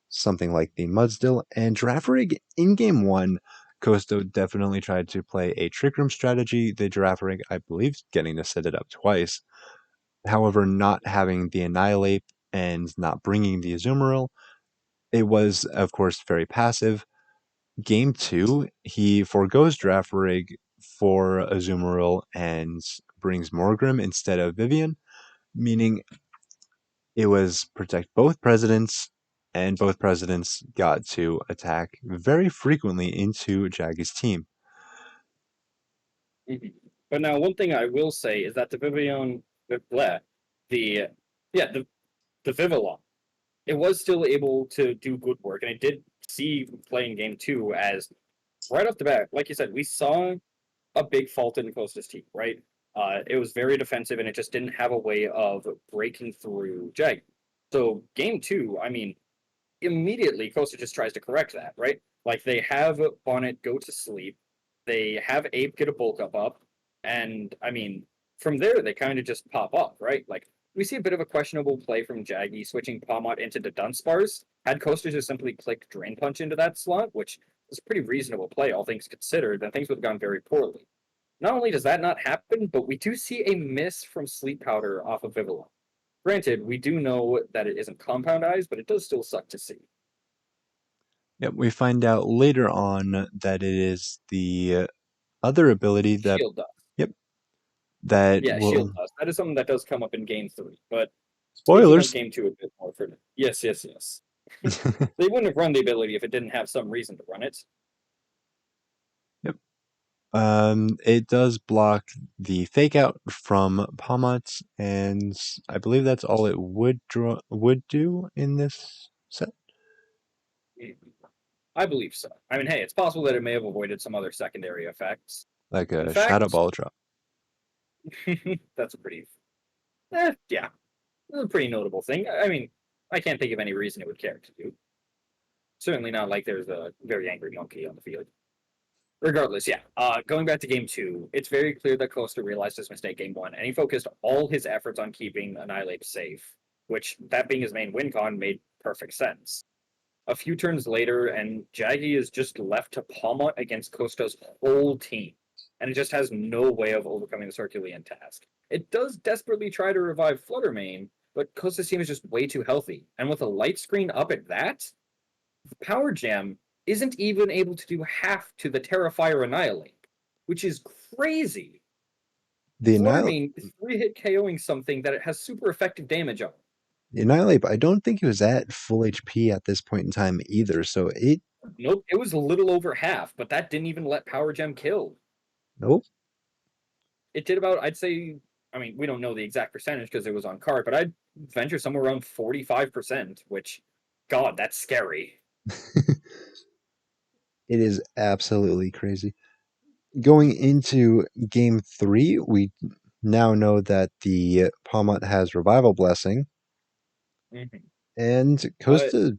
Speaker 2: something like the Mudsdale and Girafarig in game one. Costa definitely tried to play a trick room strategy. The Girafarig, I believe, getting to set it up twice. However, not having the Annihilate and not bringing the Azumarill, it was, of course, very passive. Game two, he forgoes Girafarig for Azumarill and brings Morgrim instead of Vivian, meaning it was protect both presidents, and both presidents got to attack very frequently into Jaggy's team.
Speaker 1: Mhm. But now, one thing I will say is that the Vivian, the yeah, the Vivillon, it was still able to do good work, and I did see playing game two as right off the bat, like you said, we saw a big fault in Costa's team, right? It was very defensive, and it just didn't have a way of breaking through Jag. So game two, I mean, immediately Costa just tries to correct that, right? Like they have Bonnet go to sleep, they have Ape get a bulk up, and I mean, from there they kind of just pop up, right? Like we see a bit of a questionable play from Jaggy switching Palmot into the Dunsparce. Had Costa just simply clicked Drain Punch into that slot, which was a pretty reasonable play, all things considered, then things would have gone very poorly. Not only does that not happen, but we do see a miss from Sleep Powder off of Vivillon. Granted, we do know that it isn't compound eyes, but it does still suck to see.
Speaker 2: Yep, we find out later on that it is the other ability that,
Speaker 1: Shield dust.
Speaker 2: yep, that
Speaker 1: Yeah, shield
Speaker 2: will.
Speaker 1: dust. That is something that does come up in game three. But speaking of
Speaker 2: Spoilers!
Speaker 1: game two a bit more for yes, yes, yes. They wouldn't have run the ability if it didn't have some reason to run it.
Speaker 2: Yep. It does block the fake out from Palmot, and I believe that's all it would do in this set.
Speaker 1: I believe so. I mean, hey, it's possible that it may have avoided some other secondary effects.
Speaker 2: Like
Speaker 1: In
Speaker 2: a Shadow
Speaker 1: fact,
Speaker 2: Ball drop.
Speaker 1: that's pretty. Yeah, that's a pretty notable thing. I mean, I can't think of any reason it would care to do. Certainly not like there's a very angry monkey on the field. Regardless, yeah. Going back to game two, it's very clear that Costa realized his mistake game one, and he focused all his efforts on keeping Annihilate safe, which, that being his main win con, made perfect sense. A few turns later, and Jaggy is just left to Palmot against Costa's whole team, and it just has no way of overcoming the Herculean task. It does desperately try to revive Fluttermane, but Costa's team is just way too healthy, and with a light screen up at that, the Power Jam isn't even able to do half to the Terrifier Annihilate, which is crazy.
Speaker 2: The Annihilate,
Speaker 1: Fluttermane is 3-hit KOing something that it has super effective damage on.
Speaker 2: the Annihilate, I don't think he was at full HP at this point in time either. So it,
Speaker 1: Nope, it was a little over half, but that didn't even let Power Gem kill.
Speaker 2: nope.
Speaker 1: It did about, I'd say, I mean, we don't know the exact percentage because it was on card, but I'd venture somewhere around 45%, which, God, that's scary.
Speaker 2: It is absolutely crazy. Going into game three, we now know that the Palmot has Revival Blessing,
Speaker 1: Mm-hmm.
Speaker 2: and
Speaker 1: But
Speaker 2: Costa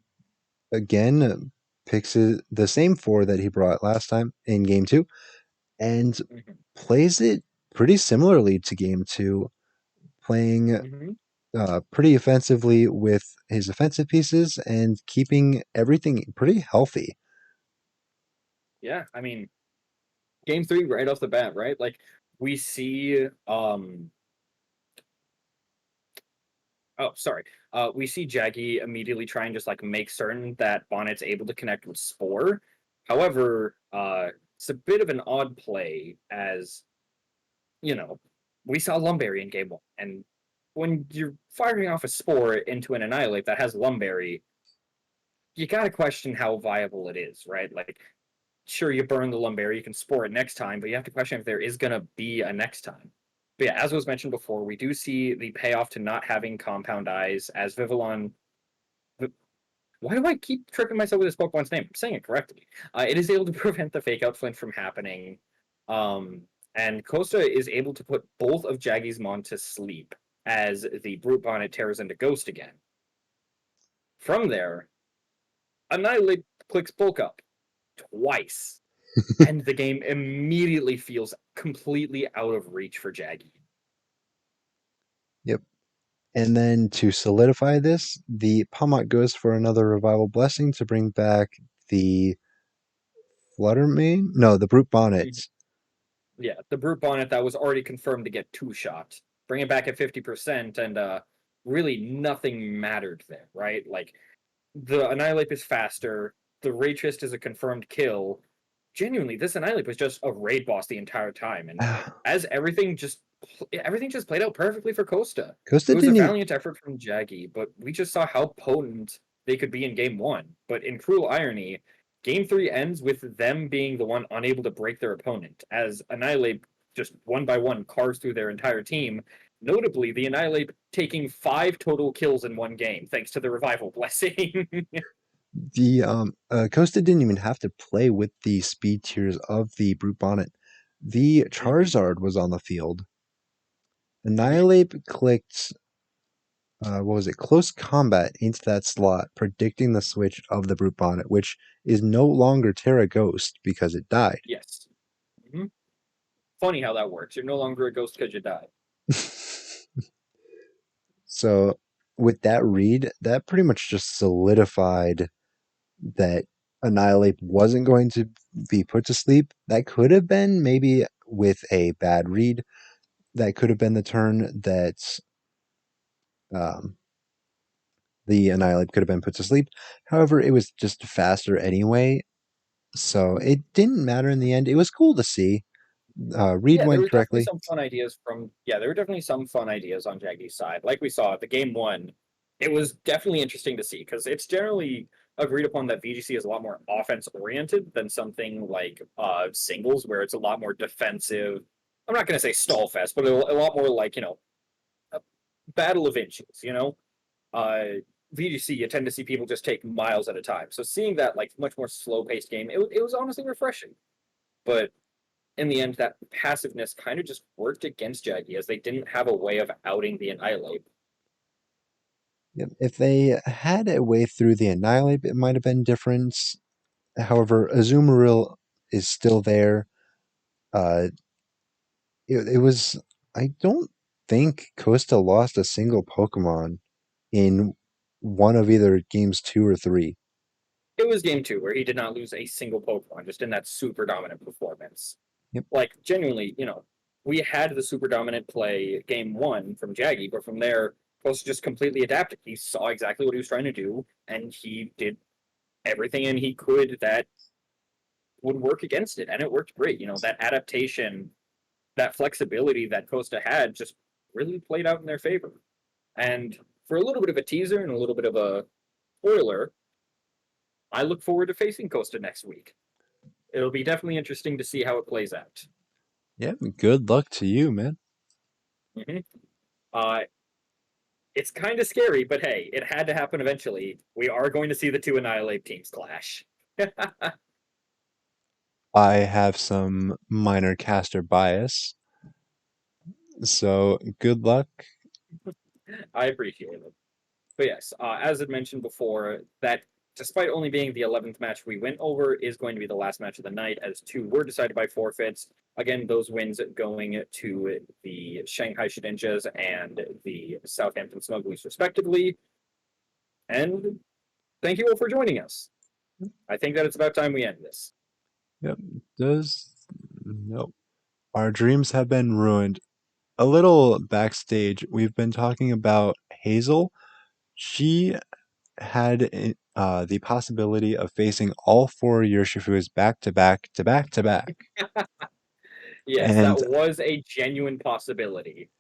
Speaker 2: again picks the same four that he brought last time in game two and
Speaker 1: mm-hmm.
Speaker 2: plays it pretty similarly to game two, playing
Speaker 1: Mm-hmm.
Speaker 2: pretty offensively with his offensive pieces and keeping everything pretty healthy.
Speaker 1: Yeah, I mean, game three right off the bat, right? Like, we see oh, sorry. We see Jaggy immediately try and just like make certain that Bonnet's able to connect with Spore. However, it's a bit of an odd play as, you know, we saw Lumberry in game one. And when you're firing off a Spore into an Annihilate that has Lumberry, you gotta question how viable it is, right? Like, sure, you burn the Lumberry, you can Spore it next time, but you have to question if there is gonna be a next time. But yeah, as was mentioned before, we do see the payoff to not having Compound Eyes as Vivillon. Why do I keep tripping myself with this Pokemon's name? I'm saying it correctly. It is able to prevent the fake out flinch from happening. Um, and Costa is able to put both of Jaggy's Mon to sleep as the Brute Bonnet tears into Ghost again. From there, Annihilate clicks Bulk Up twice, and the game immediately feels completely out of reach for Jaggy.
Speaker 2: Yep. And then to solidify this, the Palmot goes for another Revival Blessing to bring back the Fluttermane? No, the Brute Bonnets.
Speaker 1: Yeah, the Brute Bonnet that was already confirmed to get two shot. Bring it back at 50%, and really nothing mattered there, right? Like, the Annihilate is faster, the Raytrist is a confirmed kill. Genuinely, this Annihilate was just a raid boss the entire time, and as everything just played out perfectly for Costa.
Speaker 2: Costa
Speaker 1: It was a
Speaker 2: didn't even.
Speaker 1: valiant effort from Jaggy, but we just saw how potent they could be in game one. But in cruel irony, game three ends with them being the one unable to break their opponent, as Annihilate just one by one carves through their entire team. Notably, the Annihilate taking 5 total kills in one game, thanks to the Revival Blessing.
Speaker 2: The Costa didn't even have to play with the speed tiers of the Brute Bonnet. The
Speaker 1: Mm-hmm.
Speaker 2: Charizard was on the field.
Speaker 1: Mm-hmm.
Speaker 2: Annihilate clicked what was it? Close combat into that slot, predicting the switch of the Brute Bonnet, which is no longer Terra Ghost because it died.
Speaker 1: Yes. Mm-hmm. Funny how that works. You're no longer a ghost because you died.
Speaker 2: So with that read, that pretty much just solidified that Annihilate wasn't going to be put to sleep. That could have been maybe with a bad read. That could have been the turn that um, the Annihilate could have been put to sleep. However, it was just faster anyway, so it didn't matter in the end. It was cool to see. Read
Speaker 1: Yeah, there
Speaker 2: went
Speaker 1: were definitely
Speaker 2: correctly.
Speaker 1: some fun ideas from. Yeah, there were definitely some fun ideas on Jaggy's side. Like we saw at the game one, it was definitely interesting to see because it's generally agreed upon that VGC is a lot more offense oriented than something like singles, where it's a lot more defensive. I'm not going to say stall fest, but a lot more like a battle of inches. Uh, VGC, you tend to see people just take miles at a time. So seeing that like much more slow paced game, it was honestly refreshing. But in the end, that passiveness kind of just worked against Jaggy as they didn't have a way of outing the Annihilate.
Speaker 2: Yep. If they had a way through the Annihilate, it might have been different. However, Azumarill is still there. Uh, it was. I don't think Costa lost a single Pokemon in one of either games 2 or 3.
Speaker 1: It was game two where he did not lose a single Pokemon, just in that super dominant performance.
Speaker 2: Yep.
Speaker 1: Like, genuinely, we had the super dominant play game one from Jaggy, but from there, Post just completely adapted. He saw exactly what he was trying to do, and he did everything and he could that would work against it, and it worked great. That adaptation, that flexibility that Costa had just really played out in their favor. And for a little bit of a teaser and a little bit of a spoiler, I look forward to facing Costa next week. It'll be definitely interesting to see how it plays out.
Speaker 2: Yep. Good luck to you, man.
Speaker 1: Mm-hmm. Uh, it's kind of scary, but hey, it had to happen eventually. We are going to see the two Annihilate teams clash.
Speaker 2: I have some minor caster bias, so good luck.
Speaker 1: I appreciate it. But yes, as I mentioned before, that despite only being the 11th match we went over, is going to be the last match of the night, as two were decided by forfeits. Again, those wins going to the Shanghai Shedinjas and the Southampton Smugglies, respectively. And thank you all for joining us. I think that it's about time we end this.
Speaker 2: Yep. Does nope. Our dreams have been ruined. A little backstage, we've been talking about Hazel. She had the possibility of facing all four Yershifus back to back to back to back.
Speaker 1: Yes, that
Speaker 2: And
Speaker 1: was a genuine possibility.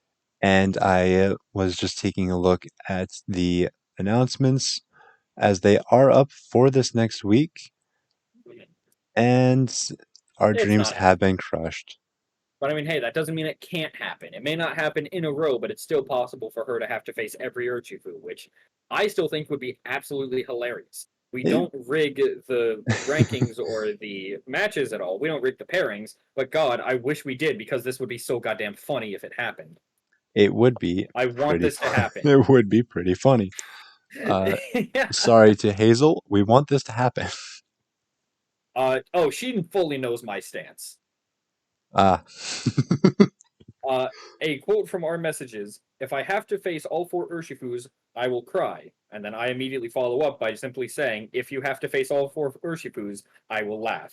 Speaker 2: I was just taking a look at the announcements as they are up for this next week, and our
Speaker 1: It's
Speaker 2: dreams
Speaker 1: not
Speaker 2: have
Speaker 1: happening.
Speaker 2: been crushed.
Speaker 1: But I mean, hey, that doesn't mean it can't happen. It may not happen in a row, but it's still possible for her to have to face every Urshifu, which I still think would be absolutely hilarious. We
Speaker 2: It
Speaker 1: don't rig the rankings or the matches at all. We don't rig the pairings, but God, I wish we did because this would be so goddamn funny if it happened.
Speaker 2: it would be
Speaker 1: I want
Speaker 2: pretty
Speaker 1: this to
Speaker 2: fun.
Speaker 1: happen.
Speaker 2: It would be pretty funny.
Speaker 1: Yeah.
Speaker 2: Sorry to Hazel, we want this to happen.
Speaker 1: Oh, she fully knows my stance.
Speaker 2: Ah.
Speaker 1: Uh, a quote from our messages: "If I have to face all four Urshifus, I will cry." And then I immediately follow up by simply saying, "If you have to face all four Urshifus, I will laugh."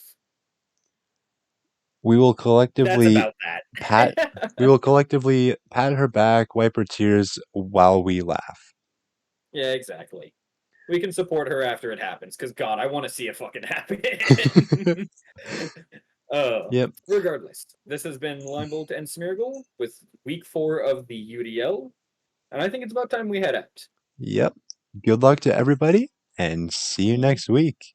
Speaker 2: We will
Speaker 1: That's
Speaker 2: collectively
Speaker 1: about
Speaker 2: pat
Speaker 1: that.
Speaker 2: we will collectively pat her back, wipe her tears while we laugh.
Speaker 1: Yeah, exactly. We can support her after it happens, because God, I want to see it fucking happen. uh,
Speaker 2: Yep.
Speaker 1: Regardless, this has been Limebolt and Smeargle with week 4 of the UDL, and I think it's about time we head out.
Speaker 2: Yep. Good luck to everybody and see you
Speaker 1: Mhm.
Speaker 2: next week.